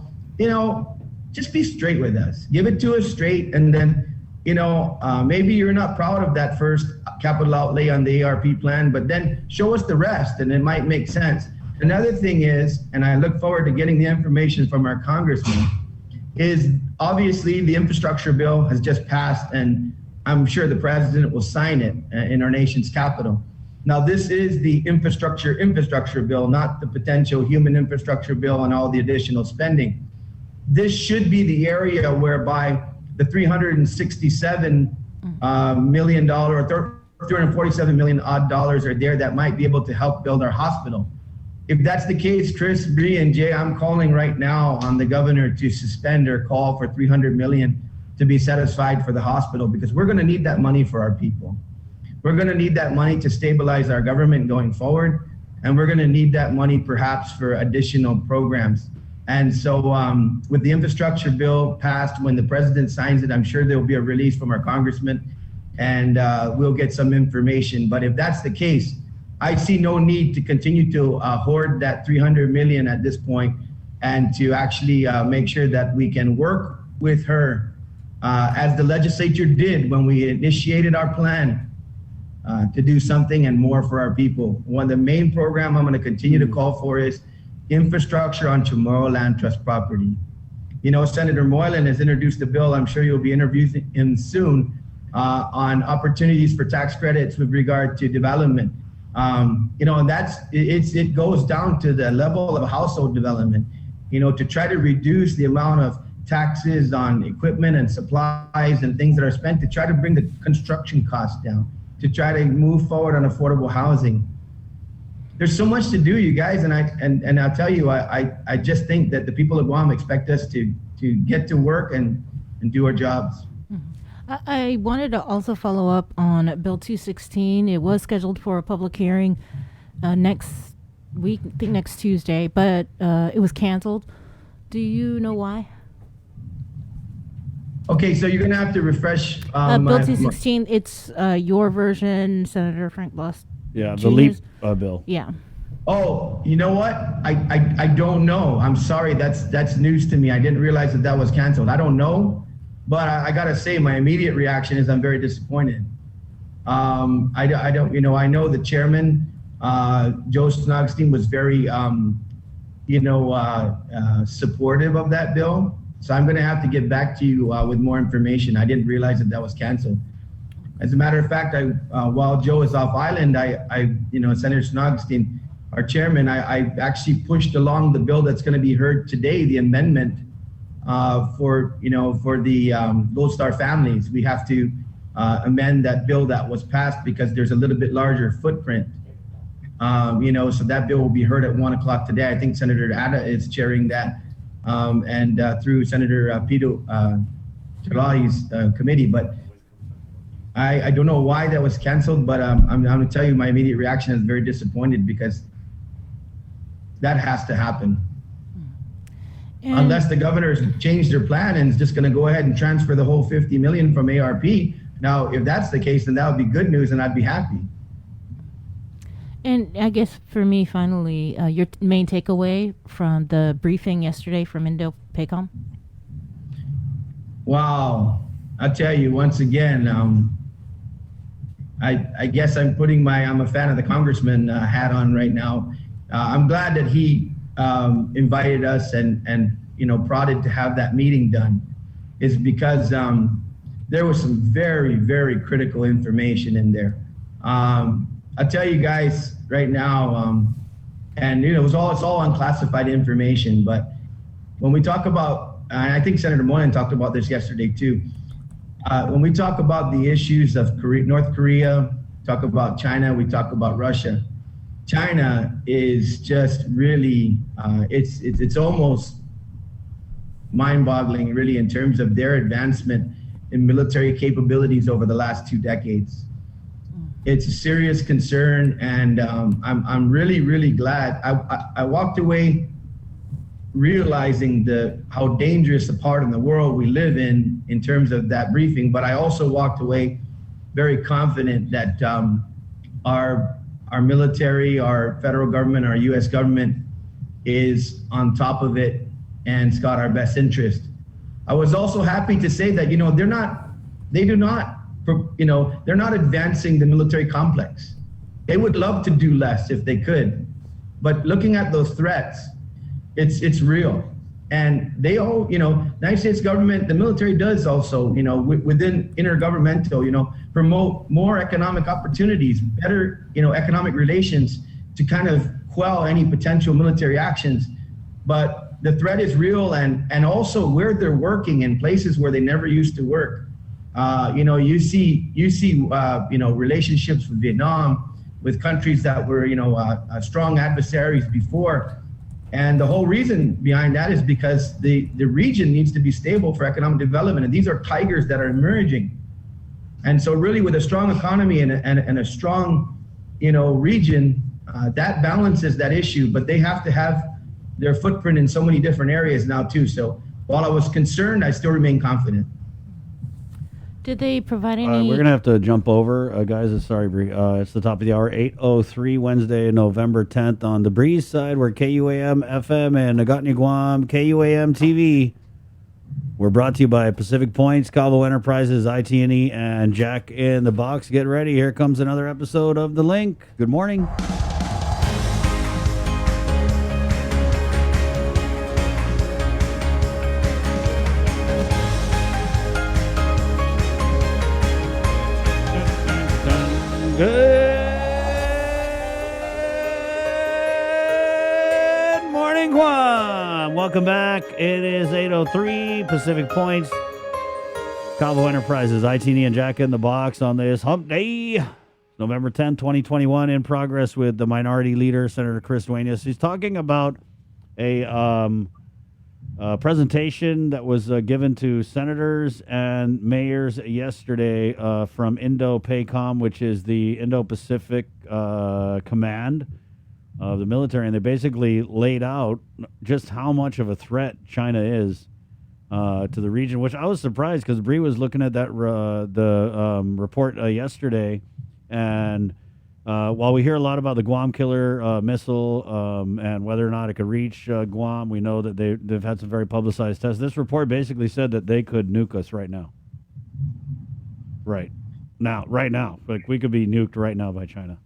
just be straight with us. Give it to us straight, and then, maybe you're not proud of that first capital outlay on the ARP plan, but then show us the rest, and it might make sense. Another thing is, and I look forward to getting the information from our congressman, is obviously the infrastructure bill has just passed, and I'm sure the president will sign it in our nation's capital. Now, this is the infrastructure bill, not the potential human infrastructure bill and all the additional spending. This should be the area whereby the $367 million or $347 million odd dollars are there that might be able to help build our hospital. If that's the case, Chris, Bree, and Jay, I'm calling right now on the governor to suspend or call for $300 million to be set aside for the hospital, because we're going to need that money for our people. We're going to need that money to stabilize our government going forward, and we're going to need that money perhaps for additional programs. And so with the infrastructure bill passed, when the president signs it, I'm sure there'll be a release from our congressman, and we'll get some information. But if that's the case, I see no need to continue to hoard that $300 million at this point, and to actually make sure that we can work with her as the legislature did when we initiated our plan to do something and more for our people. One of the main program I'm going to continue to call for is infrastructure on Chamorro Land Trust property. You know, Senator Moylan has introduced a bill, I'm sure you'll be interviewing him soon, on opportunities for tax credits with regard to development. You know, and it goes down to the level of household development, you know, to try to reduce the amount of taxes on equipment and supplies and things that are spent to try to bring the construction costs down, to try to move forward on affordable housing. There's so much to do, you guys, and I'll tell you, I just think that the people of Guam expect us to get to work and do our jobs. I wanted to also follow up on Bill 216. It was scheduled for a public hearing next week, I think next Tuesday, but it was canceled. Do you know why? Okay, so you're going to have to refresh. Bill 216, it's your version, Senator Frank Bloss. Yeah, Jr.'s. the LEAP bill. Yeah. Oh, you know what? I don't know. I'm sorry. That's news to me. I didn't realize that was canceled. I don't know. But I got to say, my immediate reaction is I'm very disappointed. I don't, you know, I know the chairman, Joe Snogstein, was very, supportive of that bill. So I'm going to have to get back to you with more information. I didn't realize that was canceled. As a matter of fact, while Joe is off island, Senator Snogstein, our chairman, I actually pushed along the bill that's going to be heard today, the amendment for the Gold Star families. We have to amend that bill that was passed because there's a little bit larger footprint. So that bill will be heard at 1 o'clock today. I think Senator Ada is chairing that, and through Senator Pito Chalahi's committee. But I don't know why that was canceled, but I'm going to tell you my immediate reaction is very disappointed because that has to happen. And unless the governor's changed their plan and is just going to go ahead and transfer the whole $50 million from ARP. Now, if that's the case, then that would be good news and I'd be happy. And I guess for me, finally, your main takeaway from the briefing yesterday from Indo-PACOM? Wow. I'll tell you once again, I guess I'm a fan of the congressman hat on right now. I'm glad that he invited us and prodded to have that meeting done, is because there was some very, very critical information in there. I'll tell you guys right now, it's all unclassified information, but when we talk about, and I think Senator Moylan talked about this yesterday too, when we talk about the issues of North Korea, talk about China, we talk about Russia. China is just really, it's almost mind-boggling, really, in terms of their advancement in military capabilities over the last 2 decades. It's a serious concern, and I'm really, really glad. I walked away realizing how dangerous a part in the world we live in terms of that briefing, but I also walked away very confident that our military, our federal government, our U.S. government is on top of it and it's got our best interest. I was also happy to say that, they're not advancing the military complex. They would love to do less if they could, but looking at those threats, it's real. And they all, United States government, the military does also, within intergovernmental, promote more economic opportunities, better, economic relations to kind of quell any potential military actions. But the threat is real, and also where they're working in places where they never used to work. You see, relationships with Vietnam, with countries that were, strong adversaries before. And the whole reason behind that is because the region needs to be stable for economic development. And these are tigers that are emerging. And so really with a strong economy and a strong, region, that balances that issue, but they have to have their footprint in so many different areas now too. So while I was concerned, I still remain confident. Did they provide any? We're going to have to jump over, guys. Sorry, Bree. It's the top of the hour, 8:03, Wednesday, November 10th on the Breeze side. We're KUAM FM and Nagatni Guam, KUAM TV. We're brought to you by Pacific Points, Calvo Enterprises, IT&E, and Jack in the Box. Get ready. Here comes another episode of The Link. Good morning. Good morning, Guam. Welcome back. It is 8:03 Pacific Points. Calvo Enterprises, IT&E, and Jack in the Box on this hump day. November 10, 2021, in progress with the Minority Leader, Senator Chris Duenas. He's talking about a presentation that was given to senators and mayors yesterday from Indo-PACOM, which is the Indo-Pacific Command of the military, and they basically laid out just how much of a threat China is to the region, which I was surprised because Bree was looking at that report yesterday, and while we hear a lot about the Guam killer missile and whether or not it could reach Guam, we know that they've had some very publicized tests. This report basically said that they could nuke us right now. Right now. Like, we could be nuked right now by China.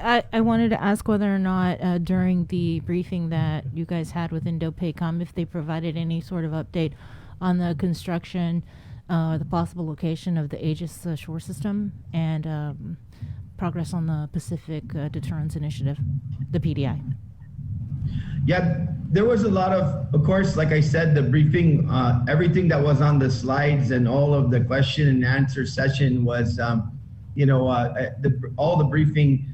I wanted to ask whether or not during the briefing that you guys had with Indo-PACOM, if they provided any sort of update on the construction, the possible location of the Aegis shore system, and progress on the Pacific Deterrence Initiative, the PDI. Yeah, there was a lot of course, like I said, the briefing, everything that was on the slides and all of the question and answer session was, all the briefing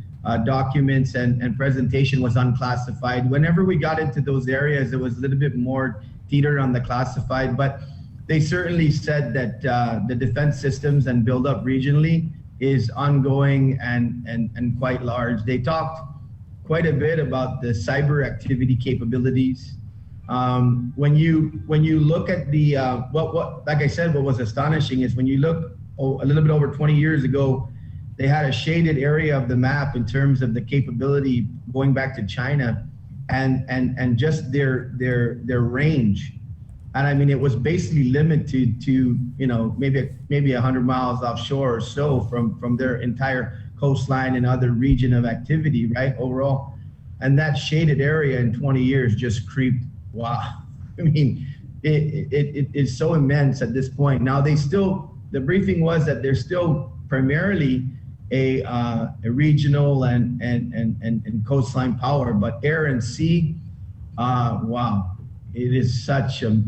documents and presentation was unclassified. Whenever we got into those areas, it was a little bit more teetered on the classified, but they certainly said that the defense systems and build-up regionally is ongoing and quite large. They talked quite a bit about the cyber activity capabilities. When you look at the like I said, what was astonishing is when you look a little bit over 20 years ago, they had a shaded area of the map in terms of the capability going back to China and just their range. And I mean, it was basically limited to, maybe 100 miles offshore or so from their entire coastline and other region of activity, right, overall. And that shaded area in 20 years just creeped. Wow. I mean, it is so immense at this point. Now, the briefing was that they're still primarily a regional and coastline power, but air and sea, wow. It is such a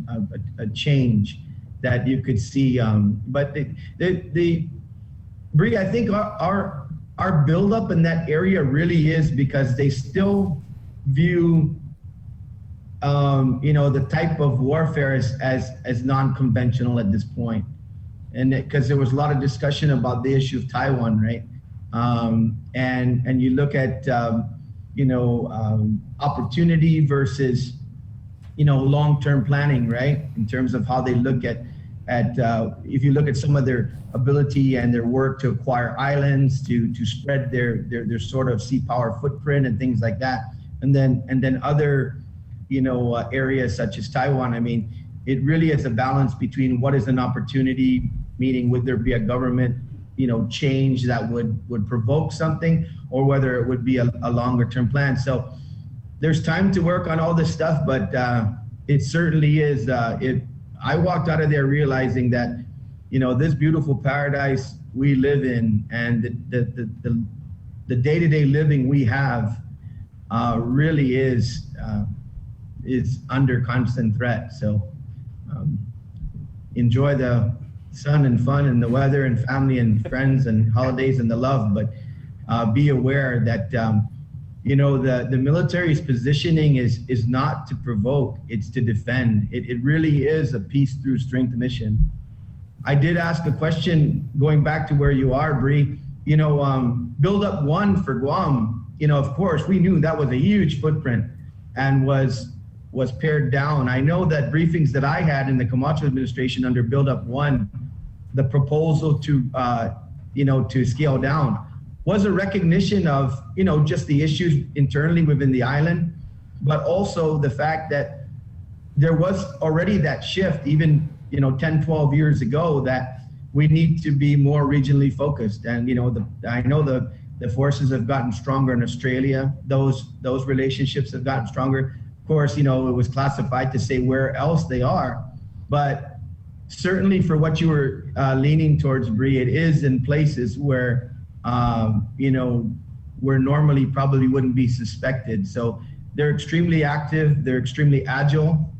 change that you could see. But Bree, I think our buildup in that area really is because they still view, the type of warfare as non-conventional at this point. And because there was a lot of discussion about the issue of Taiwan, right? And you look at, opportunity versus, long-term planning, right? In terms of how they look at if you look at some of their ability and their work to acquire islands, to spread their sort of sea power footprint and things like that. And then other, areas such as Taiwan. I mean, it really is a balance between what is an opportunity, meaning would there be a government, change that would provoke something, or whether it would be a longer term plan. So there's time to work on all this stuff, but it certainly is. I walked out of there realizing that, this beautiful paradise we live in and the day-to-day living we have really is under constant threat. So enjoy the sun and fun and the weather and family and friends and holidays and the love, but be aware that the military's positioning is not to provoke, it's to defend. It really is a peace through strength mission. I did ask a question going back to where you are, Bree. Build up one for Guam. Of course, we knew that was a huge footprint and was pared down. I know that briefings that I had in the Camacho administration under Build Up One, the proposal to scale down was a recognition of, just the issues internally within the island, but also the fact that there was already that shift, even 10, 12 years ago, that we need to be more regionally focused. And I know the forces have gotten stronger in Australia. Those relationships have gotten stronger. Of course, it was classified to say where else they are, but certainly for what you were leaning towards, Bree, it is in places where where normally probably wouldn't be suspected. So they're extremely active, they're extremely agile.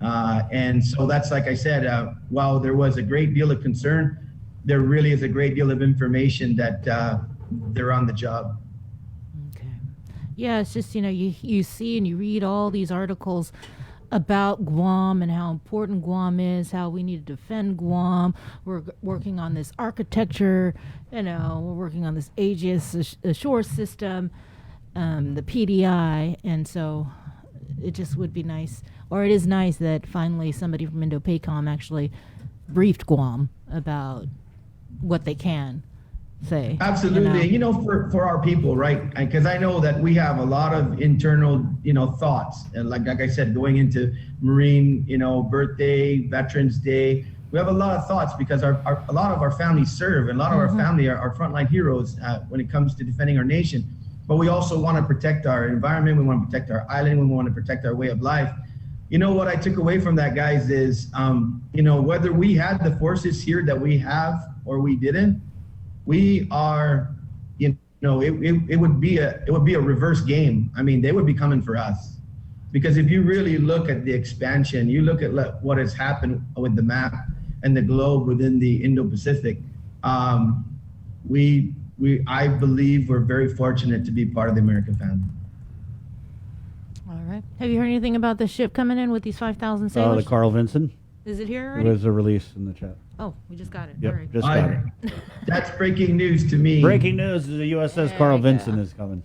And so that's, like I said, while there was a great deal of concern, there really is a great deal of information that they're on the job. Yeah, it's just, you see and you read all these articles about Guam and how important Guam is, how we need to defend Guam. We're working on this architecture, we're working on this Aegis Ashore system, the PDI, and so it just would be nice, or it is nice that finally somebody from Indo-PACOM actually briefed Guam about what they can say. Absolutely. For our people, right? Because I know that we have a lot of internal, thoughts. And like I said, going into Marine, birthday, Veterans Day, we have a lot of thoughts because a lot of our families serve, and a lot of our family are frontline heroes when it comes to defending our nation. But we also want to protect our environment. We want to protect our island. We want to protect our way of life. What I took away from that, guys, is, whether we had the forces here that we have or we didn't, we are, it would be a reverse game. I mean, they would be coming for us, because if you really look at the expansion, you look at what has happened with the map and the globe within the Indo-Pacific. I believe we're very fortunate to be part of the American family. All right. Have you heard anything about the ship coming in with these 5,000 sailors? The Carl Vinson. Is it here already? It was a release in the chat. Oh, we just got it. Yep, All right. just got it. That's breaking news to me. Breaking news: the USS Carl Vinson is coming.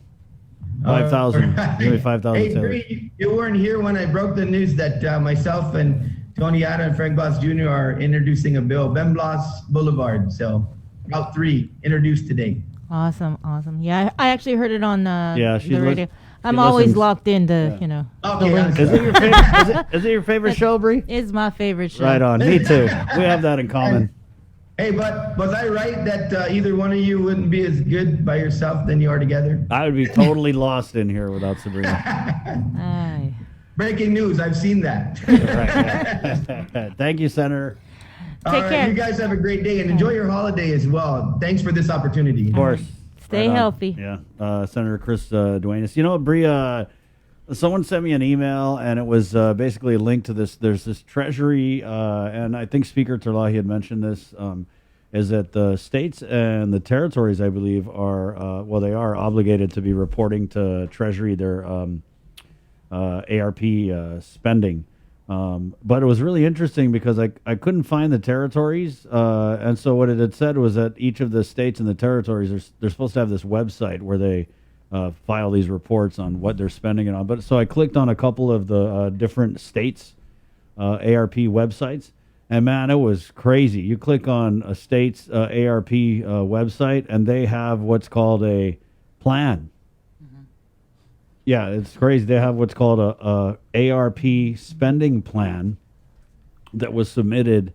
5,000, nearly 5,000 Hey, sailors. Bree, you weren't here when I broke the news that myself and Tony Ada and Frank Blas Jr. are introducing a bill, Ben Blas Boulevard. So Route 3 introduced today. Awesome. Yeah, I actually heard it on the radio. I'm she always listens. locked into, Okay, the links. Is it your favorite? Is it your favorite show, Bree? It's my favorite show. Right on. Me too. We have that in common. Hey, but was I right that either one of you wouldn't be as good by yourself than you are together? I would be totally lost in here without Sabrina. Aye. Breaking news. I've seen that. Thank you, Senator. All right, you guys have a great day and enjoy your holiday as well. Thanks for this opportunity. Of course. Stay healthy. Yeah. Senator Chris Duenas. You know what, Bree? Someone sent me an email, and it was basically a link to this. There's this Treasury, and I think Speaker Terlahi had mentioned this, is that the states and the territories, I believe, are, they are obligated to be reporting to Treasury their ARP spending. But it was really interesting because I couldn't find the territories. And so what it had said was that each of the states and the territories, they're supposed to have this website where they file these reports on what they're spending it on. But so I clicked on a couple of the different states' ARP websites. And man, it was crazy. You click on a state's ARP website and they have what's called a plan. Yeah, it's crazy. They have what's called a ARP spending plan that was submitted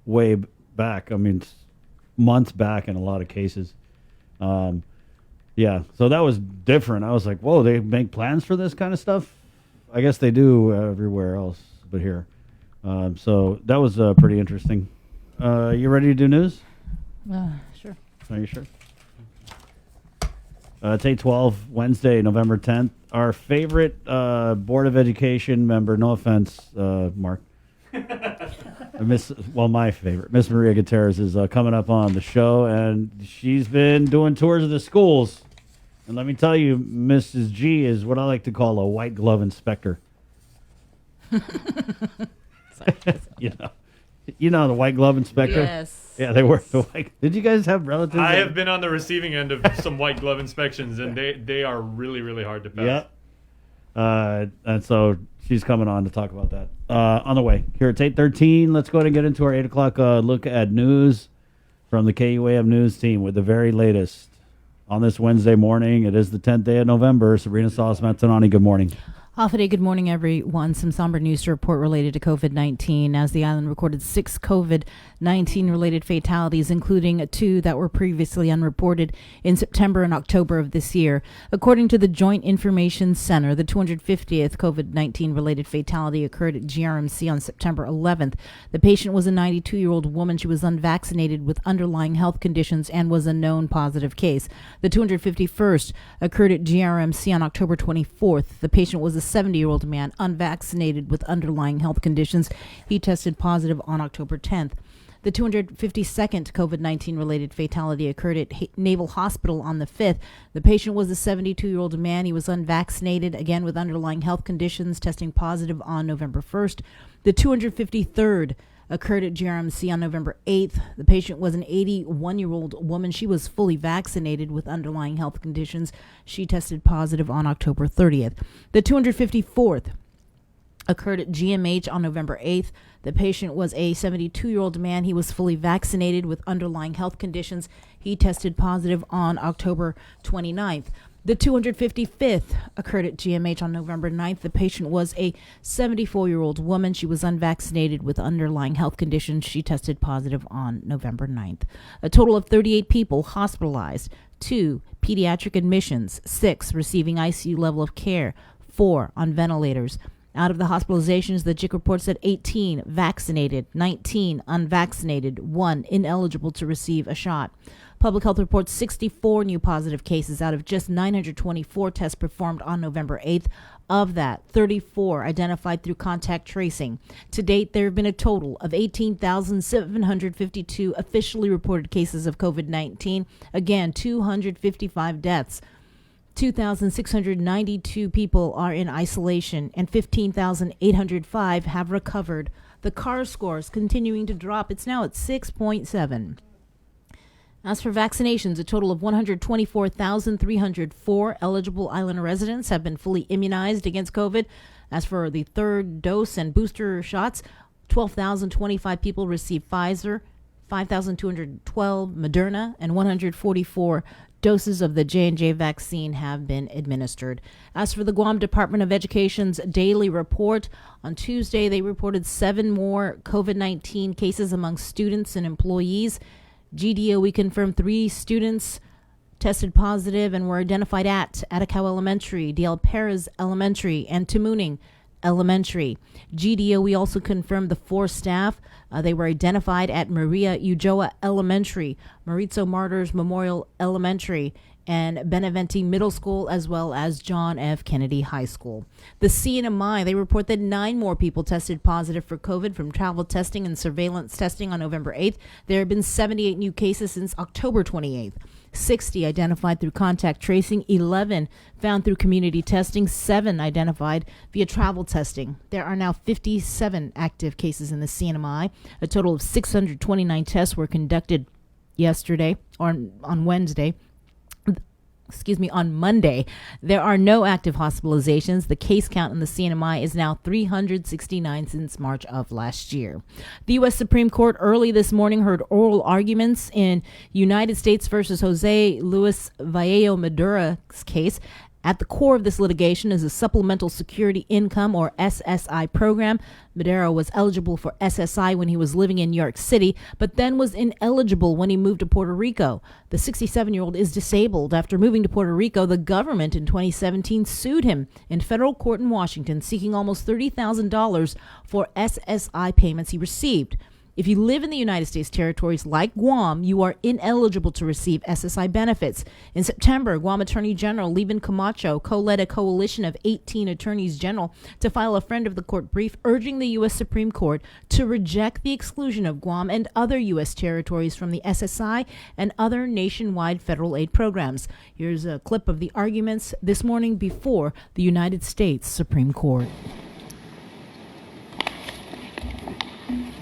way back. I mean, months back in a lot of cases. Yeah, so that was different. I was like, whoa, they make plans for this kind of stuff? I guess they do everywhere else but here. So that was pretty interesting. You ready to do news? Sure. Are you sure? It's 8/12, Wednesday, November 10th. Our favorite Board of Education member, no offense, Mark. My favorite, Miss Maria Gutierrez, is coming up on the show, and she's been doing tours of the schools. And let me tell you, Mrs. G is what I like to call a white glove inspector. You know the white glove inspector? Yes. Yeah, they were the white. Did you guys have relatives? I have been on the receiving end of some white glove inspections, and they are really, really hard to pass. Yeah. And so she's coming on to talk about that. On the way. Here it's 8:13. Let's go ahead and get into our 8 o'clock look at news from the KUAM News team with the very latest. On this Wednesday morning, it is the 10th day of November. Sabrina Salas Matanani, good morning. Hafide, good morning, everyone. Some somber news to report related to COVID-19 as the island recorded 6 COVID-19 related fatalities, including 2 that were previously unreported in September and October of this year. According to the Joint Information Center, the 250th COVID-19 related fatality occurred at GRMC on September 11th. The patient was a 92-year-old woman. She was unvaccinated with underlying health conditions and was a known positive case. The 251st occurred at GRMC on October 24th. The patient was a 70-year-old man unvaccinated with underlying health conditions. He tested positive on October 10th. The 252nd COVID-19 related fatality occurred at Naval Hospital on the 5th. The patient was a 72-year-old man. He was unvaccinated, again with underlying health conditions, testing positive on November 1st. The 253rd occurred at GRMC on November 8th. The patient was an 81-year-old woman. She was fully vaccinated with underlying health conditions. She tested positive on October 30th. The 254th occurred at GMH on November 8th. The patient was a 72-year-old man. He was fully vaccinated with underlying health conditions. He tested positive on October 29th. The 255th occurred at GMH on November 9th. The patient was a 74-year-old woman. She was unvaccinated with underlying health conditions. She tested positive on November 9th. A total of 38 people hospitalized, 2 pediatric admissions, 6 receiving ICU level of care, 4 on ventilators. Out of the hospitalizations, the JIC reports that 18 vaccinated, 19 unvaccinated, 1 ineligible to receive a shot. Public Health reports 64 new positive cases out of just 924 tests performed on November 8th. Of that, 34 identified through contact tracing. To date, there have been a total of 18,752 officially reported cases of COVID-19. Again, 255 deaths. 2,692 people are in isolation and 15,805 have recovered. The CAR score is continuing to drop. It's now at 6.7. As for vaccinations, a total of 124,304 eligible island residents have been fully immunized against COVID. As for the third dose and booster shots, 12,025 people received Pfizer, 5,212 Moderna, and 144 doses of the J&J vaccine have been administered. As for the Guam Department of Education's daily report, on Tuesday they reported 7 more COVID-19 cases among students and employees. GDOE confirmed 3 students tested positive and were identified at Atacao Elementary, DL Perez Elementary, and Tamuning Elementary. GDOE also confirmed the 4 staff. They were identified at Maria Ujoa Elementary, Maritzo Martyrs Memorial Elementary, and Benevente Middle School, as well as John F. Kennedy High School. The CNMI, they report that 9 more people tested positive for COVID from travel testing and surveillance testing on November 8th. There have been 78 new cases since October 28th. 60 identified through contact tracing, 11 found through community testing, 7 identified via travel testing. There are now 57 active cases in the CNMI. A total of 629 tests were conducted yesterday, or on Wednesday. On Monday. There are no active hospitalizations. The case count in the CNMI is now 369 since March of last year. The U.S. Supreme Court early this morning heard oral arguments in United States versus Jose Luis Vallejo Madura's case. At the core of this litigation is a Supplemental Security Income, or SSI, program. Madero was eligible for SSI when he was living in New York City, but then was ineligible when he moved to Puerto Rico. The 67-year-old is disabled. After moving to Puerto Rico, the government in 2017 sued him in federal court in Washington, seeking almost $30,000 for SSI payments he received. If you live in the United States territories like Guam, you are ineligible to receive SSI benefits. In September, Guam Attorney General Levin Camacho co-led a coalition of 18 attorneys general to file a friend of the court brief urging the U.S. Supreme Court to reject the exclusion of Guam and other U.S. territories from the SSI and other nationwide federal aid programs. Here's a clip of the arguments this morning before the United States Supreme Court.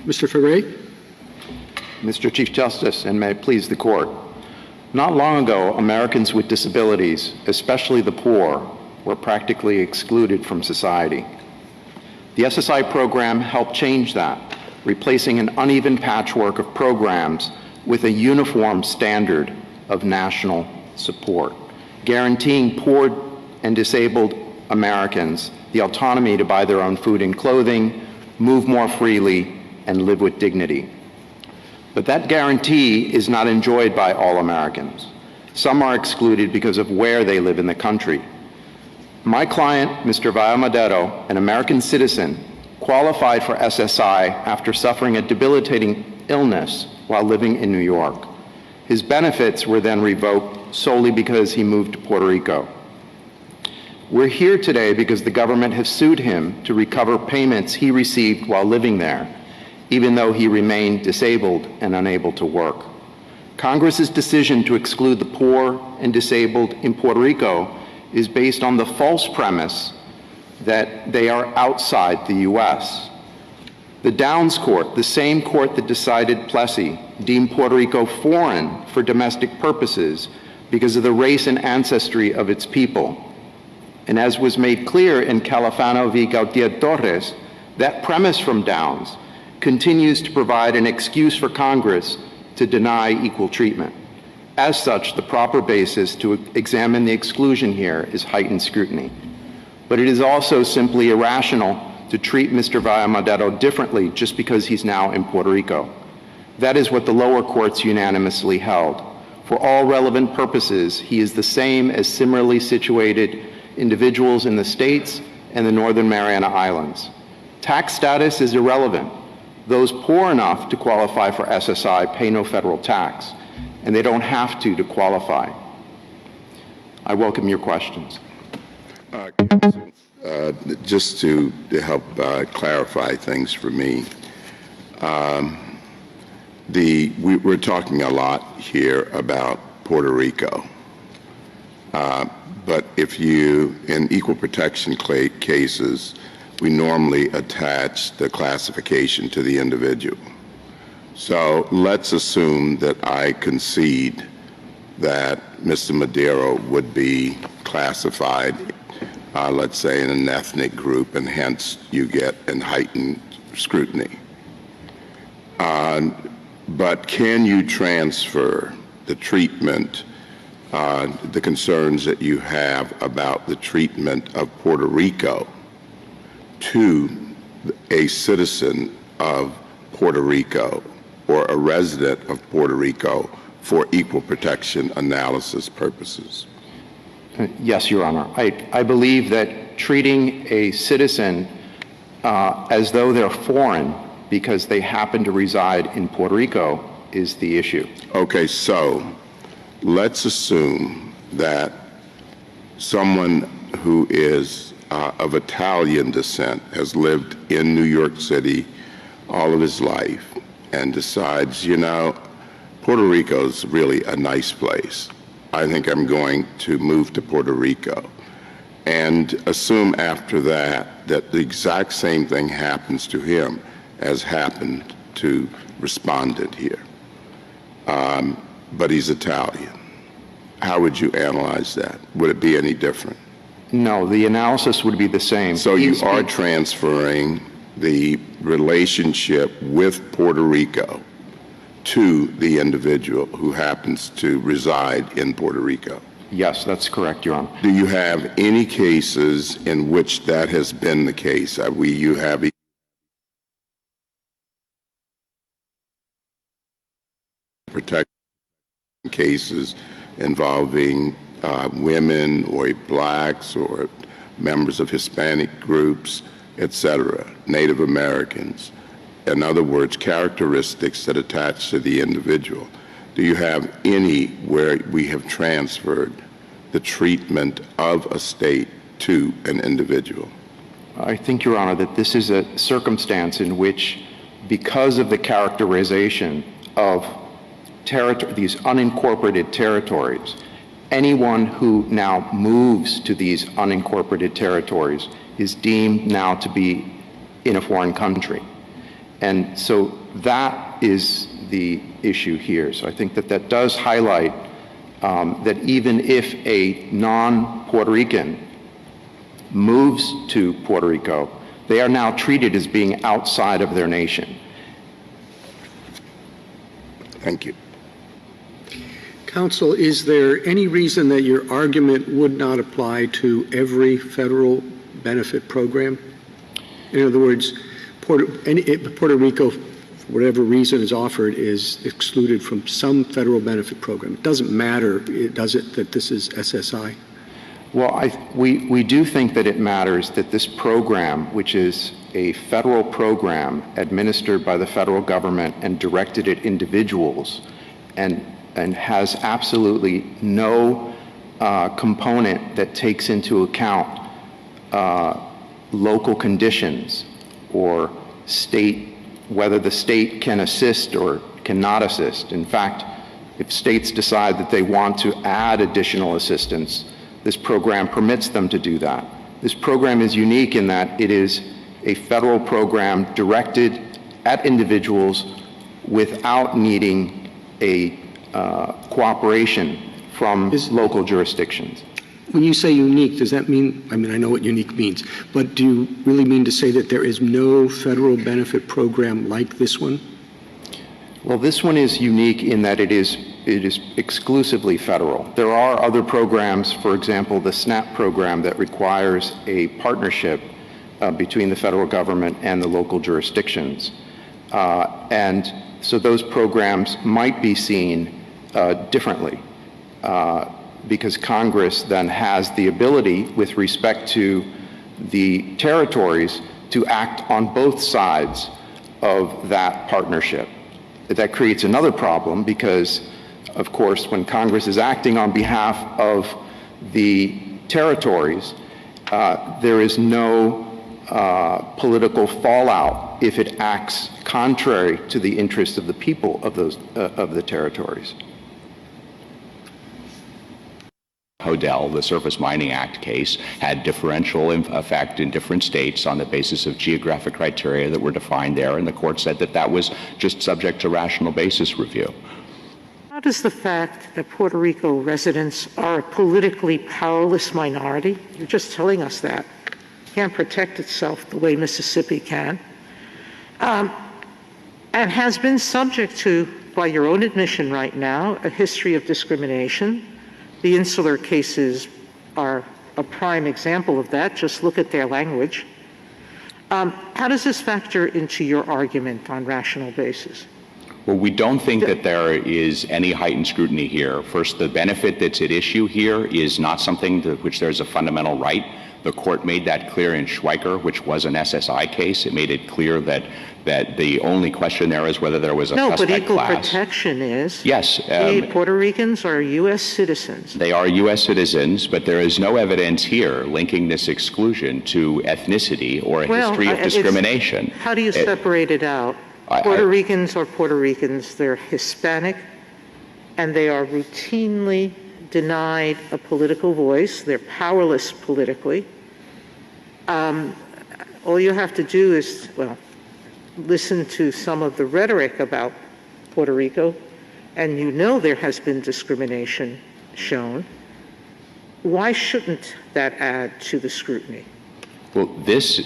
Mr. Ferre. Mr. Chief Justice, and may it please the court. Not long ago, Americans with disabilities, especially the poor, were practically excluded from society. The SSI program helped change that, replacing an uneven patchwork of programs with a uniform standard of national support, guaranteeing poor and disabled Americans the autonomy to buy their own food and clothing, move more freely, and live with dignity. But that guarantee is not enjoyed by all Americans. Some are excluded because of where they live in the country. My client, Mr. Valle Madero, an American citizen, qualified for SSI after suffering a debilitating illness while living in New York. His benefits were then revoked solely because he moved to Puerto Rico. We're here today because the government has sued him to recover payments he received while living there, even though he remained disabled and unable to work. Congress's decision to exclude the poor and disabled in Puerto Rico is based on the false premise that they are outside the U.S. The Downs Court, the same court that decided Plessy, deemed Puerto Rico foreign for domestic purposes because of the race and ancestry of its people. And as was made clear in Califano v. Gautier Torres, that premise from Downs continues to provide an excuse for Congress to deny equal treatment. As such, the proper basis to examine the exclusion here is heightened scrutiny. But it is also simply irrational to treat Mr. Valle Madero differently just because he's now in Puerto Rico. That is what the lower courts unanimously held. For all relevant purposes, he is the same as similarly situated individuals in the States and the Northern Mariana Islands. Tax status is irrelevant. Those poor enough to qualify for SSI pay no federal tax, and they don't have to qualify. I welcome your questions. Just to help clarify things for me, we're talking a lot here about Puerto Rico. But if you, in equal protection cases, we normally attach the classification to the individual. So let's assume that I concede that Mr. Madero would be classified, let's say, in an ethnic group, and hence you get an heightened scrutiny. But can you transfer the treatment, the concerns that you have about the treatment of Puerto Rico to a citizen of Puerto Rico or a resident of Puerto Rico for equal protection analysis purposes? Yes, Your Honor. I believe that treating a citizen as though they're foreign because they happen to reside in Puerto Rico is the issue. Okay, so let's assume that someone who is of Italian descent has lived in New York City all of his life and decides, you know, Puerto Rico is really a nice place. I think I'm going to move to Puerto Rico. And assume after that that the exact same thing happens to him as happened to respondent here. But he's Italian. How would you analyze that? Would it be any different? No, the analysis would be the same. So you are transferring the relationship with Puerto Rico to the individual who happens to reside in Puerto Rico? Yes, that's correct, Your Honor. Do you have any cases in which that has been the case? You have protection cases involving women or blacks or members of Hispanic groups, etc., Native Americans. In other words, characteristics that attach to the individual. Do you have any where we have transferred the treatment of a state to an individual? I think, Your Honor, that this is a circumstance in which, because of the characterization of these unincorporated territories, anyone who now moves to these unincorporated territories is deemed now to be in a foreign country. And so that is the issue here. So I think that that does highlight that even if a non-Puerto Rican moves to Puerto Rico, they are now treated as being outside of their nation. Thank you. Counsel, is there any reason that your argument would not apply to every federal benefit program? In other words, Puerto Rico, for whatever reason is offered, is excluded from some federal benefit program. It doesn't matter, does it, that this is SSI? Well, we do think that it matters that this program, which is a federal program administered by the federal government and directed at individuals, and has absolutely no component that takes into account local conditions or whether the state can assist or cannot assist. In fact, if states decide that they want to add additional assistance, this program permits them to do that. This program is unique in that it is a federal program directed at individuals without needing a cooperation from local jurisdictions. When you say unique, does that mean, I know what unique means, but do you really mean to say that there is no federal benefit program like this one? Well, this one is unique in that it is exclusively federal. There are other programs, for example, the SNAP program, that requires a partnership between the federal government and the local jurisdictions. And so those programs might be seen differently because Congress then has the ability, with respect to the territories, to act on both sides of that partnership. That creates another problem because, of course, when Congress is acting on behalf of the territories, there is no political fallout if it acts contrary to the interests of the people of the territories. Hodel, the Surface Mining Act case, had differential effect in different states on the basis of geographic criteria that were defined there, and the court said that that was just subject to rational basis review. How does the fact that Puerto Rico residents are a politically powerless minority, you're just telling us that, can't protect itself the way Mississippi can, and has been subject to, by your own admission right now, a history of discrimination? The insular cases are a prime example of that. Just look at their language. How does this factor into your argument on rational basis? Well, we don't think that there is any heightened scrutiny here. First, the benefit that's at issue here is not something to which there's a fundamental right. The court made that clear in Schweiker, which was an SSI case. It made it clear that the only question there is whether there was a suspect class. No, but equal protection is. Yes. Puerto Ricans are U.S. citizens. They are U.S. citizens, but there is no evidence here linking this exclusion to ethnicity or a history of discrimination. How do you separate it out? Puerto Ricans are Puerto Ricans. They're Hispanic, and they are routinely denied a political voice. They're powerless politically. All you have to do is, listen to some of the rhetoric about Puerto Rico, and you know there has been discrimination shown. Why shouldn't that add to the scrutiny? Well, this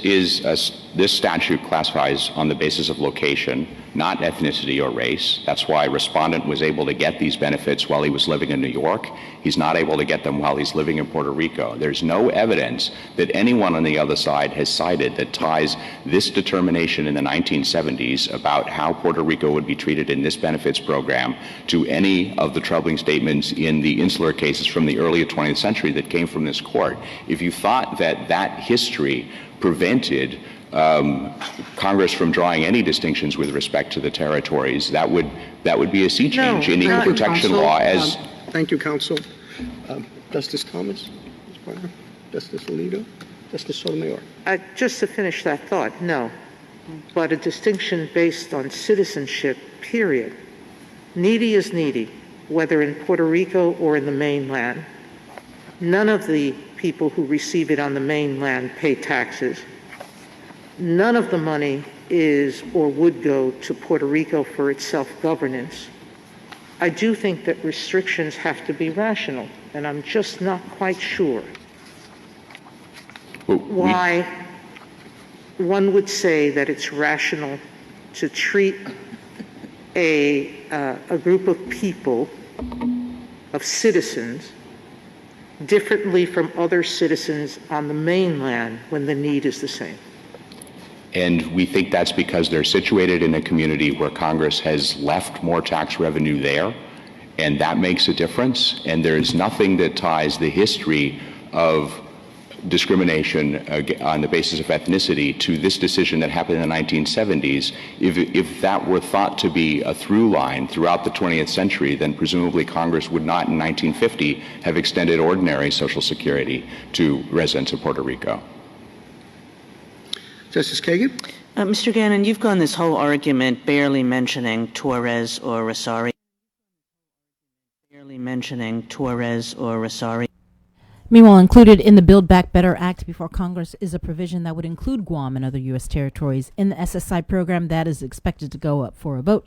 statute classifies on the basis of location, not ethnicity or race. That's why respondent was able to get these benefits while he was living in New York. He's not able to get them while he's living in Puerto Rico. There's no evidence that anyone on the other side has cited that ties this determination in the 1970s about how Puerto Rico would be treated in this benefits program to any of the troubling statements in the insular cases from the early 20th century that came from this court. If you thought that that history prevented Congress from drawing any distinctions with respect to the territories, that would be a sea change in equal protection law. Thank you, counsel. Justice Thomas, Justice Alito, Justice Sotomayor. Just to finish that thought, no, but a distinction based on citizenship, period. Needy is needy, whether in Puerto Rico or in the mainland. None of the people who receive it on the mainland pay taxes. None of the money is or would go to Puerto Rico for its self-governance. I do think that restrictions have to be rational, and I'm just not quite sure why one would say that it's rational to treat a group of people of citizens differently from other citizens on the mainland when the need is the same? And we think that's because they're situated in a community where Congress has left more tax revenue there, and that makes a difference. And there's nothing that ties the history of discrimination on the basis of ethnicity to this decision that happened in the 1970s. If that were thought to be a through line throughout the 20th century, then presumably Congress would not in 1950 have extended ordinary Social Security to residents of Puerto Rico. Justice Kagan? Mr. Gannon, you've gone this whole argument barely mentioning Torres or Rosario. Meanwhile, included in the Build Back Better Act before Congress is a provision that would include Guam and other U.S. territories in the SSI program that is expected to go up for a vote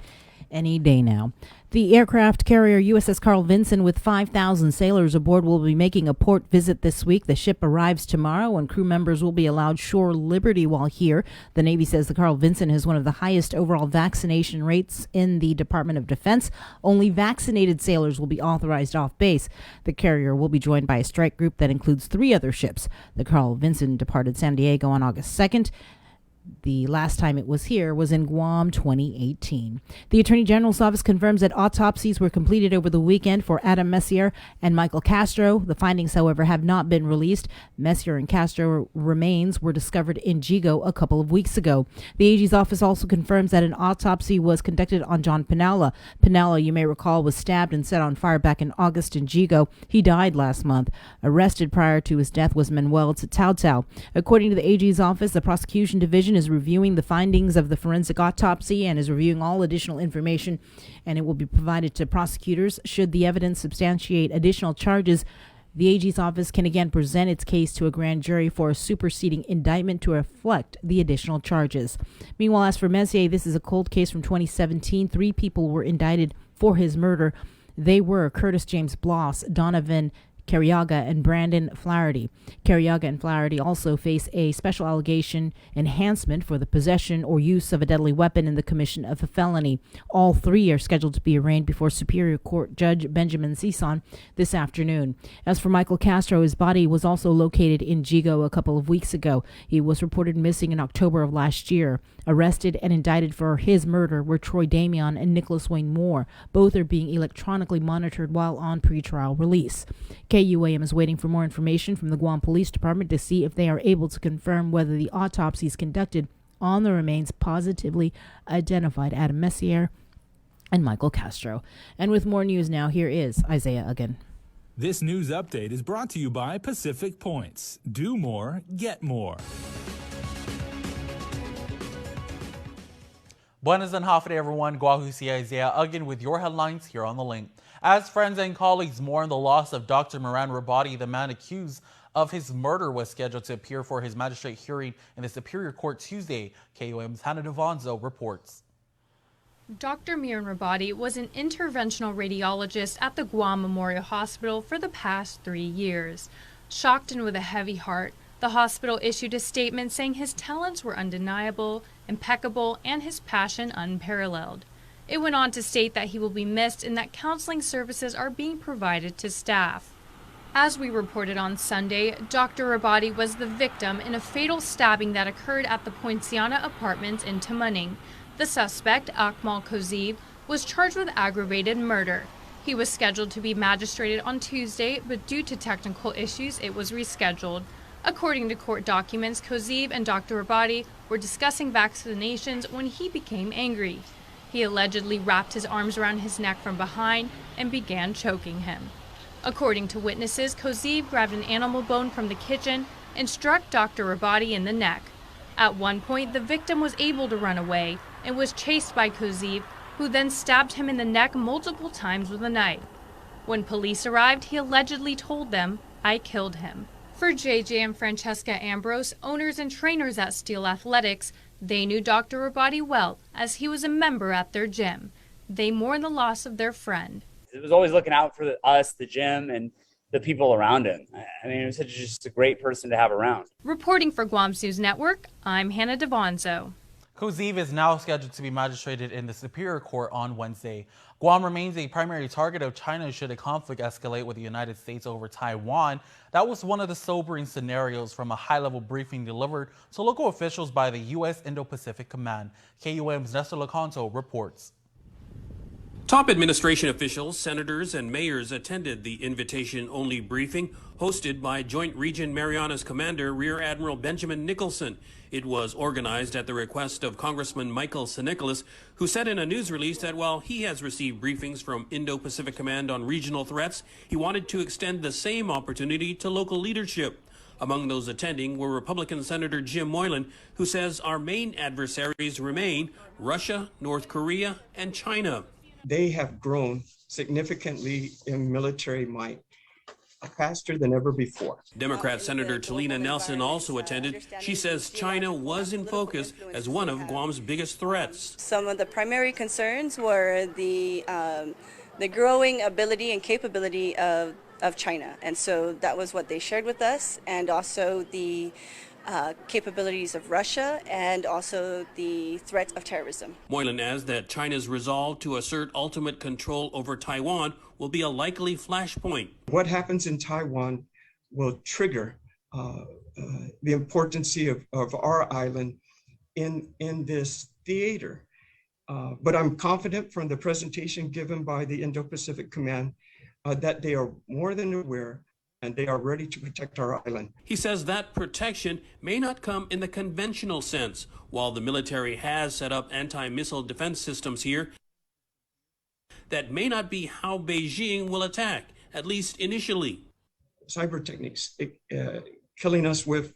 any day now. The aircraft carrier USS Carl Vinson with 5,000 sailors aboard will be making a port visit this week. The ship arrives tomorrow and crew members will be allowed shore liberty while here. The Navy says the Carl Vinson has one of the highest overall vaccination rates in the Department of Defense. Only vaccinated sailors will be authorized off base. The carrier will be joined by a strike group that includes 3 other ships. The Carl Vinson departed San Diego on August 2nd. The last time it was here was in Guam 2018. The Attorney General's office confirms that autopsies were completed over the weekend for Adam Messier and Michael Castro. The findings, however, have not been released. Messier and Castro remains were discovered in Jigo a couple of weeks ago. The AG's office also confirms that an autopsy was conducted on John Pinella. Pinella, you may recall, was stabbed and set on fire back in August in Jigo. He died last month. Arrested prior to his death was Manuel Tatautau. According to the AG's office, the prosecution division is reviewing the findings of the forensic autopsy and is reviewing all additional information, and it will be provided to prosecutors. Should the evidence substantiate additional charges, the AG's office can again present its case to a grand jury for a superseding indictment to reflect the additional charges. Meanwhile, as for Messier, this is a cold case from 2017. 3 people were indicted for his murder. They were Curtis James Bloss, Donovan Carriaga, and Brandon Flaherty. Carriaga and Flaherty also face a special allegation enhancement for the possession or use of a deadly weapon in the commission of a felony. All 3 are scheduled to be arraigned before Superior Court Judge Benjamin Sison this afternoon. As for Michael Castro, his body was also located in Jigo a couple of weeks ago. He was reported missing in October of last year. Arrested and indicted for his murder were Troy Damian and Nicholas Wayne Moore. Both are being electronically monitored while on pretrial release. KUAM is waiting for more information from the Guam Police Department to see if they are able to confirm whether the autopsies conducted on the remains positively identified Adam Messier and Michael Castro. And with more news now, here is Isaiah again. This news update is brought to you by Pacific Points. Do more, get more. Buenas and hafide everyone, Guahusi Isaiah again with your headlines here on The Link. As friends and colleagues mourn the loss of Dr. Moran Rabadi, the man accused of his murder was scheduled to appear for his magistrate hearing in the Superior Court Tuesday. KUM's Hannah Devonzo reports. Dr. Miran Rabadi was an interventional radiologist at the Guam Memorial Hospital for the past 3 years. Shocked and with a heavy heart, the hospital issued a statement saying his talents were undeniable, impeccable, and his passion unparalleled. It went on to state that he will be missed and that counseling services are being provided to staff. As we reported on Sunday, Dr. Rabadi was the victim in a fatal stabbing that occurred at the Poinciana Apartments in Tamuning. The suspect, Akmal Kozib, was charged with aggravated murder. He was scheduled to be magistrated on Tuesday, but due to technical issues, it was rescheduled. According to court documents, Kozib and Dr. Rabadi were discussing vaccinations when he became angry. He allegedly wrapped his arms around his neck from behind and began choking him. According to witnesses, Kozib grabbed an animal bone from the kitchen and struck Dr. Rabadi in the neck. At one point, the victim was able to run away and was chased by Kozib, who then stabbed him in the neck multiple times with a knife. When police arrived, he allegedly told them, "I killed him." For JJ and Francesca Ambrose, owners and trainers at Steel Athletics, they knew Dr. Rabadi well, as he was a member at their gym. They mourn the loss of their friend. It was always looking out for us, the gym, and the people around him. I mean, it was just a great person to have around. Reporting for Guam's News Network, I'm Hannah Devonzo. Koziv is now scheduled to be magistrated in the Superior Court on Wednesday. Guam remains a primary target of China should a conflict escalate with the United States over Taiwan. That was one of the sobering scenarios from a high-level briefing delivered to local officials by the U.S. Indo-Pacific Command. KUM's Nestor Lecanto reports. Top administration officials, senators, and mayors attended the invitation-only briefing hosted by Joint Region Marianas Commander Rear Admiral Benjamin Nicholson. It was organized at the request of Congressman Michael Sinicolas, who said in a news release that while he has received briefings from Indo-Pacific Command on regional threats, he wanted to extend the same opportunity to local leadership. Among those attending were Republican Senator Jim Moylan, who says our main adversaries remain Russia, North Korea, and China. They have grown significantly in military might, faster than ever before. Democrat Senator Talina Nelson also attended. She says China was in focus as one of Guam's biggest threats. Some of the primary concerns were the growing ability and capability of China, and so that was what they shared with us, and also the capabilities of Russia and also the threat of terrorism. Moylan adds that China's resolve to assert ultimate control over Taiwan will be a likely flashpoint. What happens in Taiwan will trigger the importance of our island in this theater. But I'm confident from the presentation given by the Indo-Pacific Command that they are more than aware and they are ready to protect our island. He says that protection may not come in the conventional sense. While the military has set up anti-missile defense systems here, that may not be how Beijing will attack, at least initially. Cyber techniques, killing us with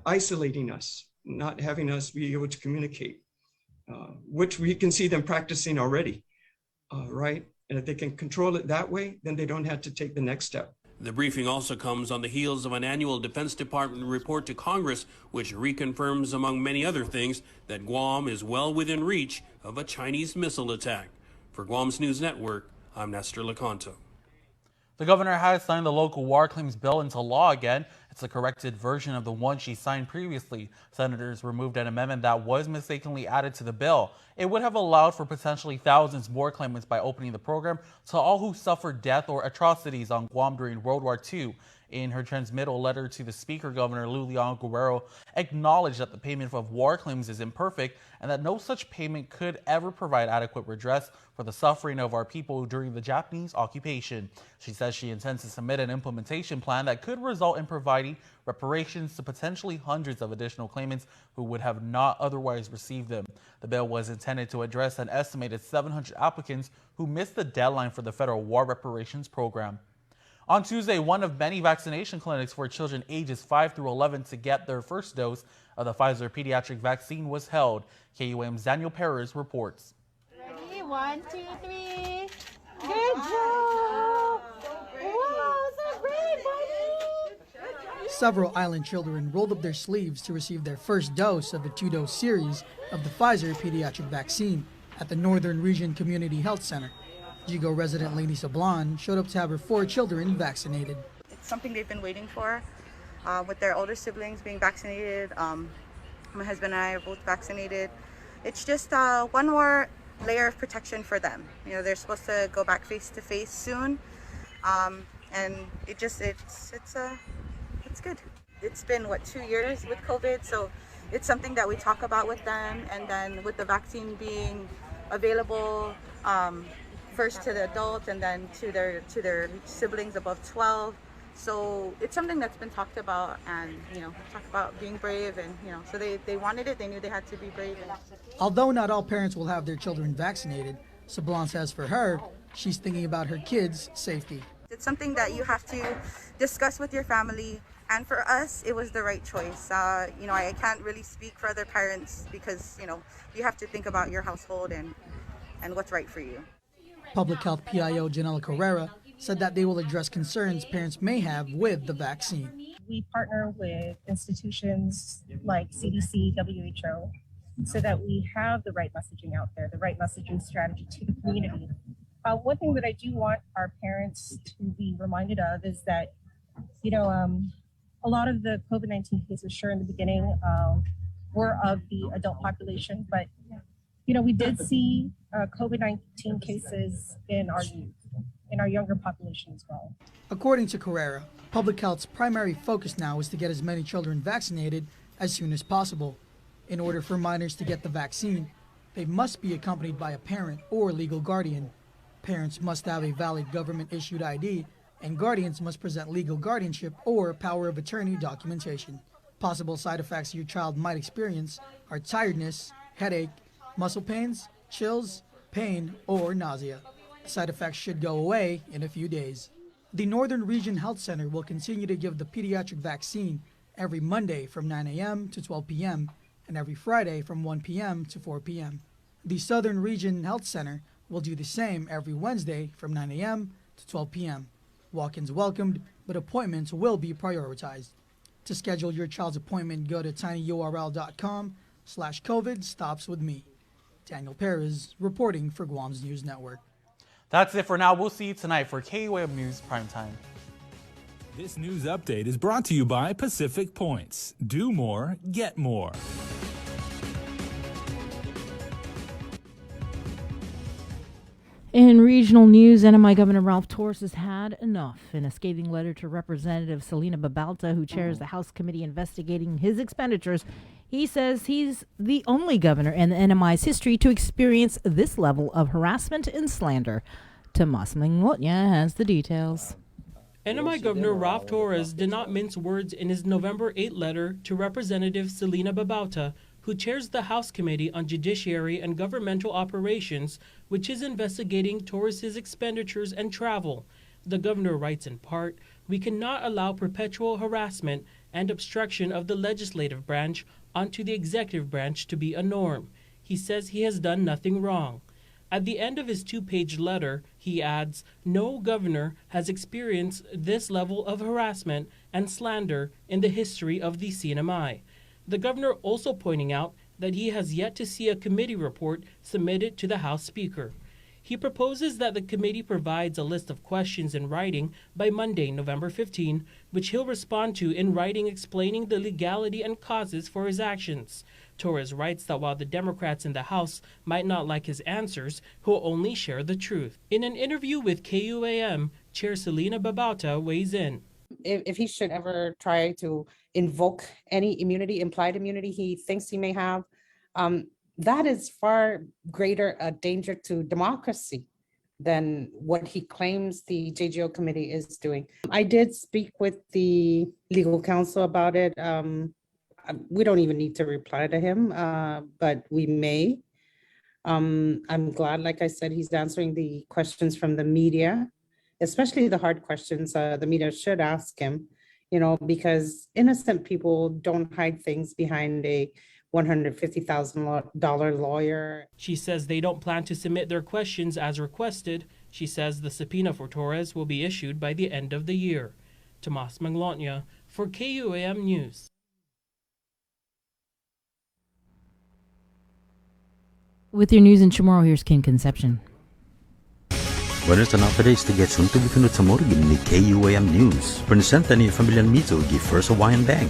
isolating us, not having us be able to communicate, which we can see them practicing already, right? And if they can control it that way, then they don't have to take the next step. The briefing also comes on the heels of an annual Defense Department report to Congress, which reconfirms, among many other things, that Guam is well within reach of a Chinese missile attack. For Guam's News Network, I'm Nestor Lecanto. The governor has signed the local war claims bill into law again. It's a corrected version of the one she signed previously. Senators removed an amendment that was mistakenly added to the bill. It would have allowed for potentially thousands more claimants by opening the program to all who suffered death or atrocities on Guam during World War II. In her transmittal letter to the Speaker, Governor Lulian Guerrero acknowledged that the payment of war claims is imperfect and that no such payment could ever provide adequate redress for the suffering of our people during the Japanese occupation. She says she intends to submit an implementation plan that could result in providing reparations to potentially hundreds of additional claimants who would have not otherwise received them. The bill was intended to address an estimated 700 applicants who missed the deadline for the federal war reparations program. On Tuesday, one of many vaccination clinics for children ages 5 through 11 to get their first dose of the Pfizer pediatric vaccine was held. KUM's Daniel Perez reports. Ready? 1, 2, 3. Good job! Wow, so great, buddy! Several island children rolled up their sleeves to receive their first dose of the 2-dose series of the Pfizer pediatric vaccine at the Northern Region Community Health Center. Jigo resident Lainey Sablan showed up to have her 4 children vaccinated. It's something they've been waiting for, with their older siblings being vaccinated. My husband and I are both vaccinated. It's just one more layer of protection for them. You know, they're supposed to go back face to face soon, and it's good. It's been 2 years with COVID, so it's something that we talk about with them, and then with the vaccine being available. First to the adults and then to their siblings above 12. So it's something that's been talked about, and talk about being brave, and so they wanted it. They knew they had to be brave. Although not all parents will have their children vaccinated, Sablan says for her, she's thinking about her kids' safety. It's something that you have to discuss with your family, and for us, it was the right choice. I can't really speak for other parents because you have to think about your household and what's right for you. Public Health PIO Janela Carrera said that they will address concerns parents may have with the vaccine. We partner with institutions like CDC, WHO, so that we have the right messaging out there, the right messaging strategy to the community. One thing that I do want our parents to be reminded of is that, a lot of the COVID-19 cases, sure, in the beginning, were of the adult population, but we did see COVID-19 cases in our youth, in our younger population as well. According to Carrera, public health's primary focus now is to get as many children vaccinated as soon as possible. In order for minors to get the vaccine, they must be accompanied by a parent or legal guardian. Parents must have a valid government-issued ID, and guardians must present legal guardianship or power of attorney documentation. Possible side effects your child might experience are tiredness, headache, muscle pains, chills, pain, or nausea. Side effects should go away in a few days. The Northern Region Health Center will continue to give the pediatric vaccine every Monday from 9 a.m. to 12 p.m. and every Friday from 1 p.m. to 4 p.m. The Southern Region Health Center will do the same every Wednesday from 9 a.m. to 12 p.m. Walk-ins welcomed, but appointments will be prioritized. To schedule your child's appointment, go to tinyurl.com/COVID stops with me. Daniel Perez reporting for Guam's News Network. That's it for now. We'll see you tonight for KUAM News Primetime. This news update is brought to you by Pacific Points. Do more, get more. In regional news, NMI Governor Ralph Torres has had enough. In a scathing letter to Representative Selena Babalta, who chairs the House committee investigating his expenditures, he says he's the only governor in the NMI's history to experience this level of harassment and slander. Tomas Manglotnya has the details. NMI Governor Ralph Torres did not mince words in his November 8 letter to Representative Selena Babalta, who chairs the House Committee on Judiciary and Governmental Operations, which is investigating Torres' expenditures and travel. The governor writes in part, "We cannot allow perpetual harassment and obstruction of the legislative branch onto the executive branch to be a norm." He says he has done nothing wrong. At the end of his 2-page letter, he adds, "No governor has experienced this level of harassment and slander in the history of the CNMI." The governor also pointing out that he has yet to see a committee report submitted to the House Speaker. He proposes that the committee provides a list of questions in writing by Monday, November 15, which he'll respond to in writing explaining the legality and causes for his actions. Torres writes that while the Democrats in the House might not like his answers, he'll only share the truth. In an interview with KUAM, Chair Selena Babalta weighs in. If he should ever try to invoke any immunity, implied immunity he thinks he may have, that is far greater a danger to democracy than what he claims the JGO committee is doing. I did speak with the legal counsel about it. We don't even need to reply to him, but we may. I'm glad, like I said, he's answering the questions from the media, especially the hard questions the media should ask him, because innocent people don't hide things behind a $150,000 lawyer. She says they don't plan to submit their questions as requested. She says the subpoena for Torres will be issued by the end of the year. Tomas Manglotnya for KUAM News. With your news in Chamorro, here's Ken Concepcion. Buenas tardes to get sunto gifunut sa morgen ni KUAM News. Presenta ni Familian Mizo gi First Hawaiian Bank.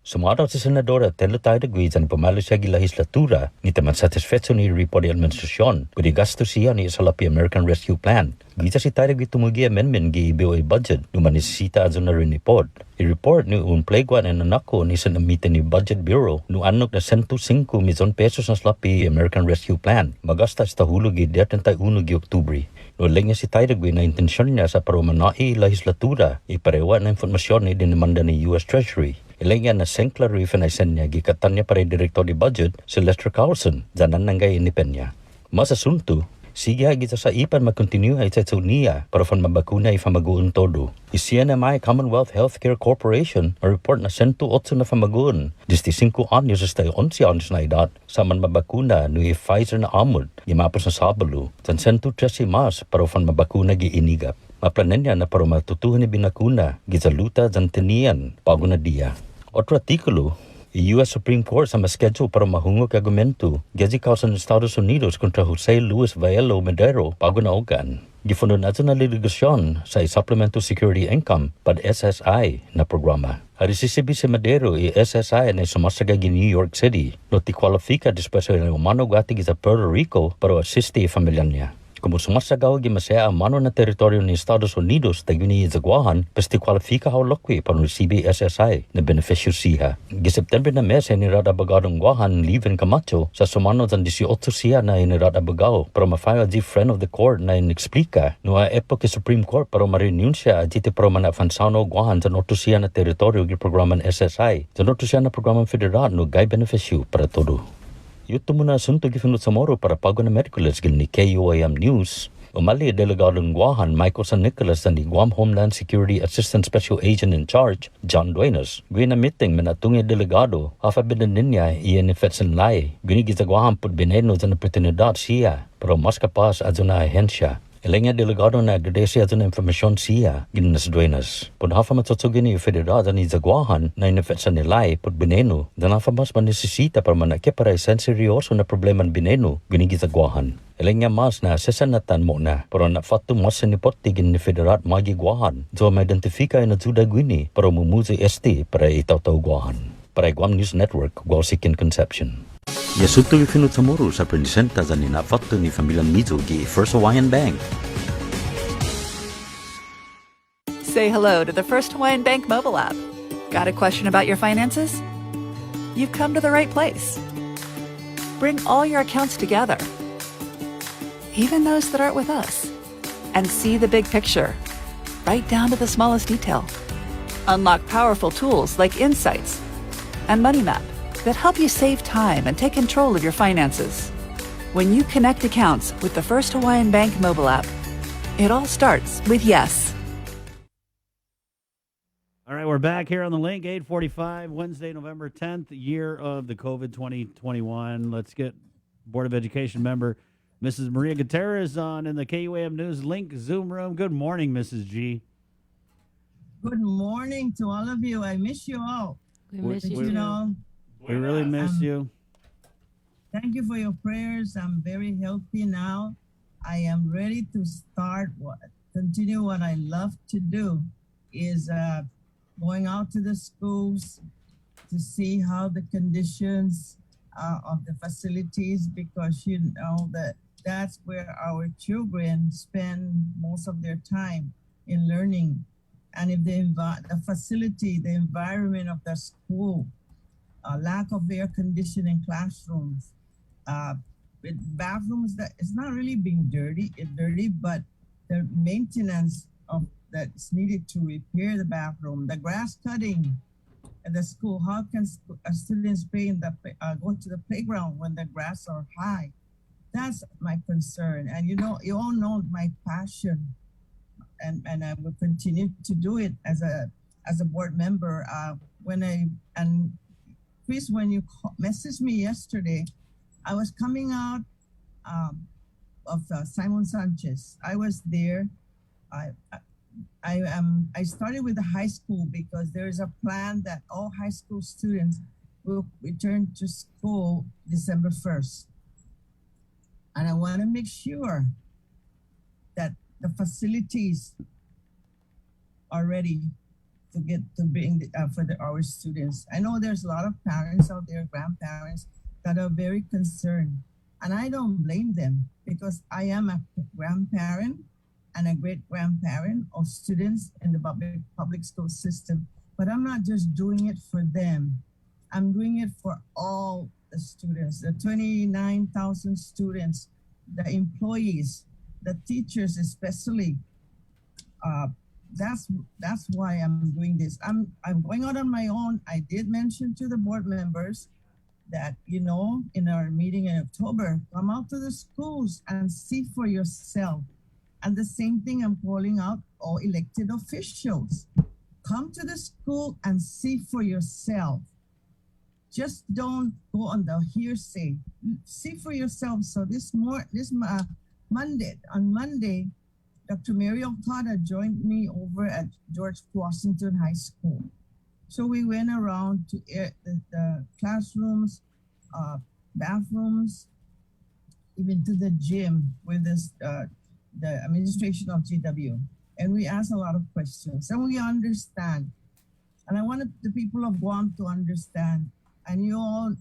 Sumaraw sa senadora telo tayo dagwid sa pamalo siya gi legislatura ni taman satisfecho ni report ni administrasyon kudi gasto siya ni salapi American Rescue Plan. Gita si tayo dagwid tumugi amendment gi BOA budget numa nisita azo na rin report. I-report ni unplegwan na nanako ni sa namitan ni Budget Bureau no anok na 105 milyon pesos na salapi American Rescue Plan. Magasta sa tahulog gi 31 gi Oktubre. Noling niya si Taidagwi na intensyon niya sa parumanai legislatura iparewa na informasyon ni dinamanda ni US Treasury. Ilang na sengkla refinansan niya gikatan niya para direktor di budget si Lester Carlson zanan nanggay inipenya. Mas asunto, sige kita sa ipan makontinue ay sa niya para fan mabakuna ifamaguun todo. CNMI Commonwealth Healthcare Corporation a report na 108 na famaguun. 15 anyos hasta 11 anyos na edad sa man mabakuna ni Pfizer na amod gimapos na Sabalo. San 113 mas para fan mabakuna gi inigap. Maplanan niya na para matutuhan ni binakuna gizaluta zan tenian pago na dia. Otro artikulo, U.S. Supreme Court sa schedule para mahungog argumento gaji kausan Estados Unidos kontra Jose Luis Vaelo Madero bago na ogan. Gifundo na na litigasyon sa Supplemental Security Income pad SSI na programa. Hari CCB si Madero SSI na sumasagay New York City no ti kwalifika después ng umano gati sa Puerto Rico para assiste familya niya. Como sumasagaw gimasaya ang mano na teritoryo ni Estados Unidos tayo ni Zagwahan pasti kwalifika haw lokwi para receive SSI na beneficio siya. Gi-September na mes inirada bagadong Guahan Leven Camacho sa sumano ng 18 siya na inirada bagaw para ma-file di friend of the court na inexplika no a epoch Supreme Court para ma-renew siya dito para manafansano Guahan sa noto siya na teritoryo gi programan SSI. Sa noto siya na programan federal no gay beneficio para todo. Yuto muna asunto gifunod sa moro para pago na Merkules gil ni KUAM News. Umali delegadong Guahan Michael San Nicolas ni Guam Homeland Security Assistant Special Agent in Charge John Duenas. Gwi na meeting manatungi delegado hafa binan niya iyan ni Fetson Lai. Gwi ni Guahan pud bineno sa oportunidad siya pero mas kapas adyo na ahensya. Ilengya delegado na agradesi adyo na informasyon siya ginas Duenas. Pud hafa matutugin ni federal ni Zagwahan na inefetsa ni Lai pud bineno dan hafa mas manisisita para manakip para isang seryoso na problema bineno ginigi Zagwahan. Ilengya mas na sesanatan mo na pero nafatu mas sinipoti gin ni federal magi Guahan so ma-identifika na juda gwini para mumuzi ST para itaw-taw Guahan. Para Guam News Network, Guasikin Conception. Yasuto gifinut sa moro sa presenta sa ninafatto ni Familia Mizo gi First Hawaiian Bank. Say hello to the First Hawaiian Bank mobile app. Got a question about your finances? You've come to the right place. Bring all your accounts together, even those that aren't with us, and see the big picture, right down to the smallest detail. Unlock powerful tools like Insights and Money Map that help you save time and take control of your finances. When you connect accounts with the First Hawaiian Bank mobile app, it all starts with yes. All right, we're back here on the link, 8:45, Wednesday, November 10th, year of the COVID 2021. Let's get Board of Education member Mrs. Maria Gutierrez on in the KUAM News Link Zoom room. Good morning, Mrs. G. Good morning to all of you. I miss you all. We miss you. You know, We really miss you. thank you for your prayers. I'm very healthy now. I am ready to continue what I love to do is going out to the schools to see how the conditions of the facilities, because you know that that's where our children spend most of their time in learning. And if the facility, the environment of the school, lack of air conditioning classrooms, with bathrooms that it's not really being dirty, but the maintenance of that's needed to repair the bathroom, the grass cutting at the school. How can students go to the playground when the grass are high? That's my concern. And you know, you all know my passion, and I will continue to do it as a board member. Chris, when you messaged me yesterday, I was coming out of Simon Sanchez. I was there. I started with the high school because there is a plan that all high school students will return to school December 1st. And I want to make sure that the facilities are ready to bring for our students. I know there's a lot of parents out there, grandparents, that are very concerned. And I don't blame them because I am a grandparent and a great-grandparent of students in the public school system. But I'm not just doing it for them. I'm doing it for all the students, the 29,000 students, the employees, the teachers especially. That's why I'm doing this. I'm going out on my own. I did mention to the board members that, you know, in our meeting in October, come out to the schools and see for yourself. And the same thing I'm calling out all elected officials. Come to the school and see for yourself. Just don't go on the hearsay. See for yourself. So Monday, Dr. Mary Okada joined me over at George Washington High School. So we went around to the classrooms, bathrooms, even to the gym with the administration of GW. And we asked a lot of questions, and we understand. And I wanted the people of Guam to understand, and you all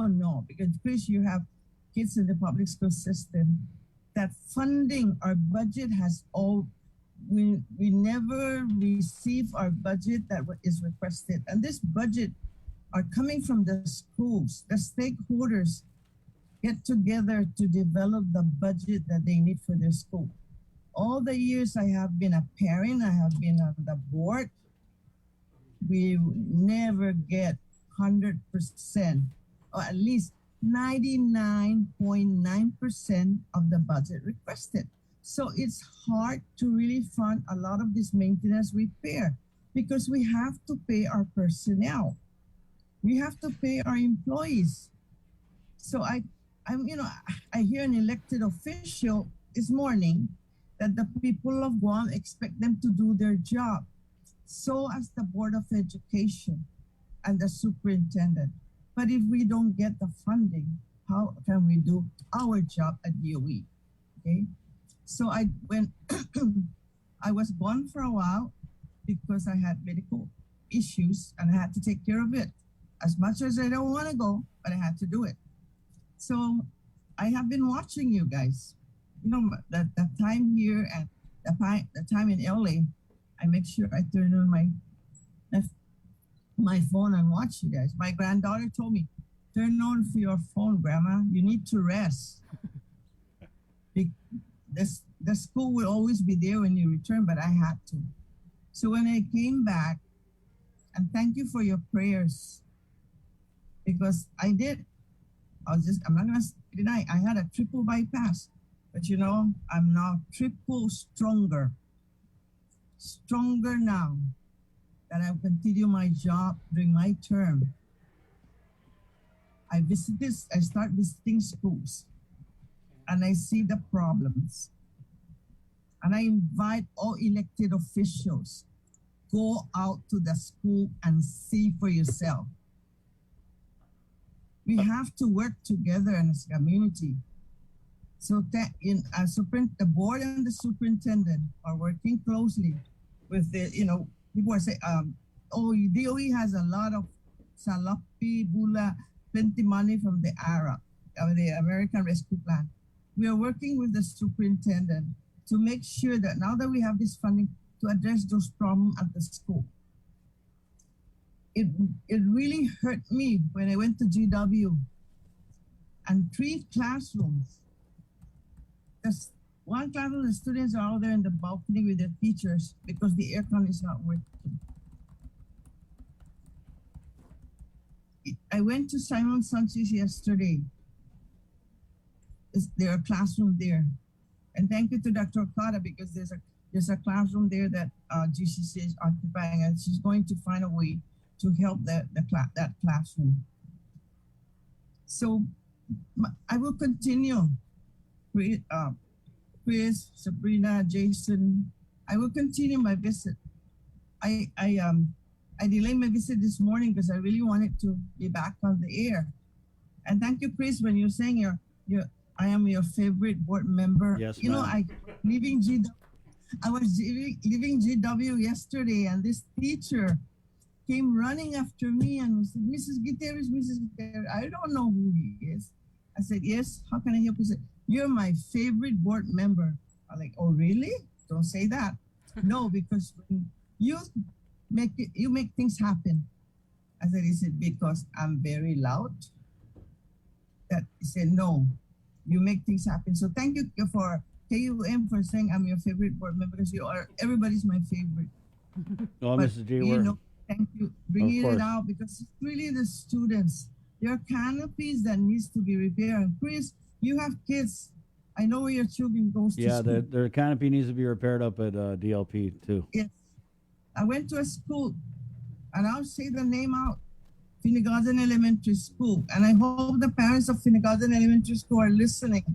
know, because Chris, you have kids in the public school system, that funding, our budget has we never receive our budget that is requested. And this budget are coming from the schools. The stakeholders get together to develop the budget that they need for their school. All the years I have been a parent, I have been on the board, we never get 100%, or at least 99.9% of the budget requested. So it's hard to really fund a lot of this maintenance repair because we have to pay our personnel. We have to pay our employees. So I hear an elected official this morning that the people of Guam expect them to do their job. So as the Board of Education and the superintendent. But if we don't get the funding, how can we do our job at DOE? Okay. So I was gone for a while because I had medical issues and I had to take care of it. As much as I don't want to go, but I had to do it. So I have been watching you guys. You know, the time here and the time in LA, I make sure I turn on my phone and watch you guys. My granddaughter told me, turn on for your phone, Grandma. You need to rest. The school will always be there when you return, but I had to. So when I came back, and thank you for your prayers, because I'm not gonna deny, I had a triple bypass, but you know, I'm now triple stronger now that I continue my job during my term. I start visiting schools and I see the problems. And I invite all elected officials, go out to the school and see for yourself. We have to work together as a community. So the board and the superintendent are working closely with the, people are saying, DOE has a lot of salapi, bula, plenty money from the the American Rescue Plan. We are working with the superintendent to make sure that now that we have this funding to address those problems at the school. It really hurt me when I went to GW and 3 classrooms. One classroom, the students are out there in the balcony with their teachers because the aircon is not working. I went to Simon Sanchez yesterday. There are classroom there. And thank you to Dr. Okada because there's a classroom there that GCC is occupying, and she's going to find a way to help that classroom. So I will continue. Chris, Sabrina, Jason, I will continue my visit. I delayed my visit this morning because I really wanted to be back on the air. And thank you, Chris, when you're saying I am your favorite board member. Yes, you know, I was leaving GW yesterday, and this teacher came running after me and said, Mrs. Gutierrez, I don't know who he is. I said, yes, how can I help you? He said, you're my favorite board member. I'm like, oh, really? Don't say that. No, because when you make things happen. I said, is it because I'm very loud? He said, no, you make things happen. So thank you for KUM for saying I'm your favorite board member because everybody's my favorite. Well, But, Mrs. G, thank you bringing it out because it's really the students. There are canopies that needs to be repaired. And Chris, you have kids. I know where your children goes to school. Yeah, their canopy needs to be repaired up at DLP too. Yes. I went to a school, and I'll say the name out, Finnegarden Elementary School. And I hope the parents of Finnegarden Elementary School are listening.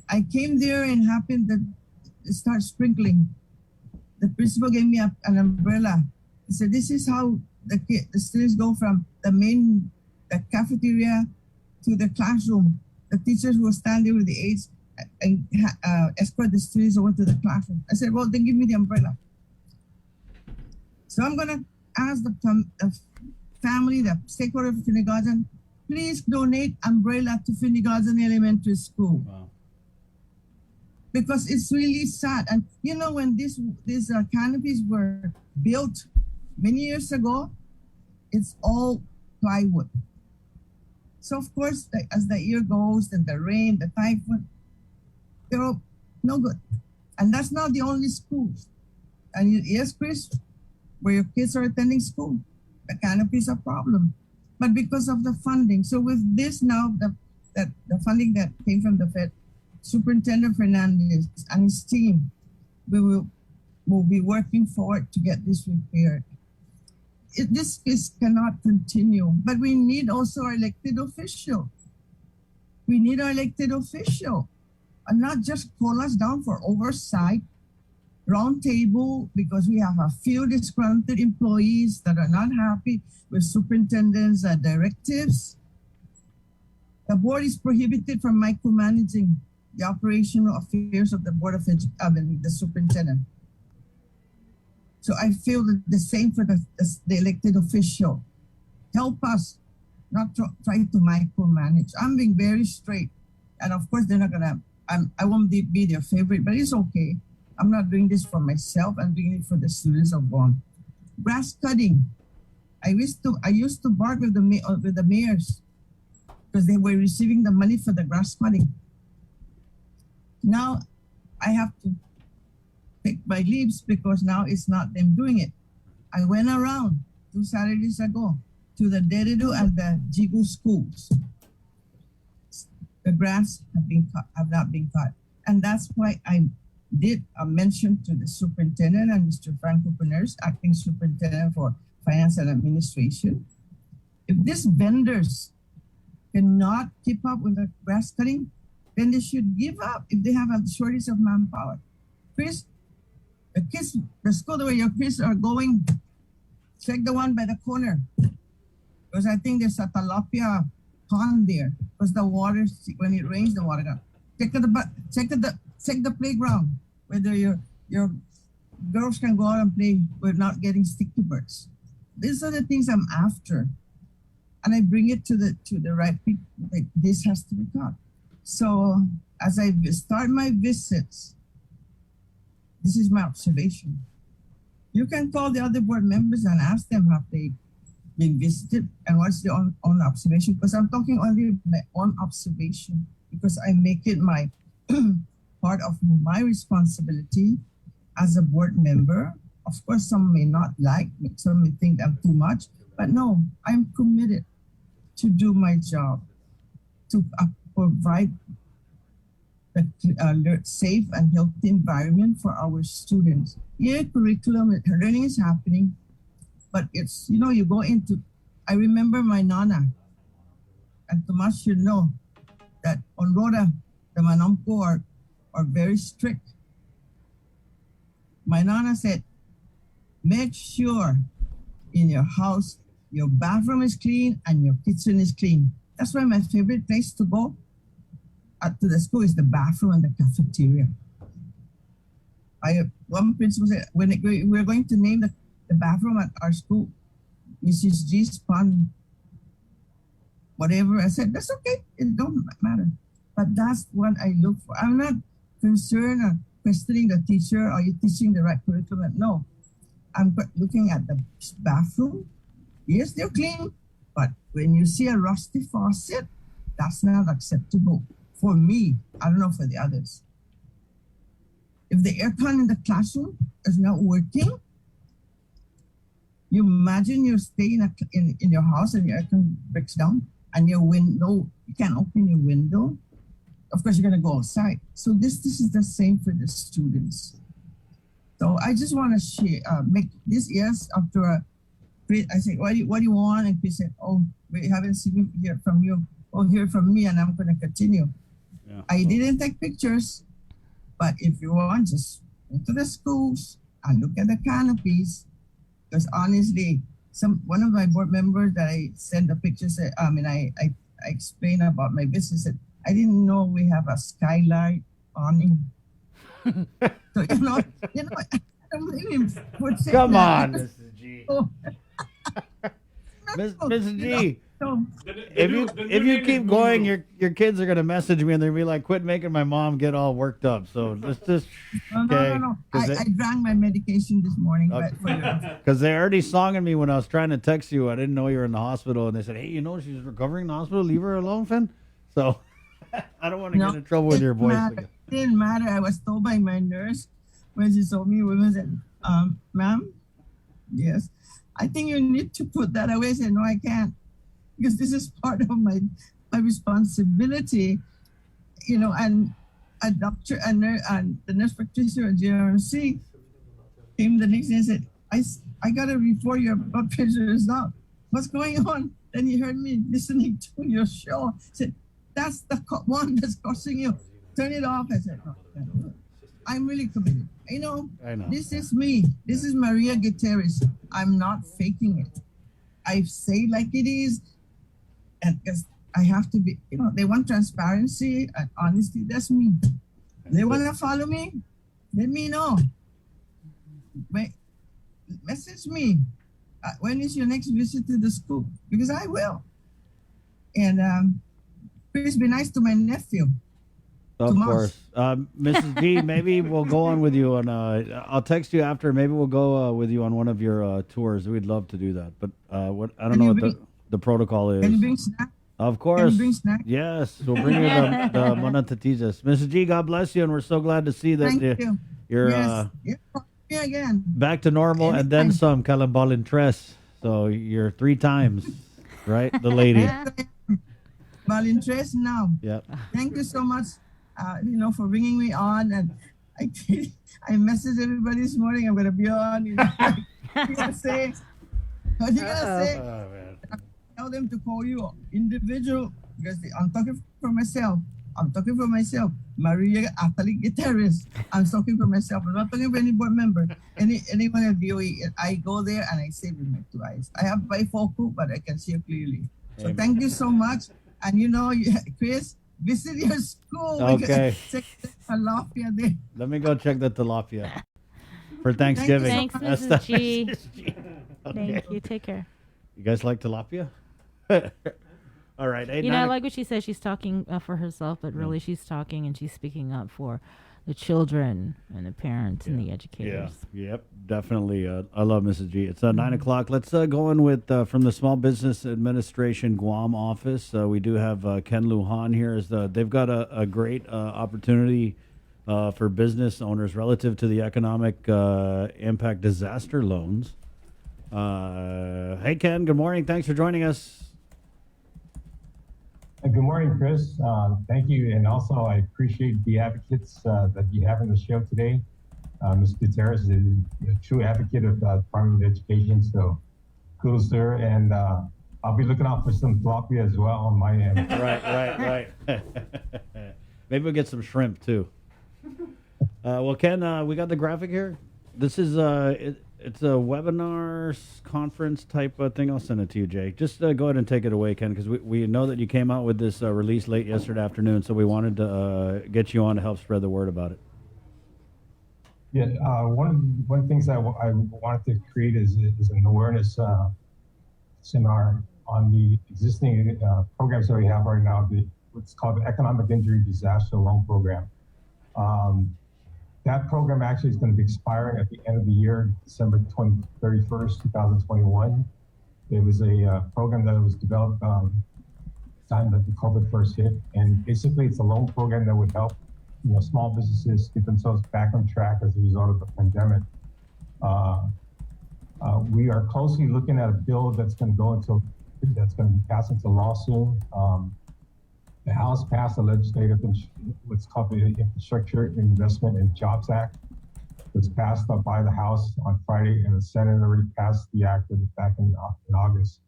I came there and happened that it started sprinkling. The principal gave me an umbrella So this is how the students go from the cafeteria to the classroom. The teachers will stand there with the aides and escort the students over to the classroom. I said, well, then give me the umbrella. So I'm going to ask the family, the stakeholder of kindergarten, please donate umbrella to kindergarten elementary school. Wow. Because it's really sad. And you know, when these canopies were built many years ago, it's all plywood. So of course, as the year goes and the rain, the typhoon, they're all no good. And that's not the only schools. And yes, Chris, where your kids are attending school, the canopy is a problem. But because of the funding, so with this now, the funding that came from the Fed, Superintendent Fernandez and his team, will be working forward to get this repaired. This cannot continue, but we need also our elected official. We need our elected official, and not just call us down for oversight, round table, because we have a few disgruntled employees that are not happy with superintendents' directives. The board is prohibited from micromanaging the operational affairs of the Board of the superintendent. So I feel that the same for the elected official. Help us, not try to micromanage. I'm being very straight. And of course, they're not gonna, I won't be their favorite, but it's okay. I'm not doing this for myself. I'm doing it for the students of Guam. Grass cutting. I used to bark with the mayors because they were receiving the money for the grass cutting. Now I have to take my leaves because now it's not them doing it. I went around 2 Saturdays ago to the Deredu and the Jigu schools. The grass have not been cut. And that's why I did a mention to the superintendent and Mr. Franco Peners, acting superintendent for finance and administration. If these vendors cannot keep up with the grass cutting, then they should give up if they have a shortage of manpower. Chris, the school where your kids are going, check the one by the corner. Because I think there's a tilapia pond there. Because the water, when it rains, the water goes. Check the playground, whether your girls can go out and play without getting sticky birds. These are the things I'm after. And I bring it to the right people. Like, this has to be taught. So as I start my visits, this is my observation. You can call the other board members and ask them, have they been visited and what's their own observation? Because I'm talking only my own observation, because I make it my part of my responsibility as a board member. Of course, some may not like me, some may think I'm too much, but no, I'm committed to do my job, to provide a safe and healthy environment for our students. Yeah, curriculum, learning is happening, but it's, you go into, I remember my Nana, and Tomas should know that on Rhoda, the Manomco are very strict. My Nana said, make sure in your house, your bathroom is clean and your kitchen is clean. That's why my favorite place to go to the school is the bathroom and the cafeteria. One principal said, when we're going to name the bathroom at our school, Mrs. G's Pond, whatever, I said, that's okay, it don't matter. But that's what I look for. I'm not concerned or questioning the teacher, are you teaching the right curriculum? No, I'm looking at the bathroom. Yes, they're clean, but when you see a rusty faucet, that's not acceptable. For me, I don't know for the others. If the aircon in the classroom is not working, you imagine you stay in your house and your aircon breaks down and your window, you can't open your window. Of course, you're gonna go outside. So this is the same for the students. So I just want to make this after I said, what do you want? And Chris said, oh, we haven't seen hear from you. Oh, hear from me, and I'm going to continue. Yeah. I didn't take pictures, but if you want, just go to the schools and look at the canopies. because honestly, one of my board members that I sent the pictures, I explained about my business, said, I didn't know we have a skylight awning. So, I don't blame him for saying Come that. on, Mrs. G. Mrs. G. If you keep going, your kids are gonna message me and they'll be like, "Quit making my mom get all worked up." So let's just No. I drank my medication this morning, because they already songing me when I was trying to text you. I didn't know you were in the hospital, and they said, "Hey, she's recovering in the hospital. Leave her alone, Finn." So I don't want to get in trouble with your voice. It didn't matter. I was told by my nurse when she told me, women said, "Ma'am, yes, I think you need to put that away." I said, "No, I can't, because this is part of my responsibility, and a doctor and the nurse practitioner at GRMC came the next day and said, I got to report your blood pressure is up. What's going on?" Then he heard me listening to your show. Said, "That's the one that's causing you. Turn it off." I said, "No, I'm really committed. I know. This is me. This is Maria Gutierrez. I'm not faking it. I say like it is, and because I have to be, they want transparency and honesty. That's me. They want to follow me. Let me know. Message me. When is your next visit to the school? Because I will. And please be nice to my nephew. Of course. Mrs. G, maybe we'll go on with you on, I'll text you after. Maybe we'll go with you on one of your tours. We'd love to do that. But I don't know what the protocol is. Can you bring snacks? Of course. Can you bring snacks? Yes, we'll bring you the Monatatitas. Mrs. G, God bless you, and we're so glad to see that you're again. back to normal. And then some, Calambal Tres. So you're 3 times, right? The lady. Valintres now. Yep. Thank you so much, for bringing me on. And I messaged everybody this morning. I'm going to be on. What you going to say? What you going to say? Oh, man. Tell them to call you individual, because I'm talking for myself. Maria Atali Gutierrez. I'm talking for myself. I'm not talking for any board member, anyone at DOE. I go there and I see with my 2 eyes. I have bifocal, but I can see clearly. So thank you so much. And Chris, visit your school. Okay. Check the tilapia there. Let me go check the tilapia for Thanksgiving. Thanks, Mrs. G. Okay. Thank you. Take care. You guys like tilapia? All right. I like what she says. She's talking for herself, but really she's talking and she's speaking up for the children and the parents and the educators. Yeah. Yep. Definitely. I love Mrs. G. It's 9 o'clock. Let's go in with from the Small Business Administration Guam office. We do have Ken Lujan here. They've got a great opportunity for business owners relative to the economic impact disaster loans. Hey, Ken. Good morning. Thanks for joining us. Good morning, Chris. Thank you. And also, I appreciate the advocates that you have in the show today. Ms. Gutierrez is a true advocate of the Department of Education, so kudos to her. And I'll be looking out for some tilapia as well on my end. Right. Maybe we'll get some shrimp, too. Well, Ken, we got the graphic here. This is it's a webinar conference type of thing. I'll send it to you, Jay. Just go ahead and take it away, Ken, because we know that you came out with this release late yesterday afternoon, so we wanted to get you on to help spread the word about it. Yeah, one of the things I wanted to create is an awareness seminar on the existing programs that we have right now, what's called the Economic Injury Disaster Loan Program. That program actually is going to be expiring at the end of the year, December 31st, 2021. It was a program that was developed time that the COVID first hit. And basically it's a loan program that would help small businesses get themselves back on track as a result of the pandemic. We are closely looking at a bill that's going to be passed into law soon. The House passed a legislative, what's called the Infrastructure Investment and Jobs Act. It was passed up by the House on Friday, and the Senate already passed the act back in August.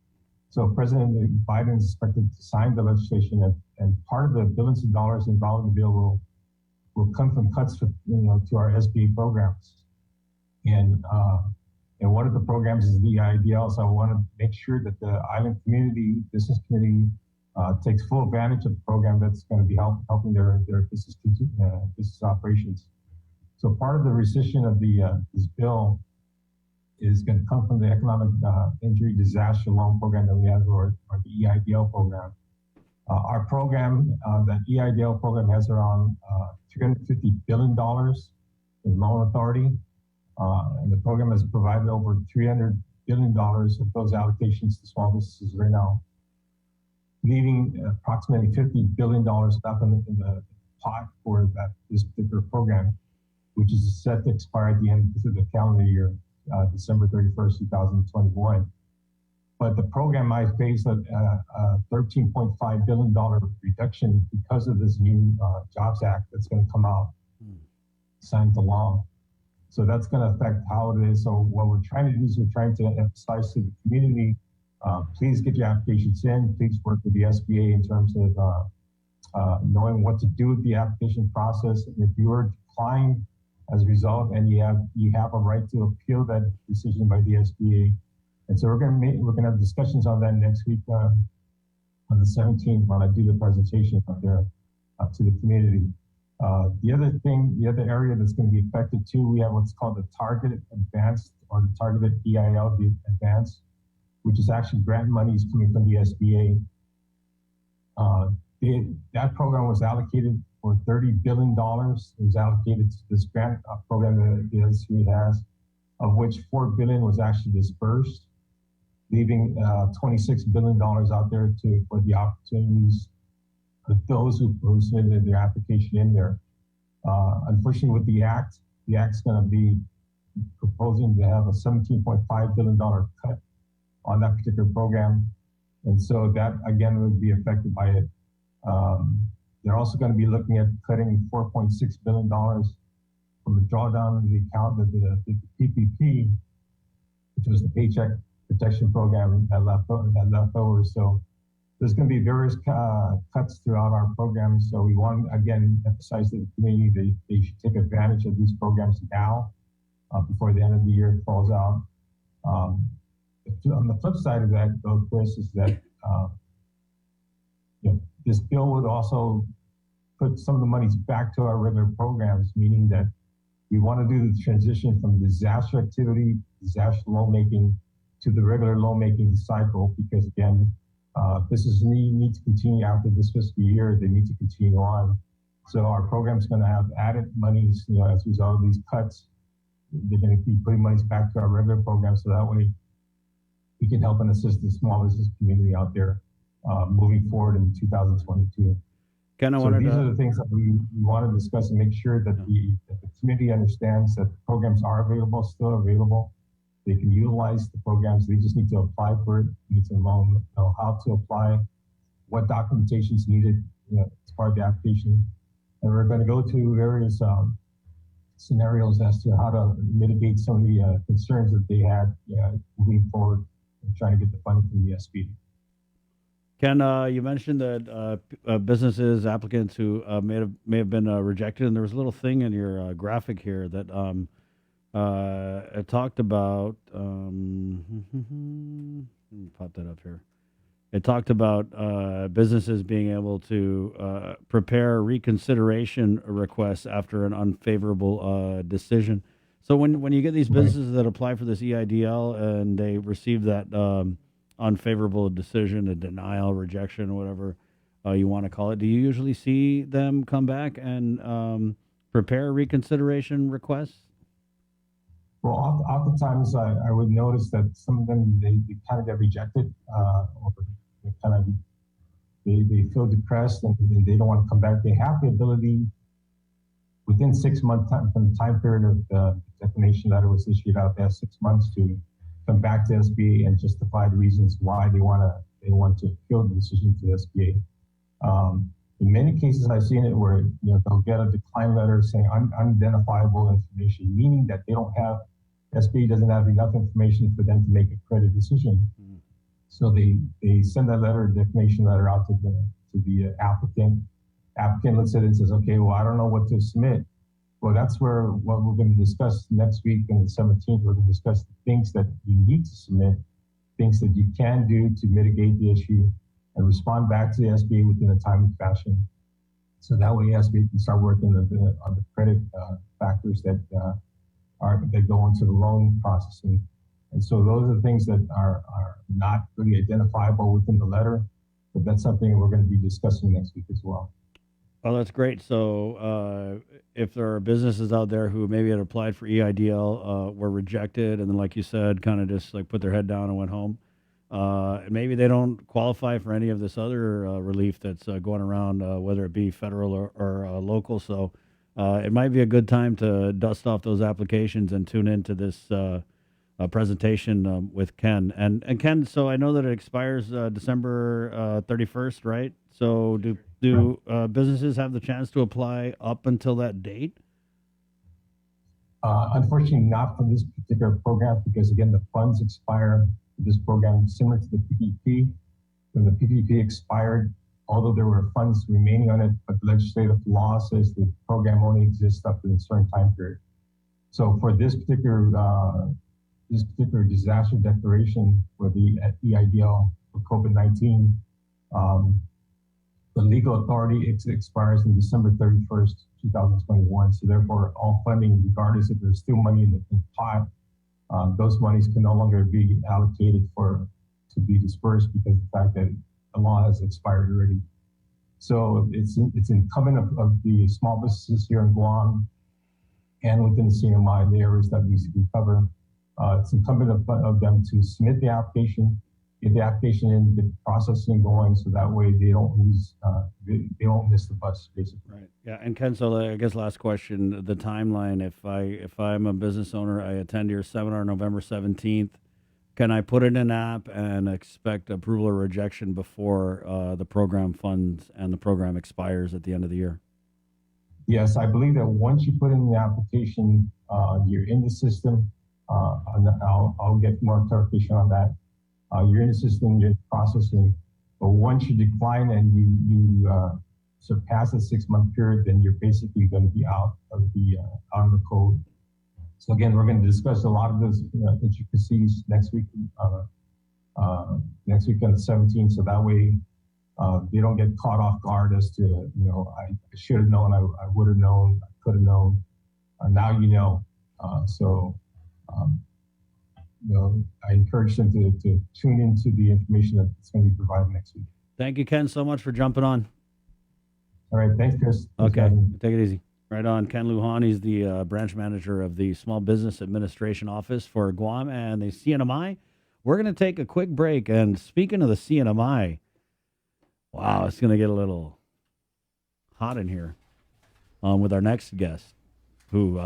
So President Biden is expected to sign the legislation, and part of the billions of dollars involved in the bill will come from cuts to our SBA programs. And And one of the programs is the IDL. So I want to make sure that the island community, business community, takes full advantage of the program that's going to be helping their business operations. So part of the rescission of this bill is going to come from the Economic Injury Disaster Loan Program that we have, or the EIDL program. Our program, that EIDL program, has around $350 billion in loan authority. And the program has provided over $300 billion of those allocations to small businesses right now, leaving approximately $50 billion left in the pot for this particular program, which is set to expire at the end of the calendar year, December 31st, 2021. But the program might face a $13.5 billion reduction because of this new Jobs Act that's going to come out, signed into law. So that's going to affect how it is. So what we're trying to do is we're trying to emphasize to the community, please get your applications in. Please work with the SBA in terms of knowing what to do with the application process. If you are declined as a result, and you have a right to appeal that decision by the SBA. And so we're going to have discussions on that next week on the 17th when I do the presentation up there to the community. The other area that's going to be affected too, we have what's called the Targeted Advanced, or the Targeted EIL Advanced, which is actually grant monies coming from the SBA. That program was allocated for $30 billion. It was allocated to this grant program that the SBA has, of which $4 billion was actually dispersed, leaving $26 billion out there for the opportunities of those who submitted their application in there. Unfortunately, with the Act's going to be proposing to have a $17.5 billion cut on that particular program. And so that, again, would be affected by it. They're also going to be looking at cutting $4.6 billion from the drawdown of the account of the PPP, which was the Paycheck Protection Program that left over. So there's going to be various cuts throughout our programs. So we want, again, emphasize to the community they should take advantage of these programs now before the end of the year falls out. On the flip side of that, though, Chris, is that this bill would also put some of the monies back to our regular programs, meaning that we want to do the transition from disaster activity, disaster loan making, to the regular loan making cycle, because again, businesses need to continue after this fiscal year. They need to continue on. So our program's going to have added monies, as a result of these cuts. They're going to be putting monies back to our regular program, so that way we can help and assist the small business community out there moving forward in 2022. These are the things that we want to discuss and make sure that the community understands that the programs are available, still available. They can utilize the programs. They just need to apply for it. They need to know how to apply, what documentation is needed as part of the application. And we're going to go to various scenarios as to how to mitigate some of the concerns that they had moving forward and trying to get the funding from the SBA. Ken, you mentioned that businesses, applicants who may have been rejected, and there was a little thing in your graphic here that it talked about. Let me pop that up here. It talked about businesses being able to prepare reconsideration requests after an unfavorable decision. So when you get these businesses that apply for this EIDL and they receive that unfavorable decision, a denial, rejection, whatever you want to call it, do you usually see them come back and prepare reconsideration requests? Well, oftentimes I would notice that some of them, they kind of get rejected, or they feel depressed and they don't want to come back. They have the ability within 6 months from the time period of the declination letter was issued out, they have 6 months to come back to SBA and justify the reasons why they want to appeal the decision to SBA. In many cases, I've seen it where they'll get a decline letter saying unidentifiable information, meaning that they don't have, SBA doesn't have enough information for them to make a credit decision. Mm-hmm. So they send that letter, declination letter, out to the applicant. Applicant looks at it and says, okay, well, I don't know what to submit. Well, that's what we're going to discuss next week on the 17th. We're going to discuss the things that you need to submit, things that you can do to mitigate the issue, and respond back to the SBA within a timely fashion. So that way, SBA can start working on the credit factors that go into the loan processing. And so those are the things that are not really identifiable within the letter, but that's something we're going to be discussing next week as well. Oh, that's great. So if there are businesses out there who maybe had applied for EIDL, were rejected, and then, like you said, kind of just like put their head down and went home, maybe they don't qualify for any of this other relief that's going around, whether it be federal or local. So it might be a good time to dust off those applications and tune into this presentation with Ken. And Ken, so I know that it expires December 31st, right? So do businesses have the chance to apply up until that date? Unfortunately, not for this particular program, because again, the funds expire for this program similar to the PPP. When the PPP expired, although there were funds remaining on it, but the legislative law says the program only exists up to a certain time period. So for this particular disaster declaration for the EIDL for COVID-19, the legal authority expires in December 31st, 2021. So therefore, all funding, regardless if there's still money in the pot, those monies can no longer be allocated to be dispersed because of the fact that the law has expired already. So it's incumbent of the small businesses here in Guam and within the CNMI, the areas that we cover. It's incumbent of them to submit the application, get the application in, get the processing going, so that way they don't lose, they don't miss the bus, basically. Right. Yeah. And Ken, so I guess last question: the timeline. If I'm a business owner, I attend your seminar November 17th. Can I put it in an app and expect approval or rejection before the program funds and the program expires at the end of the year? Yes, I believe that once you put in the application, you're in the system. I'll get more clarification on that. You're in the system, you're processing, but once you decline and you surpass the 6-month period, then you're basically going to be out of the code. So again, we're going to discuss a lot of those intricacies next week on the 17th. So that way they don't get caught off guard as to, I should have known, I would have known, I could have known. Now you know. I encourage them to tune into the information that's going to be provided next week. Thank you, Ken, so much for jumping on. All right. Thanks, Chris. Okay. Take it easy. Right on. Ken Lujan, he's the branch manager of the Small Business Administration Office for Guam and the CNMI. We're going to take a quick break. And speaking of the CNMI, wow, it's going to get a little hot in here with our next guest, who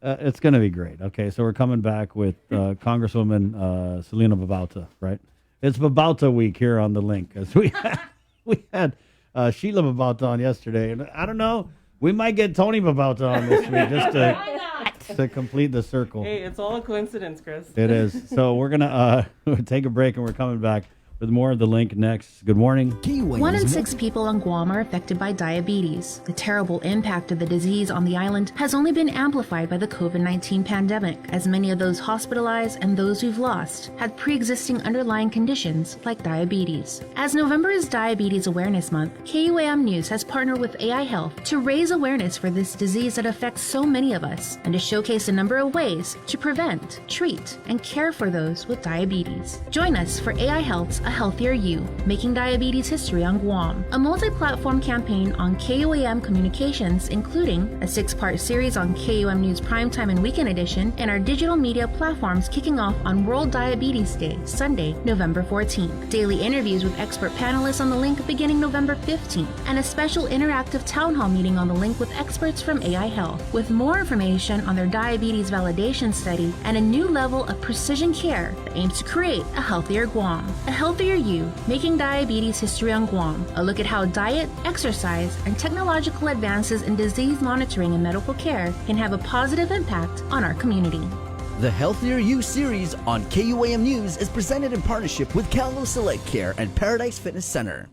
it's going to be great. Okay, so we're coming back with Congresswoman Selena Babauta, right? It's Babauta week here on The Link, as we had Sheila Babauta on yesterday, and I don't know, we might get Tony Babauta on this week just to complete the circle. Hey, it's all a coincidence, Chris. It is. So we're going to take a break, and we're coming back with more of The Link next. Good morning. 1 in 6 people on Guam are affected by diabetes. The terrible impact of the disease on the island has only been amplified by the COVID-19 pandemic, as many of those hospitalized and those we've lost had pre-existing underlying conditions like diabetes. As November is Diabetes Awareness Month, KUAM News has partnered with AI Health to raise awareness for this disease that affects so many of us and to showcase a number of ways to prevent, treat, and care for those with diabetes. Join us for AI Health's A Healthier You, Making Diabetes History on Guam, a multi-platform campaign on KUAM Communications, including a 6-part series on KUAM News Primetime and Weekend Edition, and our digital media platforms kicking off on World Diabetes Day, Sunday, November 14th. Daily interviews with expert panelists on The Link beginning November 15th, and a special interactive town hall meeting on The Link with experts from AI Health, with more information on their diabetes validation study and a new level of precision care that aims to create a healthier Guam. A Healthier You, Making Diabetes History on Guam, a look at how diet, exercise, and technological advances in disease monitoring and medical care can have a positive impact on our community. The Healthier You series on KUAM News is presented in partnership with Calvo Select Care and Paradise Fitness Center.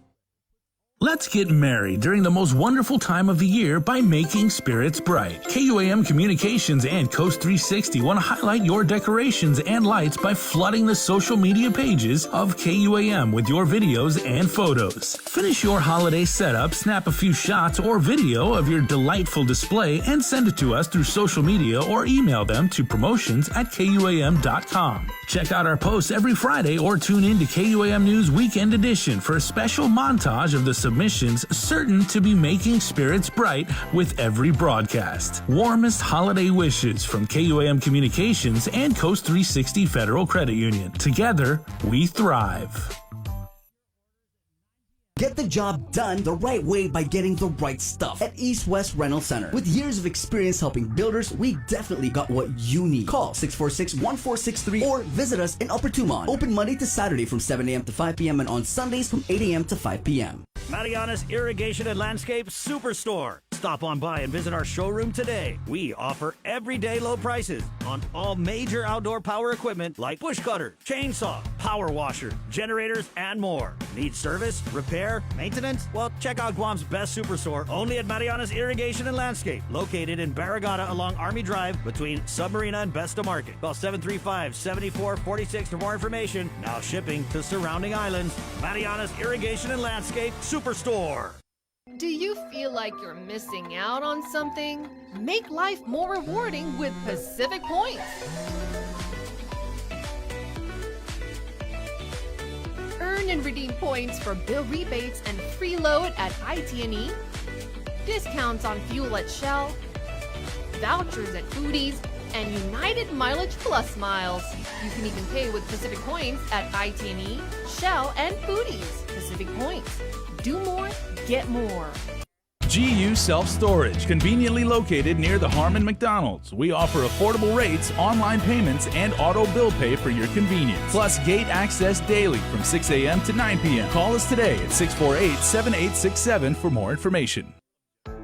Let's get merry during the most wonderful time of the year by making spirits bright. KUAM Communications and Coast 360 want to highlight your decorations and lights by flooding the social media pages of KUAM with your videos and photos. Finish your holiday setup, snap a few shots or video of your delightful display, and send it to us through social media or email them to promotions@KUAM.com. Check out our posts every Friday or tune in to KUAM News Weekend Edition for a special montage of the submissions certain to be making spirits bright with every broadcast. Warmest holiday wishes from KUAM Communications and Coast 360 Federal Credit Union. Together, we thrive. Get the job done the right way by getting the right stuff at East West Rental Center. With years of experience helping builders, we definitely got what you need. Call 646-1463 or visit us in Upper Tumon. Open Monday to Saturday from 7 a.m. to 5 p.m. and on Sundays from 8 a.m. to 5 p.m. Mariana's Irrigation and Landscape Superstore. Stop on by and visit our showroom today. We offer everyday low prices on all major outdoor power equipment like bush cutter, chainsaw, power washer, generators, and more. Need service, repair, maintenance? Well, check out Guam's best superstore only at Mariana's Irrigation and Landscape, located in Barragata along Army Drive between Submarina and Besta Market. Call 735-7446 for more information. Now shipping to surrounding islands. Mariana's Irrigation and Landscape Superstore. Do you feel like you're missing out on something? Make life more rewarding with Pacific Points. Earn and redeem points for bill rebates and free load at IT&E, discounts on fuel at Shell, vouchers at Foodies, and United Mileage Plus miles. You can even pay with Pacific Points at IT&E, Shell, and Foodies. Pacific Points. Do more, get more. GU Self-Storage, conveniently located near the Harmon McDonald's. We offer affordable rates, online payments, and auto bill pay for your convenience. Plus gate access daily from 6 a.m. to 9 p.m. Call us today at 648-7867 for more information.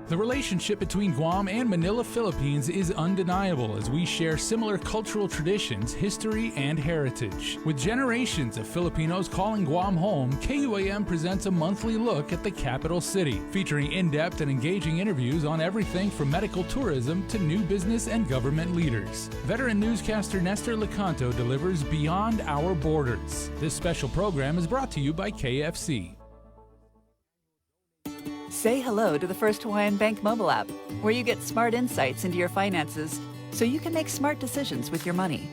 The relationship between Guam and Manila, Philippines is undeniable as we share similar cultural traditions, history, and heritage. With generations of Filipinos calling Guam home, KUAM presents a monthly look at the capital city, featuring in-depth and engaging interviews on everything from medical tourism to new business and government leaders. Veteran newscaster Nestor Lecanto delivers Beyond Our Borders. This special program is brought to you by KFC. Say hello to the First Hawaiian Bank mobile app, where you get smart insights into your finances so you can make smart decisions with your money.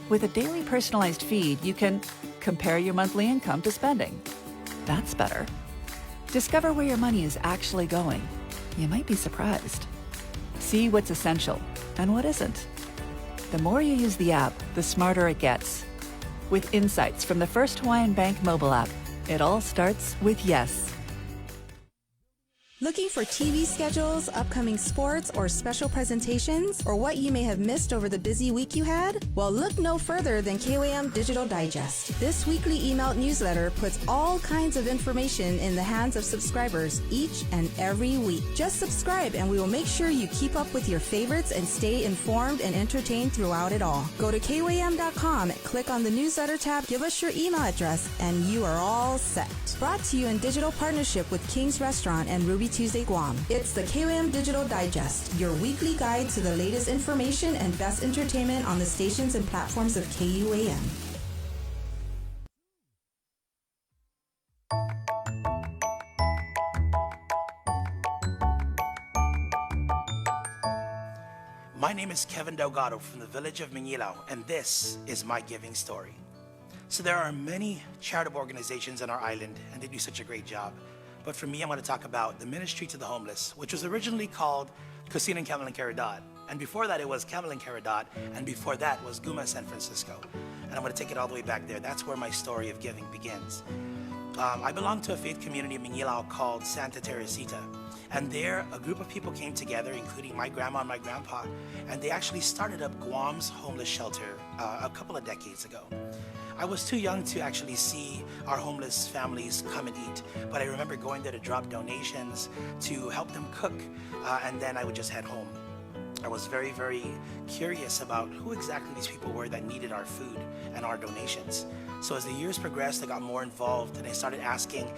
With a daily personalized feed, you can compare your monthly income to spending. That's better. Discover where your money is actually going. You might be surprised. See what's essential and what isn't. The more you use the app, the smarter it gets. With insights from the First Hawaiian Bank mobile app, it all starts with yes. Looking for TV schedules, upcoming sports, or special presentations, or what you may have missed over the busy week you had? Well, look no further than KUAM Digital Digest. This weekly emailed newsletter puts all kinds of information in the hands of subscribers each and every week. Just subscribe and we will make sure you keep up with your favorites and stay informed and entertained throughout it all. Go to KUAM.com, click on the newsletter tab, give us your email address, and you are all set. Brought to you in digital partnership with King's Restaurant and Ruby Tuesday Guam. It's the KUAM Digital Digest, your weekly guide to the latest information and best entertainment on the stations and platforms of KUAM. My name is Kevin Delgado from the village of Manilao, and this is my giving story. So there are many charitable organizations on our island, and they do such a great job. But for me, I'm going to talk about the Ministry to the Homeless, which was originally called Casinan Camel and Caridad. And before that, it was Camel and Caridad. And before that was Guma San Francisco. And I'm going to take it all the way back there. That's where my story of giving begins. I belong to a faith community in Manilao called Santa Teresita. And there, a group of people came together, including my grandma and my grandpa, and they actually started up Guam's homeless shelter a couple of decades ago. I was too young to actually see our homeless families come and eat, but I remember going there to drop donations, to help them cook, and then I would just head home. I was very, very curious about who exactly these people were that needed our food and our donations. So as the years progressed, I got more involved and I started asking,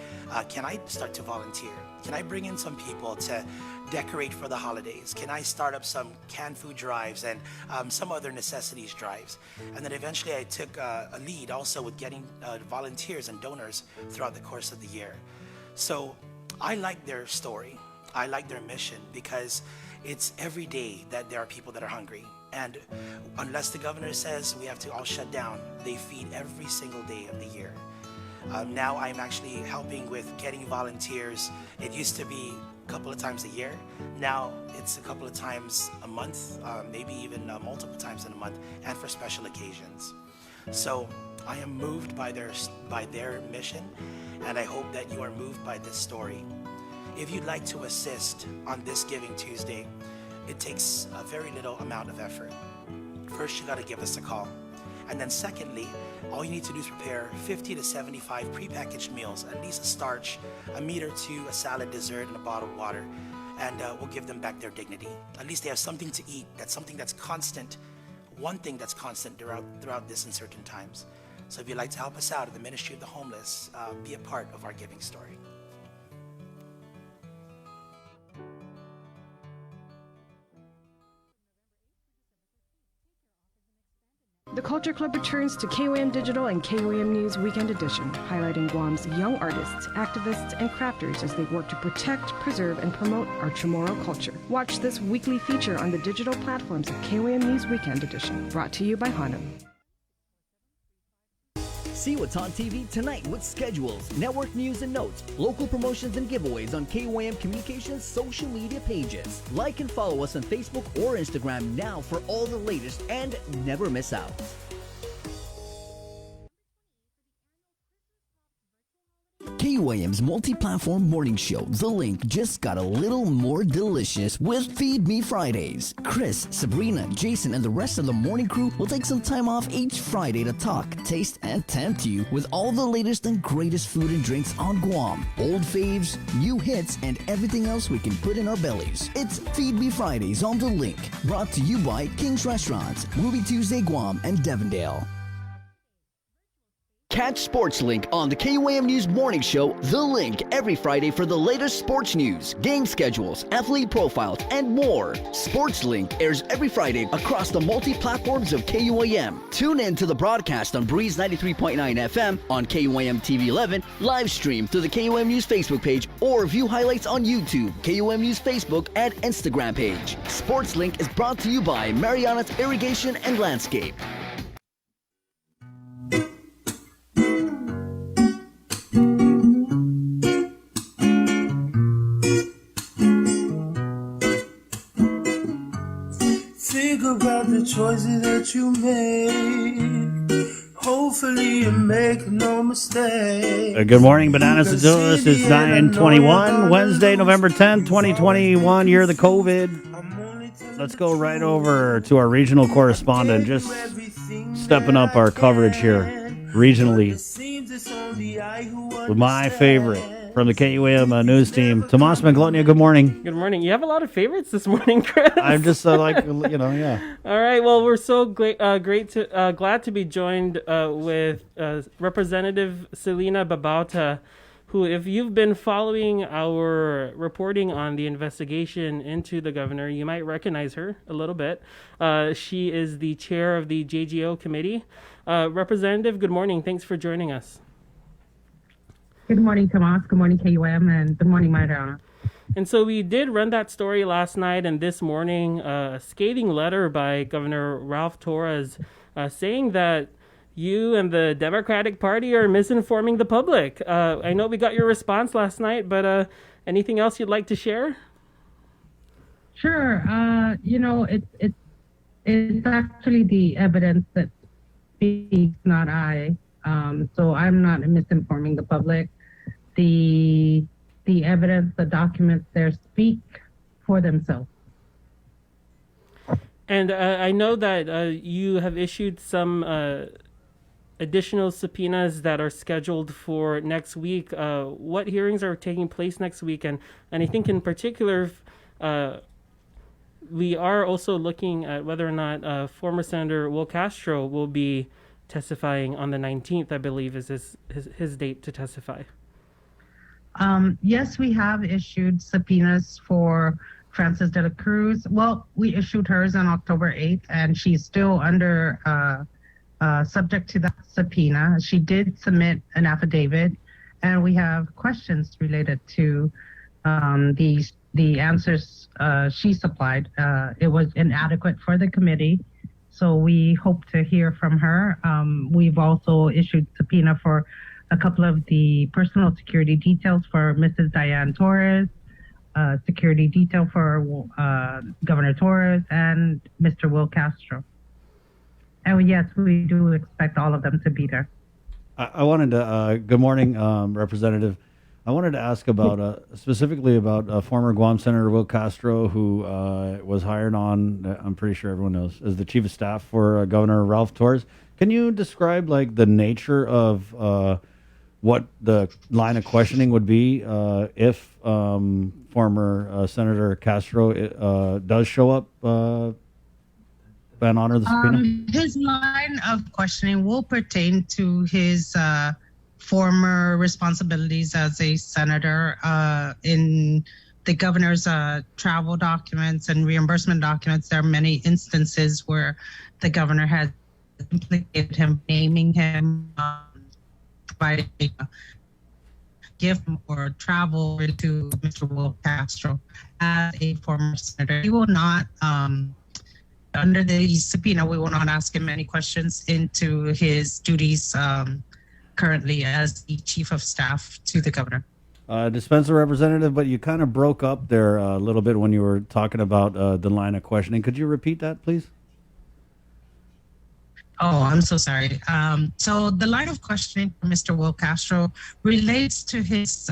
can I start to volunteer? Can I bring in some people to decorate for the holidays? Can I start up some canned food drives and some other necessities drives? And then eventually I took a lead also with getting volunteers and donors throughout the course of the year. So I like their story. I like their mission because it's every day that there are people that are hungry. And unless the governor says we have to all shut down, they feed every single day of the year. Now I'm actually helping with getting volunteers. It used to be a couple of times a year. Now it's a couple of times a month, maybe even multiple times in a month, and for special occasions. So I am moved by their mission, and I hope that you are moved by this story. If you'd like to assist on this Giving Tuesday, it takes a very little amount of effort. First, you got to give us a call. And then secondly, all you need to do is prepare 50 to 75 prepackaged meals, at least a starch, a meat or two, a salad, dessert, and a bottle of water. And we'll give them back their dignity. At least they have something to eat. That's something that's constant. One thing that's constant throughout this uncertain times. So if you'd like to help us out at the Ministry of the Homeless, be a part of our giving story. The Culture Club returns to KOAM Digital and KOAM News Weekend Edition, highlighting Guam's young artists, activists, and crafters as they work to protect, preserve, and promote our Chamorro culture. Watch this weekly feature on the digital platforms of KOAM News Weekend Edition, brought to you by Hanum. See what's on TV tonight with schedules, network news and notes, local promotions and giveaways on KOAM Communications social media pages. Like and follow us on Facebook or Instagram now for all the latest and never miss out. KUAM's multi-platform morning show, The Link, just got a little more delicious with Feed Me Fridays. Chris, Sabrina, Jason, and the rest of the morning crew will take some time off each Friday to talk, taste, and tempt you with all the latest and greatest food and drinks on Guam. Old faves, new hits, and everything else we can put in our bellies. It's Feed Me Fridays on The Link, brought to you by King's Restaurants, Movie Tuesday Guam, and Devondale. Catch Sports Link on the KUAM News Morning Show, The Link, every Friday for the latest sports news, game schedules, athlete profiles, and more. Sports Link airs every Friday across the multi-platforms of KUAM. Tune in to the broadcast on Breeze 93.9 FM, on KUAM TV 11, live stream through the KUAM News Facebook page, or view highlights on YouTube, KUAM News Facebook, and Instagram page. Sports Link is brought to you by Mariana's Irrigation and Landscape. Think about the choices that you made. Hopefully you make no mistake. Good morning, Bananas and Dillis. It's 9/21, Wednesday, November 10th, 2021, year of the COVID. Let's go right over to our regional correspondent, just stepping up our coverage here regionally with my favorite from the KUAM news team, Tomas Maglonia. Good morning. Good morning. You have a lot of favorites this morning, Chris. I'm just yeah. All right. Well, we're so glad to be joined with Representative Selena Babauta, who, if you've been following our reporting on the investigation into the governor, you might recognize her a little bit. She is the chair of the JGO committee. Representative, good morning. Thanks for joining us. Good morning, Tomas. Good morning, KUM, and good morning, Mariana. And so we did run that story last night and this morning, a scathing letter by Governor Ralph Torres saying that you and the Democratic Party are misinforming the public. I know we got your response last night, but anything else you'd like to share? Sure. It's actually the evidence that speaks, not I. So I'm not misinforming the public. The evidence, the documents there speak for themselves. And I know that you have issued some additional subpoenas that are scheduled for next week. What hearings are taking place next week? And I think in particular, we are also looking at whether or not former Senator Will Castro will be testifying on the 19th, I believe, is his date to testify. Yes, we have issued subpoenas for Frances de la Cruz. Well, we issued hers on October 8th, and she's still under subject to that subpoena. She did submit an affidavit, and we have questions related to the answers she supplied. It was inadequate for the committee, so we hope to hear from her. We've also issued subpoena for a couple of the personal security details for Mrs. Diane Torres, security detail for Governor Torres, and Mr. Will Castro. And yes, we do expect all of them to be there. I wanted to, good morning, Representative. I wanted to ask about, specifically about former Guam Senator Will Castro, who was hired on, I'm pretty sure everyone knows, as the Chief of Staff for Governor Ralph Torres. Can you describe like the nature of what the line of questioning would be if former Senator Castro does show up and honor the subpoena? His line of questioning will pertain to his former responsibilities as a senator in the governor's travel documents and reimbursement documents. There are many instances where the governor has implicated him, naming him, providing a gift or travel to Mr. Will Castro as a former senator. He will not, under the subpoena, we will not ask him any questions into his duties currently as the Chief of Staff to the governor. Dispenser Representative, but you kind of broke up there a little bit when you were talking about the line of questioning. Could you repeat that, please? Oh, I'm so sorry. So the line of questioning for Mr. Will Castro relates to his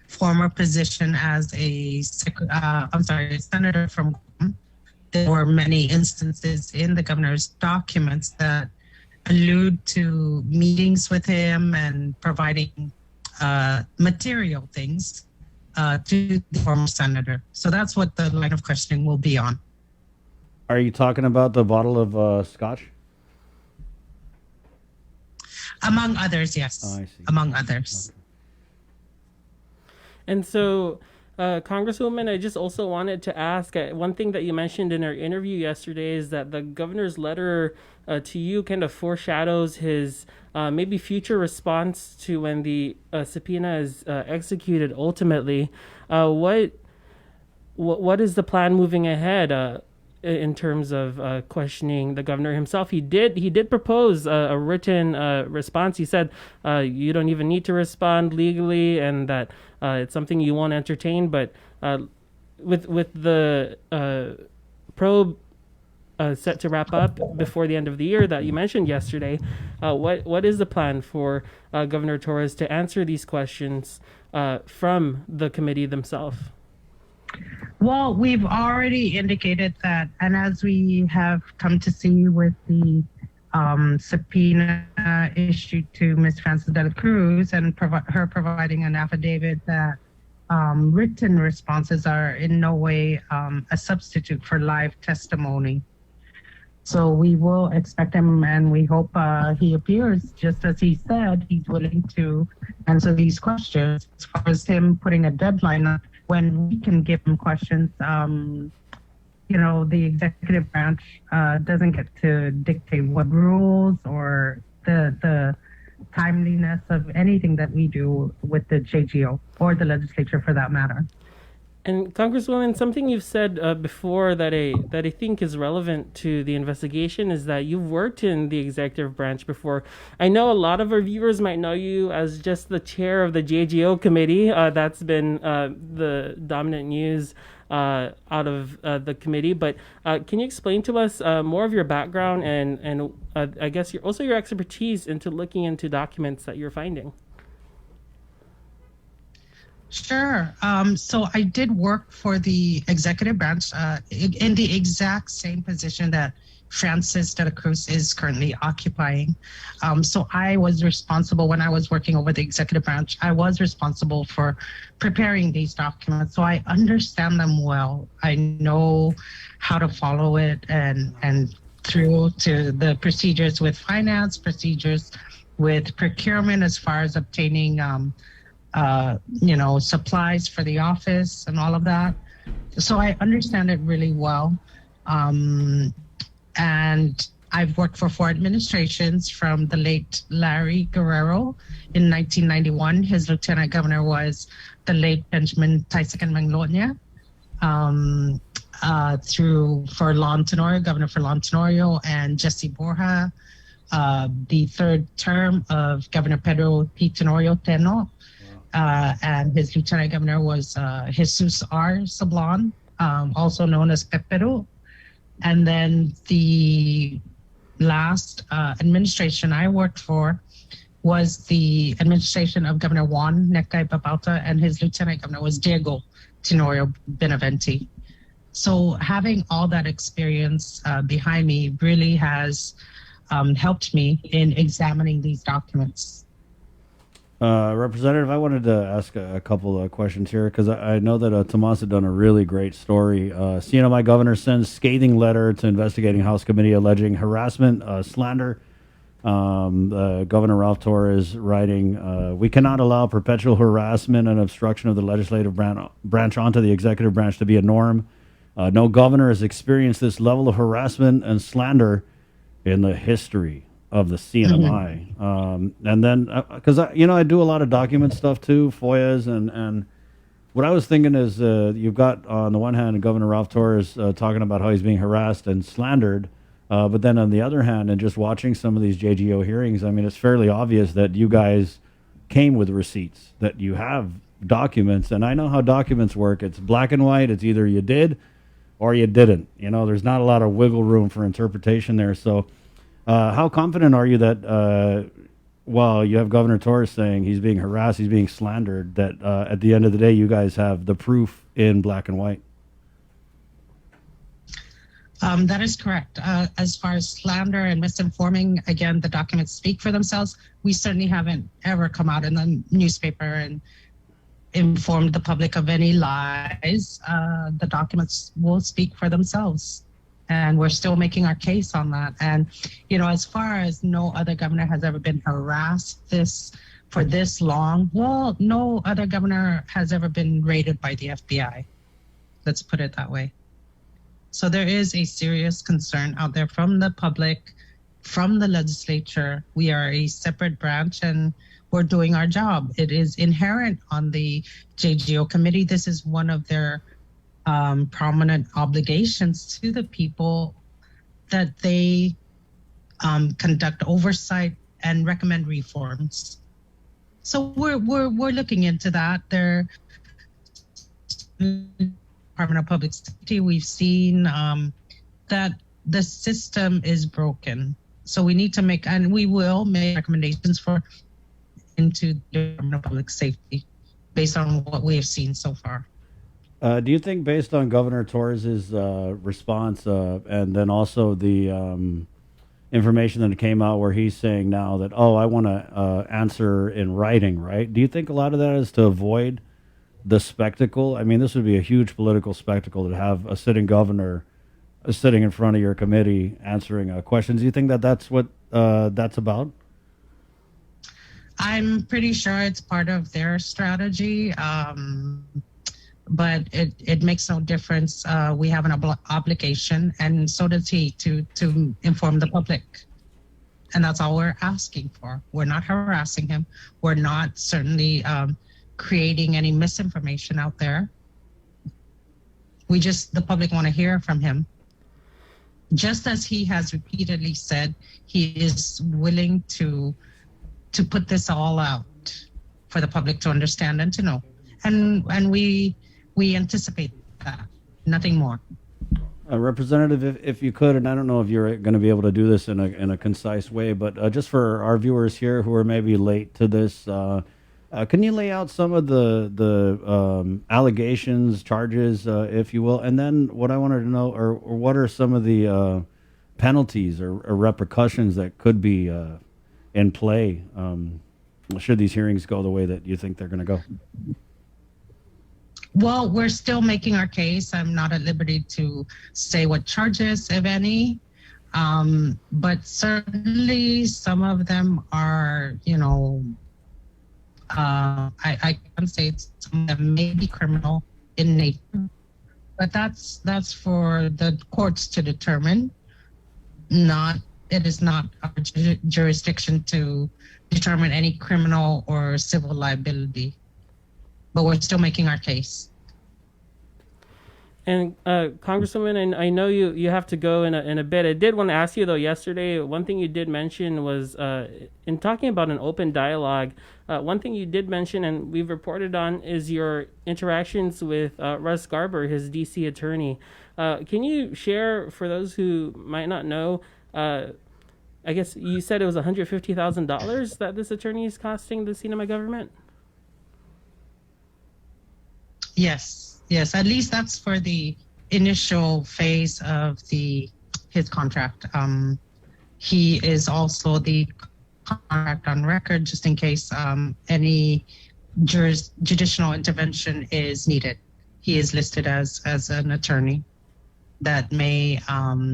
former position as a senator from Guam. There were many instances in the governor's documents that allude to meetings with him and providing material things to the former senator. So that's what the line of questioning will be on. Are you talking about the bottle of scotch? Among others, yes. Oh, I see. Among others. Okay. And so, Congresswoman, I just also wanted to ask, one thing that you mentioned in our interview yesterday is that the governor's letter to you kind of foreshadows his maybe future response to when the subpoena is executed ultimately. What is the plan moving ahead in terms of questioning the governor himself? He did propose a written response. He said you don't even need to respond legally, and that it's something you won't entertain. But with the probe set to wrap up before the end of the year that you mentioned yesterday, what is the plan for Governor Torres to answer these questions from the committee themselves? Well, we've already indicated that, and as we have come to see with the subpoena issued to Ms. Frances de la Cruz and her providing an affidavit that written responses are in no way a substitute for live testimony. So we will expect him, and we hope he appears, just as he said, he's willing to answer these questions. As far as him putting a deadline when we can give him questions, the executive branch doesn't get to dictate what rules or the timeliness of anything that we do with the JGO or the legislature for that matter. And Congresswoman, something you've said before that I think is relevant to the investigation is that you've worked in the executive branch before. I know a lot of our viewers might know you as just the chair of the JGO committee. That's been the dominant news out of the committee. But can you explain to us more of your background and I guess your expertise into looking into documents that you're finding? Sure. So I did work for the executive branch in the exact same position that Francis de la Cruz is currently occupying. So I was responsible when I was working over the executive branch. I was responsible for preparing these documents, so I understand them well. I know how to follow it and through to the procedures with finance, procedures with procurement as far as obtaining, supplies for the office and all of that. So I understand it really well. And I've worked for 4 administrations from the late Larry Guerrero in 1991. His lieutenant governor was the late Benjamin Tyson Magnolia. For Lon Tenorio, Governor for Lon Tenorio, and Jesse Borja, the 3rd term of Governor Pedro P. Tenorio Teno, and his lieutenant governor was Jesus R. Sablon, also known as Pepero. And then the last administration I worked for was the administration of Governor Juan Necay Babauta, and his lieutenant governor was Diego Tenorio Benavente. So having all that experience behind me really has helped me in examining these documents. Representative, I wanted to ask a couple of questions here because I know that Tomas had done a really great story. CNMI governor sends scathing letter to investigating House committee alleging harassment, slander. Governor Ralph Torres writing, we cannot allow perpetual harassment and obstruction of the legislative branch onto the executive branch to be a norm. No governor has experienced this level of harassment and slander in the history of the CNMI. And then, because I do a lot of document stuff too, FOIAs, and what I was thinking is you've got on the one hand Governor Ralph Torres talking about how he's being harassed and slandered, but then on the other hand, and just watching some of these JGO hearings, I mean, it's fairly obvious that you guys came with receipts, that you have documents, and I know how documents work. It's black and white. It's either you did or you didn't. There's not a lot of wiggle room for interpretation there. So how confident are you that while you have Governor Torres saying he's being harassed, he's being slandered, that at the end of the day, you guys have the proof in black and white? That is correct. As far as slander and misinforming, again, the documents speak for themselves. We certainly haven't ever come out in the newspaper and informed the public of any lies. The documents will speak for themselves. And we're still making our case on that. And, as far as no other governor has ever been harassed for this long, well, no other governor has ever been raided by the FBI. Let's put it that way. So there is a serious concern out there from the public, from the legislature. We are a separate branch and we're doing our job. It is inherent on the JGO committee. This is one of their prominent obligations to the people, that they conduct oversight and recommend reforms. So we're looking into that. There, Department of Public Safety, we've seen that the system is broken. So we need to make, and we will make recommendations into the Department of Public Safety based on what we have seen so far. Do you think, based on Governor Torres's response and then also the information that came out where he's saying now that, I want to answer in writing, right? Do you think a lot of that is to avoid the spectacle? I mean, this would be a huge political spectacle to have a sitting governor sitting in front of your committee answering questions. Do you think that that's what that's about? I'm pretty sure it's part of their strategy. But it makes no difference. We have an obligation, and so does he, to inform the public. And that's all we're asking for. We're not harassing him. We're not certainly creating any misinformation out there. The public want to hear from him. Just as he has repeatedly said, he is willing to put this all out for the public to understand and to know. And we anticipate that, nothing more. Representative, if you could, and I don't know if you're going to be able to do this in a concise way, but just for our viewers here who are maybe late to this, can you lay out some of the allegations, charges, if you will, and then what I wanted to know, or what are some of the penalties or repercussions that could be in play should these hearings go the way that you think they're going to go? Well, we're still making our case. I'm not at liberty to say what charges, if any. But certainly some of them are, I can say some of them may be criminal in nature, but that's for the courts to determine. It is not our jurisdiction to determine any criminal or civil liability, but we're still making our case. And Congresswoman, and I know you have to go in a bit. I did want to ask you though. Yesterday, one thing you did mention was in talking about an open dialogue. One thing you did mention, and we've reported on, is your interactions with Russ Garber, his D.C. attorney. Can you share for those who might not know? I guess you said it was $150,000 that this attorney is costing the Sinema government. Yes. At least that's for the initial phase of his contract. He is also the contract on record, just in case any judicial intervention is needed. He is listed as an attorney that may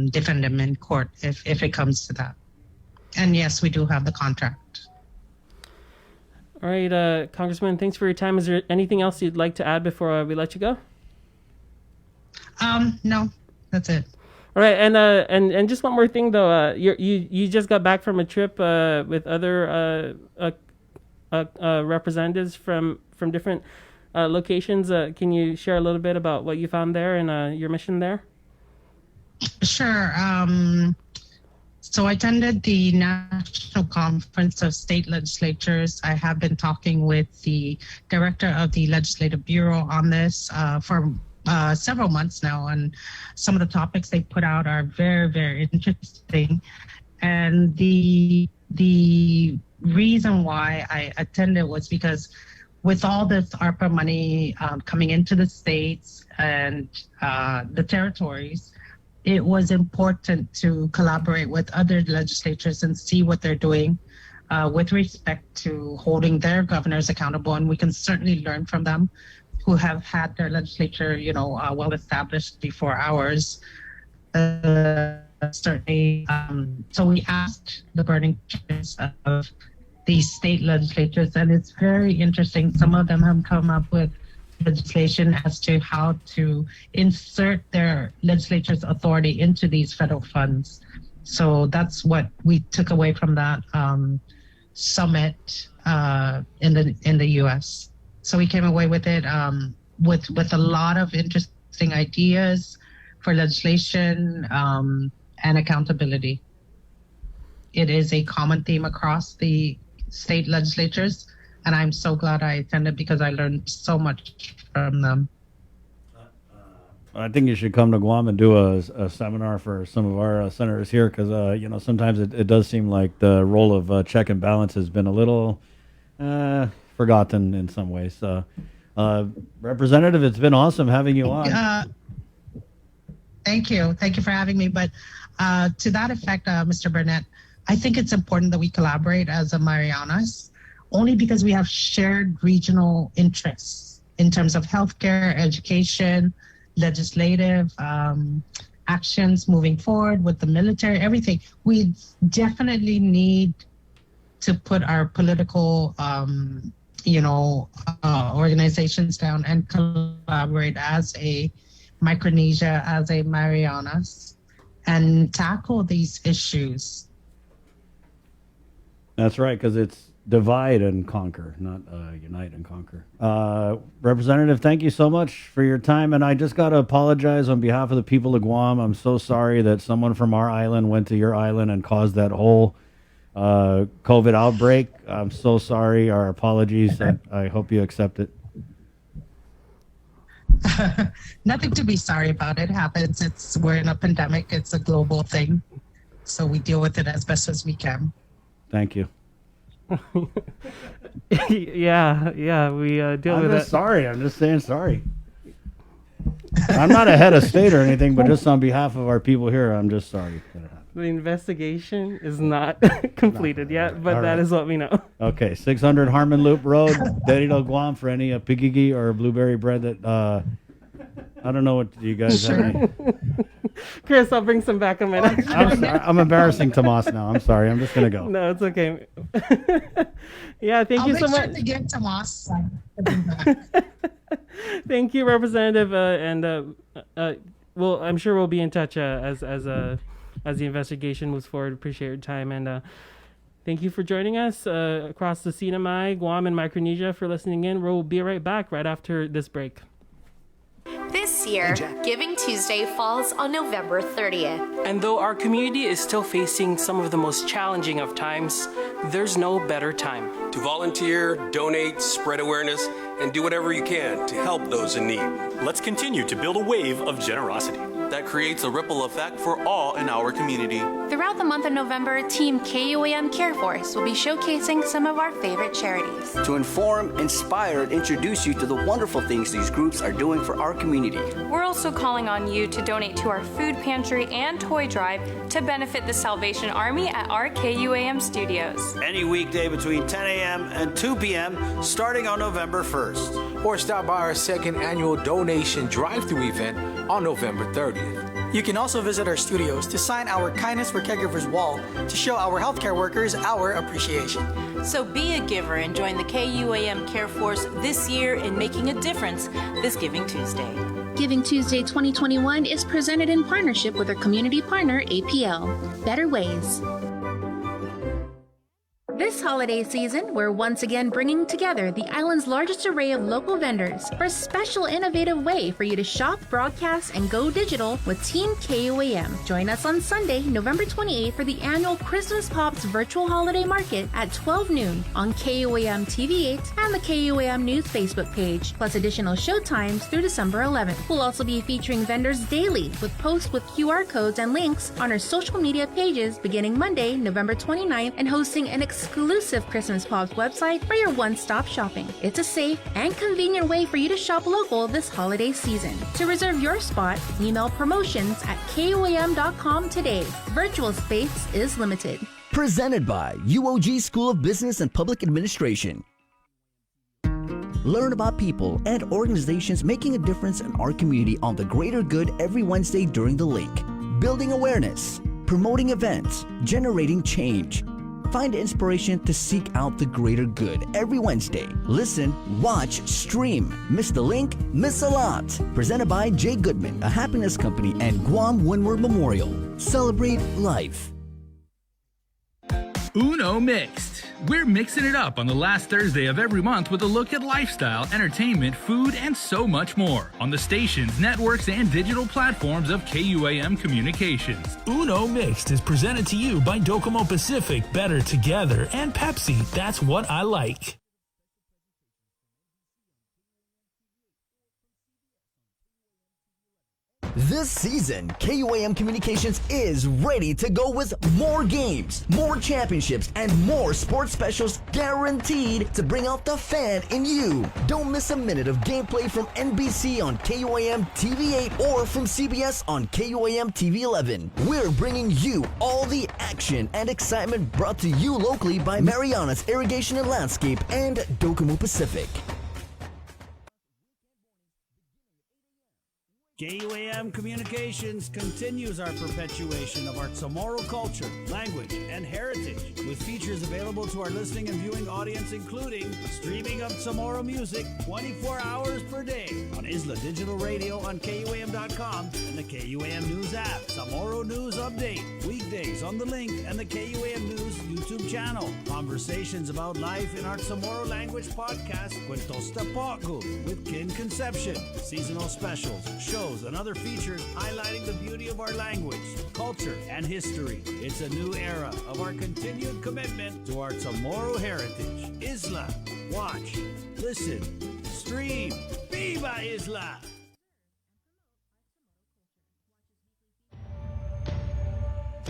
defend him in court if it comes to that. And yes, we do have the contract. All right, Congressman, thanks for your time. Is there anything else you'd like to add before we let you go? No, that's it. All right, and just one more thing though. You just got back from a trip with other representatives from different locations. Can you share a little bit about what you found there and your mission there? Sure. So I attended the National Conference of State Legislatures. I have been talking with the director of the Legislative Bureau on this for several months now, and some of the topics they put out are very, very interesting. And the reason why I attended was because with all this ARPA money coming into the states and the territories, it was important to collaborate with other legislatures and see what they're doing with respect to holding their governors accountable. And we can certainly learn from them, who have had their legislature, well established before ours. Certainly, so we asked the burning questions of these state legislatures, and it's very interesting. Some of them have come up with legislation as to how to insert their legislature's authority into these federal funds. So that's what we took away from that summit in the U.S. So we came away with it with a lot of interesting ideas for legislation and accountability. It is a common theme across the state legislatures, and I'm so glad I attended because I learned so much from them. I think you should come to Guam and do a seminar for some of our senators here, because sometimes it does seem like the role of check and balance has been a little forgotten in some ways. Representative, it's been awesome having you on. Thank you for having me. But to that effect, Mr. Burnett, I think it's important that we collaborate as a Marianas, only because we have shared regional interests in terms of healthcare, education, legislative actions moving forward with the military, everything. We definitely need to put our political, organizations down and collaborate as a Micronesia, as a Marianas, and tackle these issues. That's right, because it's divide and conquer, not unite and conquer. Representative, thank you so much for your time. And I just got to apologize on behalf of the people of Guam. I'm so sorry that someone from our island went to your island and caused that whole COVID outbreak. I'm so sorry. Our apologies. I hope you accept it. Nothing to be sorry about. It happens. We're in a pandemic. It's a global thing. So we deal with it as best as we can. Thank you. yeah, we deal with it. Sorry, I'm just saying sorry. I'm not a head of state or anything, but just on behalf of our people here, I'm just sorry that it happened. The investigation is not completed yet, but All that right. is what we know. Okay, 600 Harmon Loop Road, Derrida, Guam, for any pigigi or blueberry bread that I don't know what you guys have. Any. Chris, I'll bring some back a minute. I'm embarrassing Tomas now. I'm sorry. I'm just gonna go. No, it's okay. Yeah, thank you so much. To get Tomas. Thank you, Representative, and well, I'm sure we'll be in touch as the investigation moves forward. Appreciate your time, and thank you for joining us across the CNMI, Guam, and Micronesia for listening in. We'll be right back right after this break. This year, Giving Tuesday falls on November 30th. And though our community is still facing some of the most challenging of times, there's no better time to volunteer, donate, spread awareness, and do whatever you can to help those in need. Let's continue to build a wave of generosity that creates a ripple effect for all in our community. Throughout the month of November, Team KUAM Care Force will be showcasing some of our favorite charities. To inform, inspire, and introduce you to the wonderful things these groups are doing for our community. We're also calling on you to donate to our food pantry and toy drive to benefit the Salvation Army at our KUAM studios. Any weekday between 10 a.m. and 2 p.m. starting on November 1st. Or stop by our second annual donation drive-through event on November 30th. You can also visit our studios to sign our Kindness for Caregivers wall to show our healthcare workers our appreciation. So be a giver and join the KUAM Care Force this year in making a difference this Giving Tuesday. Giving Tuesday 2021 is presented in partnership with our community partner, APL. Better Ways. This holiday season, we're once again bringing together the island's largest array of local vendors for a special innovative way for you to shop, broadcast, and go digital with Team KUAM. Join us on Sunday, November 28th for the annual Christmas Pops Virtual Holiday Market at 12 noon on KUAM TV8 and the KUAM News Facebook page, plus additional show times through December 11th. We'll also be featuring vendors daily with posts with QR codes and links on our social media pages beginning Monday, November 29th, and hosting an exclusive Christmas Pops website for your one-stop shopping. It's a safe and convenient way for you to shop local this holiday season. To reserve your spot, email promotions@kuam.com today. Virtual space is limited. Presented by UOG School of Business and Public Administration. Learn about people and organizations making a difference in our community on the greater good every Wednesday during The Link. Building awareness, promoting events, generating change. Find inspiration to seek out the greater good every Wednesday. Listen, watch, stream. Miss The Link? Miss a lot. Presented by Jay Goodman, a happiness company, and Guam Windward Memorial. Celebrate life. Uno Mixed. We're mixing it up on the last Thursday of every month with a look at lifestyle, entertainment, food, and so much more on the stations, networks, and digital platforms of KUAM Communications. Uno Mixed is presented to you by Docomo Pacific, Better Together, and Pepsi. That's what I like. This season, KUAM Communications is ready to go with more games, more championships, and more sports specials guaranteed to bring out the fan in you. Don't miss a minute of gameplay from NBC on KUAM TV8 or from CBS on KUAM TV11. We're bringing you all the action and excitement brought to you locally by Mariana's Irrigation and Landscape and Docomo Pacific. KUAM Communications continues our perpetuation of our Chamorro culture, language, and heritage with features available to our listening and viewing audience, including streaming of Chamorro music 24 hours per day on Isla Digital Radio on KUAM.com and the KUAM News app. Chamorro News Update, weekdays on The Link and the KUAM News YouTube channel. Conversations about life in our Chamorro language podcast, Cuentos Tapoco with Kin Conception. Seasonal specials, shows, and other features highlighting the beauty of our language, culture, and history. It's a new era of our continued commitment to our Chamorro heritage. Isla, watch, listen, stream. Viva Isla!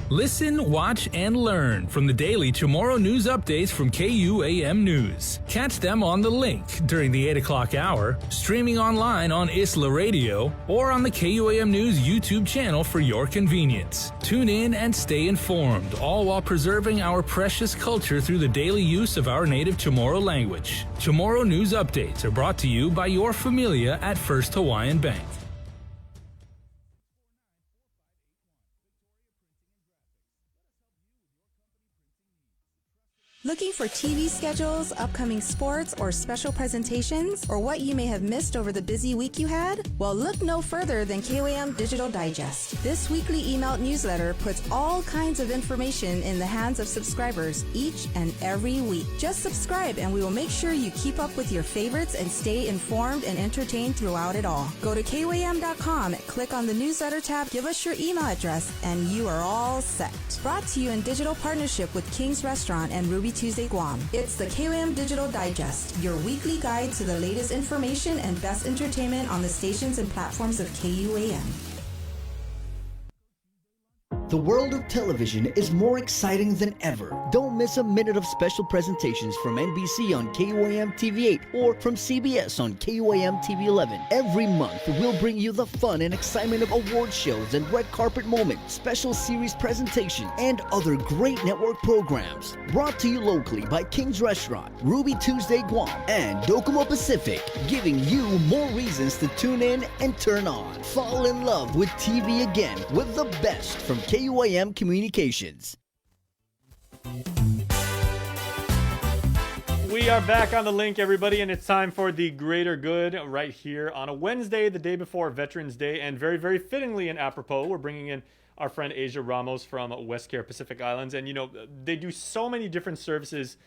Listen, watch, and learn from the daily Chamorro News updates from KUAM News. Catch them on The Link during the 8 o'clock hour, streaming online on Isla Radio, or on the KUAM News YouTube channel for your convenience. Tune in and stay informed, all while preserving our precious culture through the daily use of our native Chamorro language. Chamorro News updates are brought to you by your familia at First Hawaiian Bank. Looking for TV schedules, upcoming sports, or special presentations, or what you may have missed over the busy week you had? Well, look no further than KOAM Digital Digest. This weekly emailed newsletter puts all kinds of information in the hands of subscribers each and every week. Just subscribe and we will make sure you keep up with your favorites and stay informed and entertained throughout it all. Go to KOAM.com, click on the newsletter tab, give us your email address, and you are all set. Brought to you in digital partnership with King's Restaurant and Ruby Tuesday Guam. It's the KOAM Digital Digest, your weekly guide to the latest information and best entertainment on the stations and platforms of KUAM. The world of television is more exciting than ever. Don't miss a minute of special presentations from NBC on KUAM TV8 or from CBS on KUAM TV11. Every month, we'll bring you the fun and excitement of award shows and red carpet moments, special series presentations, and other great network programs. Brought to you locally by King's Restaurant, Ruby Tuesday Guam, and Docomo Pacific, giving you more reasons to tune in and turn on. Fall in love with TV again with the best from KUAM Communications. We are back on The Link, everybody, and it's time for the greater good right here on a Wednesday, the day before Veterans Day, and very, very fittingly and apropos, we're bringing in our friend Asia Ramos from WestCare Pacific Islands, and you know, they do so many different services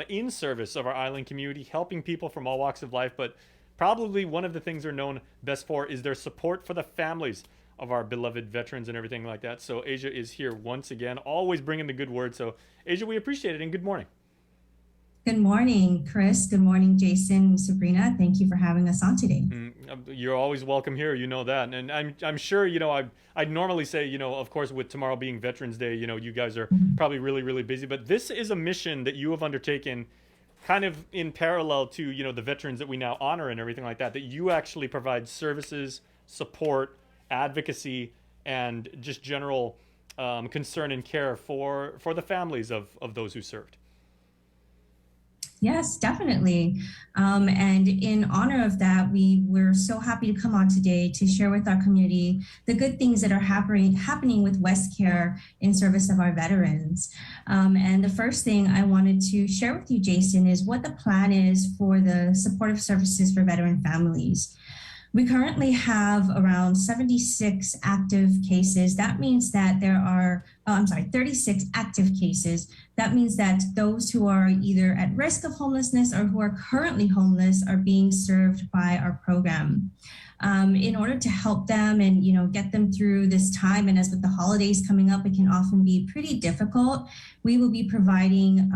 in service of our island community, helping people from all walks of life, but probably one of the things they're known best for is their support for the families of our beloved veterans and everything like that. So Asia is here once again, always bringing the good word. So Asia, we appreciate it, and good morning. Good morning, Chris. Good morning, Jason, Sabrina. Thank you for having us on today. You're always welcome here, you know that. And I'm sure, you know, I'd normally say, you know, of course, with tomorrow being Veterans Day, you know, you guys are probably really, really busy. But this is a mission that you have undertaken kind of in parallel to, you know, the veterans that we now honor and everything like that, that you actually provide services, support, advocacy, and just general concern and care for the families of those who served. Yes, definitely. And in honor of that, we're so happy to come on today to share with our community the good things that are happening with WestCare in service of our veterans. And the first thing I wanted to share with you, Jason, is what the plan is for the supportive services for veteran families. We currently have around 76 active cases. That means that there are, 36 active cases. That means that those who are either at risk of homelessness or who are currently homeless are being served by our program. In order to help them and, you know, get them through this time, and as with the holidays coming up, it can often be pretty difficult. We will be providing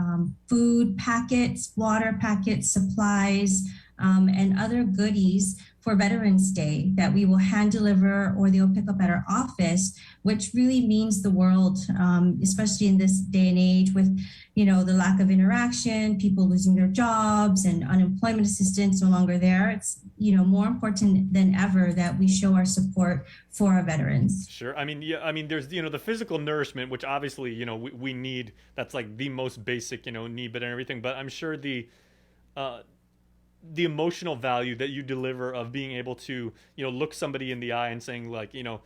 food packets, water packets, supplies, and other goodies for Veterans Day that we will hand deliver or they'll pick up at our office, which really means the world, especially in this day and age with, you know, the lack of interaction, people losing their jobs and unemployment assistance no longer there. It's, you know, more important than ever that we show our support for our veterans. Sure. I mean, yeah, I mean, there's, you know, the physical nourishment, which obviously, you know, we need, that's like the most basic, you know, need, but everything, but I'm sure the emotional value that you deliver of being able to, you know, look somebody in the eye and saying, like, you know,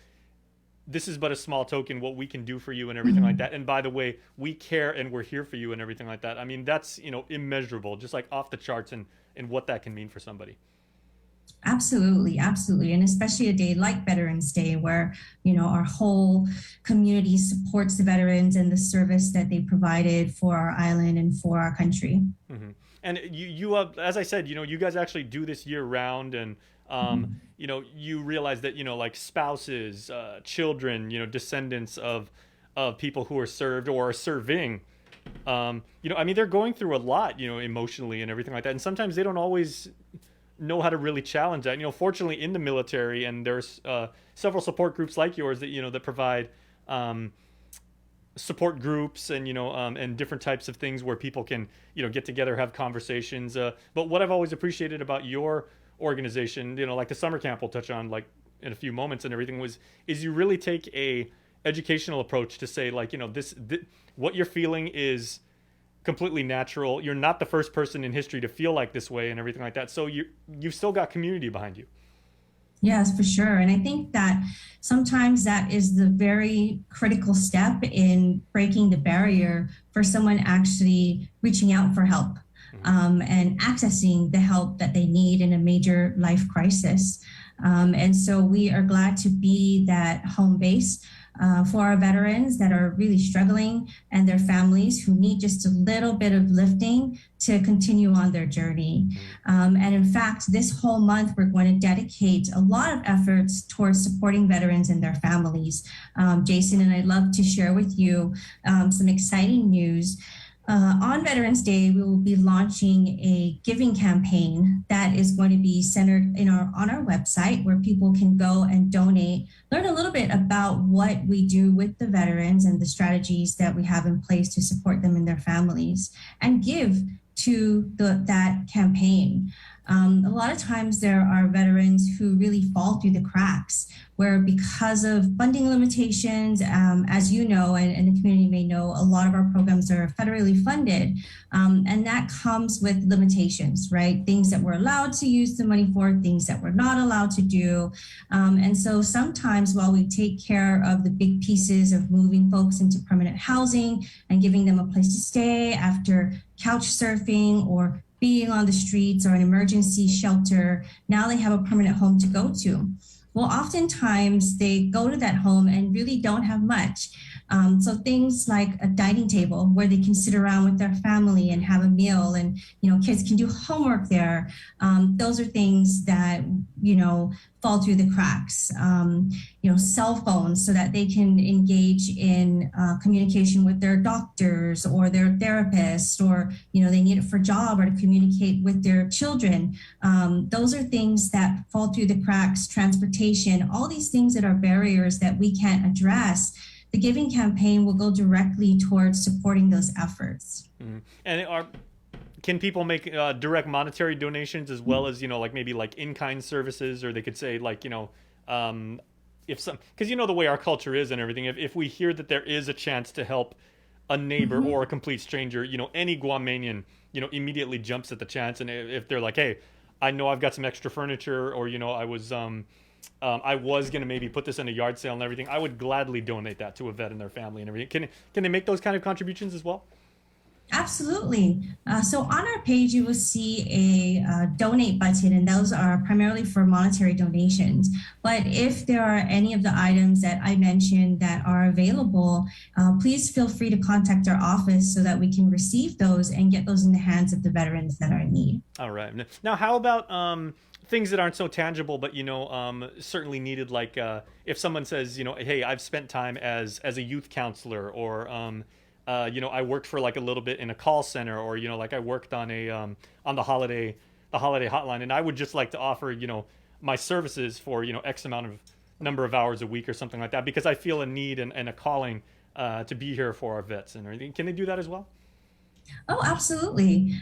this is but a small token, what we can do for you and everything like that. And by the way, we care and we're here for you and everything like that. I mean, that's, you know, immeasurable, just like off the charts and what that can mean for somebody. Absolutely, absolutely. And especially a day like Veterans Day where, you know, our whole community supports the veterans and the service that they provided for our island and for our country. Mm-hmm. And you as I said, you know, you guys actually do this year round, and you know, you realize that, you know, like spouses, children, you know, descendants of people who are served or are serving, you know, I mean, they're going through a lot, you know, emotionally and everything like that. And sometimes they don't always know how to really challenge that. You know, fortunately in the military, and there's several support groups like yours that, you know, that provide support groups and and different types of things where people can get together, have conversations. But what I've always appreciated about your organization, like the summer camp we'll touch on like in a few moments and everything, is you really take a educational approach to say like this what you're feeling is completely natural. You're not the first person in history to feel like this way and everything like that. So you've still got community behind you. Yes, for sure. And I think that sometimes that is the very critical step in breaking the barrier for someone actually reaching out for help and accessing the help that they need in a major life crisis. And so we are glad to be that home base for our veterans that are really struggling and their families who need just a little bit of lifting to continue on their journey. And in fact, this whole month, we're going to dedicate a lot of efforts towards supporting veterans and their families. Jason and I'd love to share with you some exciting news. On Veterans Day, we will be launching a giving campaign that is going to be centered on our website where people can go and donate, learn a little bit about what we do with the veterans and the strategies that we have in place to support them and their families, and give to that campaign. A lot of times there are veterans who really fall through the cracks where because of funding limitations, as you know, and the community may know, a lot of our programs are federally funded. And that comes with limitations, right? Things that we're allowed to use the money for, things that we're not allowed to do. And so sometimes while we take care of the big pieces of moving folks into permanent housing and giving them a place to stay after couch surfing or being on the streets or an emergency shelter, now they have a permanent home to go to. Well, oftentimes they go to that home and really don't have much. So things like a dining table where they can sit around with their family and have a meal, and kids can do homework there. Those are things that fall through the cracks. Cell phones so that they can engage in communication with their doctors or their therapists, or they need it for a job or to communicate with their children. Those are things that fall through the cracks. Transportation, all these things that are barriers that we can't address. The giving campaign will go directly towards supporting those efforts. Mm-hmm. And can people make direct monetary donations as well as maybe in-kind services, or they could say if some, because the way our culture is and everything, if we hear that there is a chance to help a neighbor or a complete stranger, any Guamanian immediately jumps at the chance. And if they're like, hey, I know I've got some extra furniture, or I was going to maybe put this in a yard sale and everything, I would gladly donate that to a vet and their family and everything. Can they make those kind of contributions as well? Absolutely. So on our page, you will see a donate button, and those are primarily for monetary donations. But if there are any of the items that I mentioned that are available, please feel free to contact our office so that we can receive those and get those in the hands of the veterans that are in need. All right. Now, how about things that aren't so tangible, but certainly needed? Like if someone says, hey, I've spent time as a youth counselor, or I worked for like a little bit in a call center, or I worked on the holiday hotline, and I would just like to offer my services for X amount of number of hours a week or something like that, because I feel a need and a calling to be here for our vets and everything. Can they do that as well? Oh, absolutely.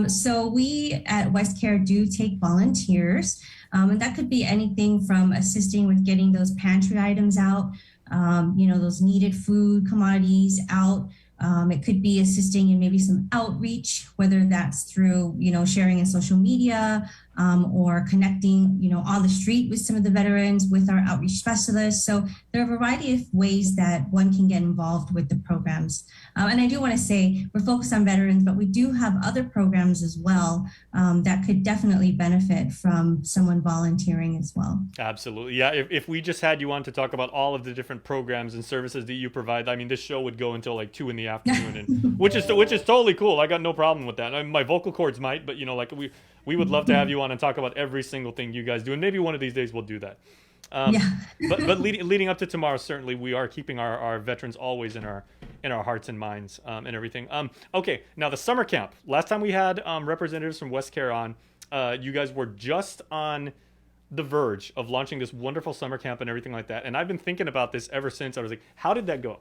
So we at WestCare do take volunteers, and that could be anything from assisting with getting those pantry items out, those needed food commodities out. It could be assisting in maybe some outreach, whether that's through, sharing in social media, or connecting, on the street with some of the veterans with our outreach specialists. So there are a variety of ways that one can get involved with the programs. And I do want to say we're focused on veterans, but we do have other programs as well that could definitely benefit from someone volunteering as well. Absolutely. Yeah. If we just had you on to talk about all of the different programs and services that you provide, I mean, this show would go until like 2 p.m, and which is totally cool. I got no problem with that. I mean, my vocal cords might, but we would love to have you on and talk about every single thing you guys do, and maybe one of these days we'll do that. But leading up to tomorrow, certainly we are keeping our veterans always in our hearts and minds, and everything. Okay, now the summer camp. Last time we had representatives from WestCare on, you guys were just on the verge of launching this wonderful summer camp and everything like that. And I've been thinking about this ever since. I was like, how did that go?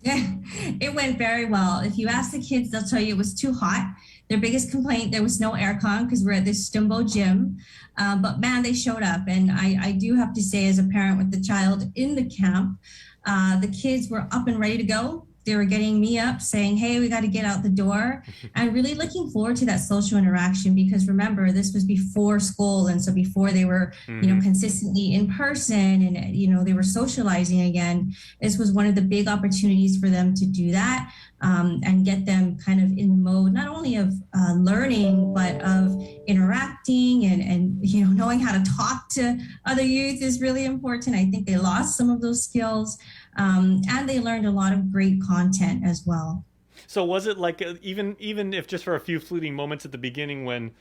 Yeah, it went very well. If you ask the kids, they'll tell you it was too hot. Their biggest complaint, there was no aircon because we're at this Stumbo gym. But man, they showed up. And I do have to say, as a parent with the child in the camp, the kids were up and ready to go. They were getting me up saying, hey, we got to get out the door. I'm really looking forward to that social interaction because remember, this was before school. And so before they were, consistently in person and, they were socializing again, this was one of the big opportunities for them to do that and get them kind of in the mode, not only of learning, but of interacting and knowing how to talk to other youth is really important. I think they lost some of those skills. And they learned a lot of great content as well. So was it like even if just for a few fleeting moments at the beginning when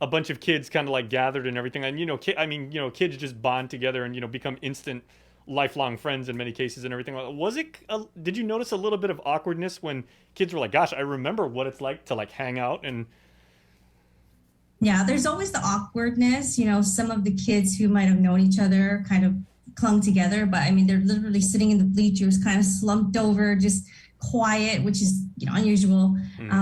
a bunch of kids kind of like gathered and everything, and kids just bond together and become instant lifelong friends in many cases and everything. Was it? Did you notice a little bit of awkwardness when kids were like, "Gosh, I remember what it's like to like hang out and." Yeah, there's always the awkwardness. Some of the kids who might have known each other kind of clung together, but they're literally sitting in the bleachers kind of slumped over, just quiet, which is unusual.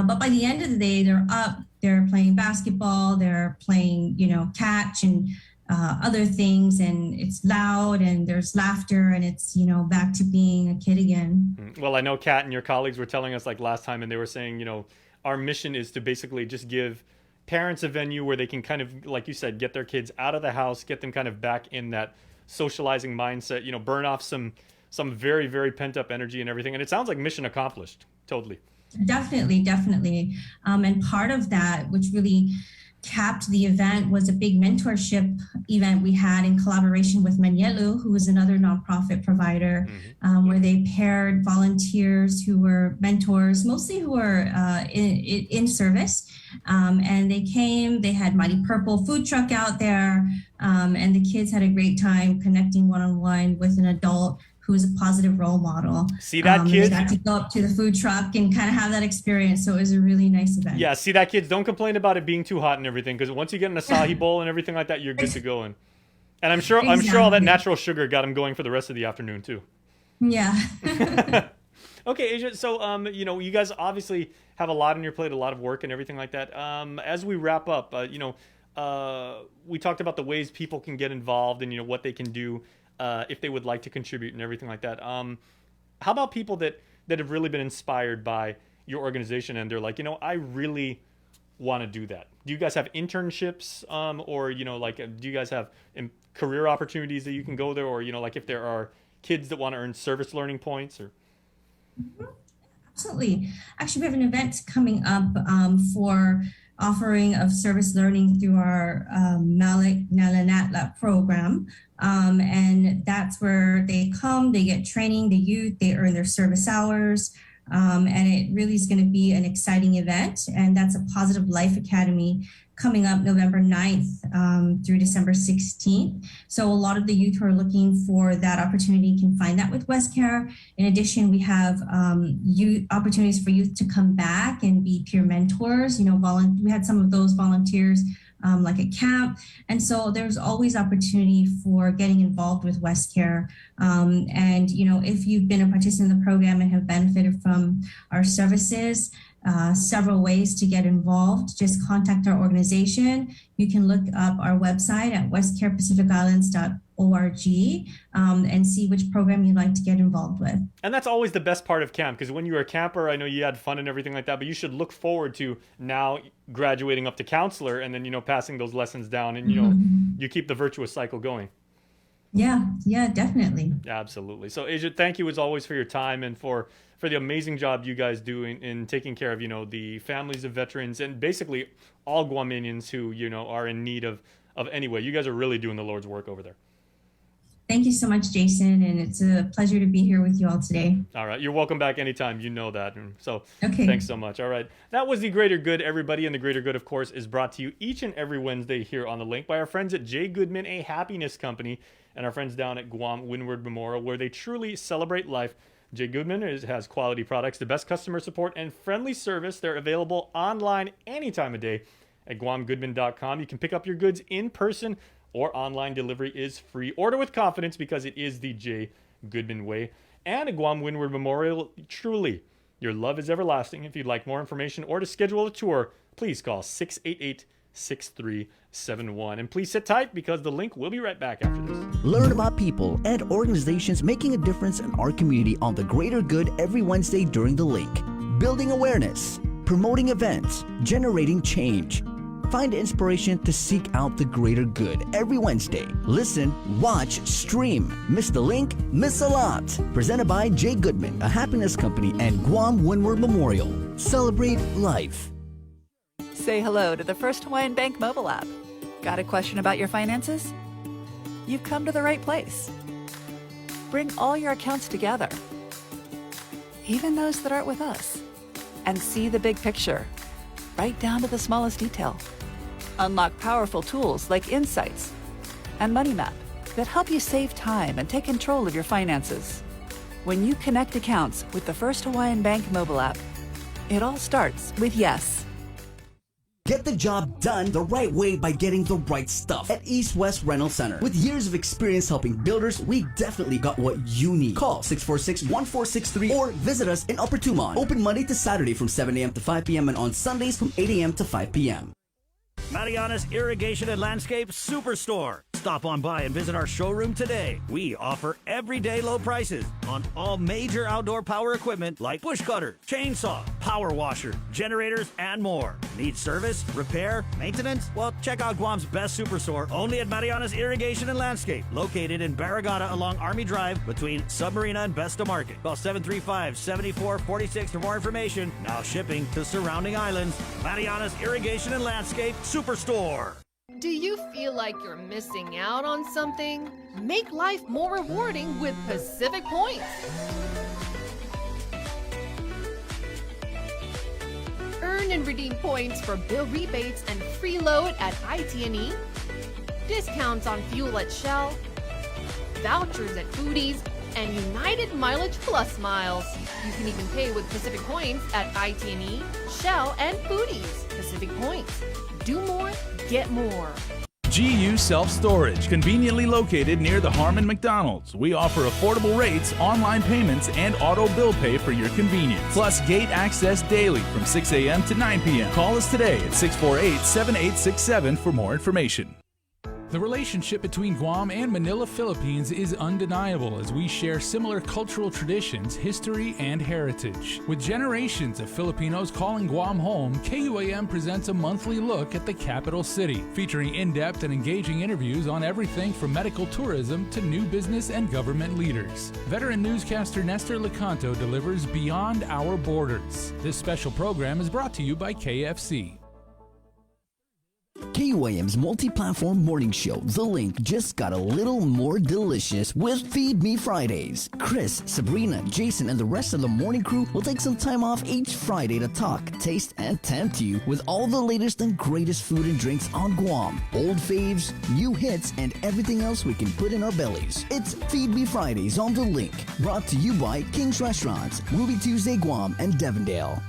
But by the end of the day, they're up, they're playing basketball, they're playing catch and other things, and it's loud and there's laughter and it's back to being a kid again. Well, I know Kat and your colleagues were telling us like last time, and they were saying our mission is to basically just give parents a venue where they can kind of, like you said, get their kids out of the house, get them kind of back in that socializing mindset, burn off some very, very pent up energy and everything. And it sounds like mission accomplished. Totally. Definitely. And part of that, which really capped the event, was a big mentorship event we had in collaboration with Manielu, who is another nonprofit provider, where they paired volunteers who were mentors, mostly who were in service. And they came, they had Mighty Purple food truck out there, and the kids had a great time connecting one-on-one with an adult who was a positive role model. See that, kids? They got to go up to the food truck and kind of have that experience. So it was a really nice event. Yeah, see that, kids? Don't complain about it being too hot and everything, because once you get in a Asahi bowl and everything like that, you're good to go. And I'm sure all that natural sugar got them going for the rest of the afternoon too. Yeah. Okay, Asia. So, you guys obviously have a lot on your plate, a lot of work and everything like that. As we wrap up, we talked about the ways people can get involved and what they can do if they would like to contribute and everything like that. How about people that have really been inspired by your organization and they're like, I really want to do that? Do you guys have internships, or do you guys have career opportunities that you can go there, or if there are kids that want to earn service learning points or? Absolutely. Actually, we have an event coming up for offering of service learning through our Malik Nalanatla program. And that's where they come, they get training, the youth, they earn their service hours. And it really is going to be an exciting event. And that's a Positive Life Academy coming up November 9th through December 16th. So a lot of the youth who are looking for that opportunity can find that with WestCare. In addition, we have youth opportunities for youth to come back and be peer mentors. We had some of those volunteers like at camp. And so there's always opportunity for getting involved with WestCare. And, if you've been a participant in the program and have benefited from our services, several ways to get involved. Just contact our organization. You can look up our website at westcarepacificislands.org and see which program you'd like to get involved with. And that's always the best part of camp, because when you were a camper, I know you had fun and everything like that, but you should look forward to now graduating up to counselor and then, passing those lessons down and, you keep the virtuous cycle going. Yeah, definitely. Absolutely. So, Asia, thank you as always for your time and for the amazing job you guys do in taking care of, the families of veterans and basically all Guamanians who, are in need of any way. You guys are really doing the Lord's work over there. Thank you so much, Jason, and it's a pleasure to be here with you all today. All right. You're welcome back anytime. You know that. So okay. Thanks so much. All right. That was The Greater Good, everybody. And The Greater Good, of course, is brought to you each and every Wednesday here on The Link by our friends at J. Goodman, a happiness company, and our friends down at Guam Windward Memorial, where they truly celebrate life. J. Goodman has quality products, the best customer support, and friendly service. They're available online any time of day at guamgoodman.com. You can pick up your goods in person, or online delivery is free. Order with confidence because it is the J. Goodman way. and a Guam Windward Memorial. Truly, your love is everlasting. If you'd like more information or to schedule a tour, please call 688-6371. And please sit tight because the link will be right back after this. Learn about people and organizations making a difference in our community on the greater good every Wednesday during the link. Building awareness, promoting events, generating change. Find inspiration to seek out the greater good every Wednesday. Listen, watch, stream. Miss the link? Miss a lot. Presented by Jay Goodman, a happiness company, and Guam Windward Memorial. Celebrate life. Say hello to the First Hawaiian Bank mobile app. Got a question about your finances? You've come to the right place. Bring all your accounts together, even those that aren't with us, and see the big picture, right down to the smallest detail. Unlock powerful tools like Insights and Money Map that help you save time and take control of your finances. When you connect accounts with the First Hawaiian Bank mobile app, it all starts with yes. Get the job done the right way by getting the right stuff at East West Rental Center. With years of experience helping builders, we definitely got what you need. Call 646-1463 or visit us in Upper Tumon. Open Monday to Saturday from 7 a.m. to 5 p.m. and on Sundays from 8 a.m. to 5 p.m. Mariana's Irrigation and Landscape Superstore. Stop on by and visit our showroom today. We offer everyday low prices on all major outdoor power equipment like bush cutter, chainsaw, power washer, generators, and more. Need service, repair, maintenance? Well, check out Guam's best superstore only at Mariana's Irrigation and Landscape, located in Barragata along Army Drive between Submarina and Besta Market. Call 735-7446 for more information. Now shipping to surrounding islands. Mariana's Irrigation and Landscape Superstore. Do you feel like you're missing out on something? Make life more rewarding with Pacific Points. Earn and redeem points for bill rebates and free load at IT&E, discounts on fuel at Shell, vouchers at Foodies, and United Mileage Plus miles. You can even pay with Pacific Points at IT&E, Shell, and Foodies. Pacific Points. Do more, get more. GU Self Storage, conveniently located near the Harmon McDonald's. We offer affordable rates, online payments, and auto bill pay for your convenience. Plus gate access daily from 6 a.m. to 9 p.m. Call us today at 648-7867 for more information. The relationship between Guam and Manila, Philippines is undeniable as we share similar cultural traditions, history, and heritage. With generations of Filipinos calling Guam home, KUAM presents a monthly look at the capital city, featuring in-depth and engaging interviews on everything from medical tourism to new business and government leaders. Veteran newscaster Nestor Lecanto delivers Beyond Our Borders. This special program is brought to you by KFC. KUAM's multi-platform morning show, The Link, just got a little more delicious with Feed Me Fridays. Chris, Sabrina, Jason, and the rest of the morning crew will take some time off each Friday to talk, taste, and tempt you with all the latest and greatest food and drinks on Guam. Old faves, new hits, and everything else we can put in our bellies. It's Feed Me Fridays on The Link, brought to you by King's Restaurants, Ruby Tuesday Guam, and Devondale.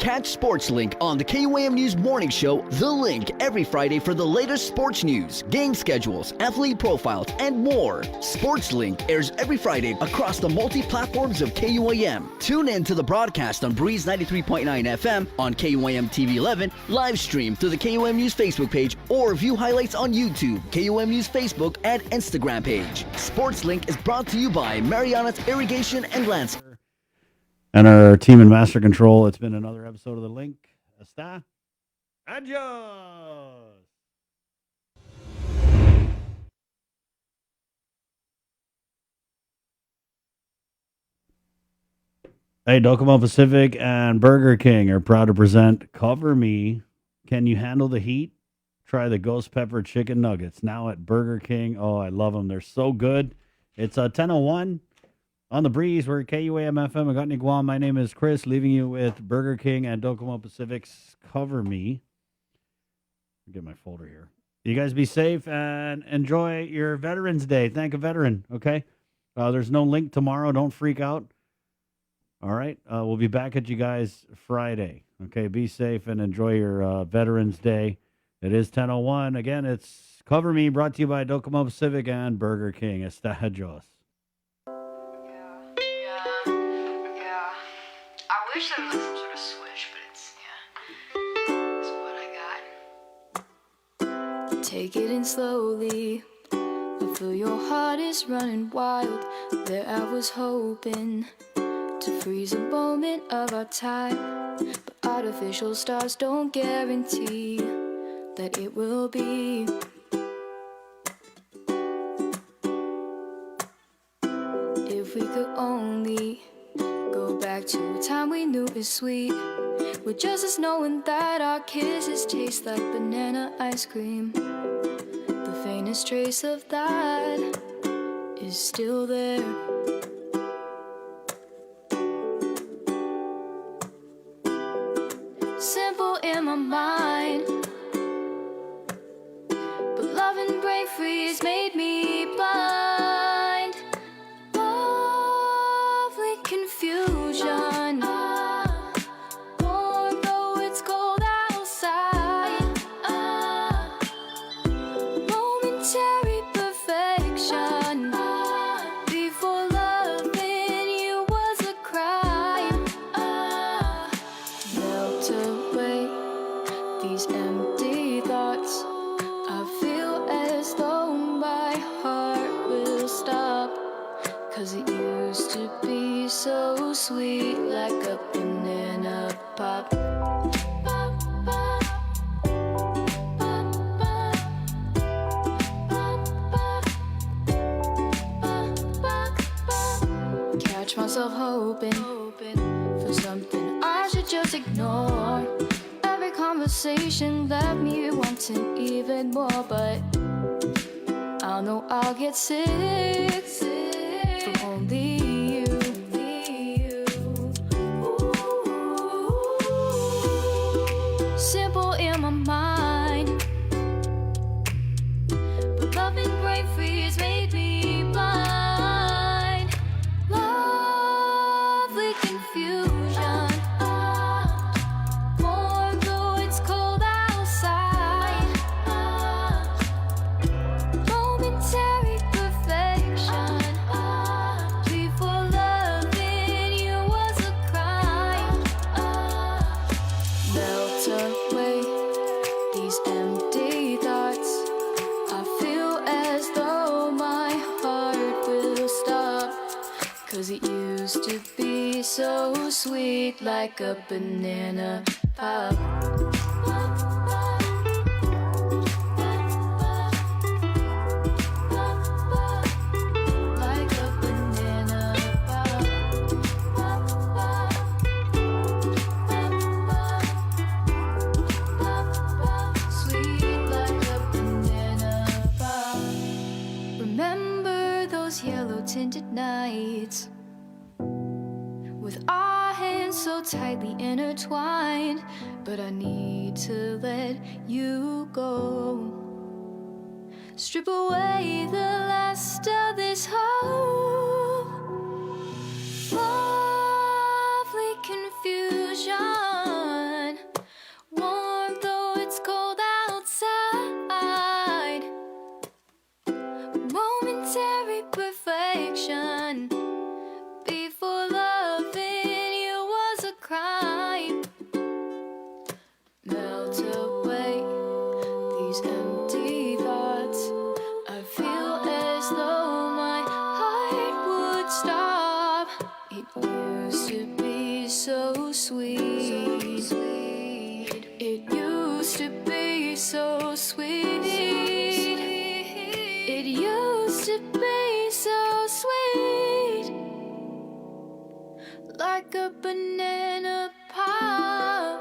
Catch Sports Link on the KUAM News Morning Show, The Link, every Friday for the latest sports news, game schedules, athlete profiles, and more. Sports Link airs every Friday across the multi-platforms of KUAM. Tune in to the broadcast on Breeze 93.9 FM, on KUAM TV 11, live stream through the KUAM News Facebook page, or view highlights on YouTube, KUAM News Facebook, and Instagram page. Sports Link is brought to you by Mariana's Irrigation and Landscape. And our team in Master Control, it's been another episode of The Link. Hasta. Adios. Hey, Docomo Pacific and Burger King are proud to present Cover Me. Can you handle the heat? Try the Ghost Pepper Chicken Nuggets now at Burger King. Oh, I love them. They're so good. It's 10:01. On the Breeze, we're KUAM FM, Agutni, Guam. My name is Chris, leaving you with Burger King and Docomo Pacific's Cover Me. I'll get my folder here. You guys be safe and enjoy your Veterans Day. Thank a veteran, okay? There's no link tomorrow. Don't freak out. All right? We'll be back at you guys Friday. Okay, be safe and enjoy your Veterans Day. It is 10:01. Again, it's Cover Me, brought to you by Docomo Pacific and Burger King. Estajos. wish there was like some sort of switch, but it's, yeah, it's what I got. Take it in slowly. I feel your heart is running wild. There I was hoping to freeze a moment of our time, but artificial stars don't guarantee that it will be. If we could only go back to a time we knew is sweet, with just us knowing that our kisses taste like banana ice cream. The faintest trace of that is still there. Simple in my mind, but love and brain freeze made me blind. Lovely confusion, warm though it's cold outside. Momentary perfection, before loving you was a crime. Melt away these empty thoughts. I feel as though my heart will stop, 'cause it used to be so sweet, like a banana pop. Catch myself hoping for something I should just ignore. Every conversation left me wanting even more, but I know I'll get sick from only you. Simple in my mind, but love and brain freeze made me blind. Lovely confusion, warm though it's cold outside. Momentary perfection, before loving you was a crime. Melt away these empty thoughts. I feel as though my heart will stop, 'cause it used to be so sweet, like a banana pop. Like a banana pop. Sweet like a banana pop. Remember those yellow tinted nights, with our hands so tightly intertwined, but I need to let you go. Strip away the last of this hope. Lovely confusion, warm though it's cold outside. Momentary perfection, before loving you was a crime. Melt away these empty thoughts. I feel as though my heart would stop. It used to be so sweet. It used to be so sweet. It used to be so sweet, like a banana pop.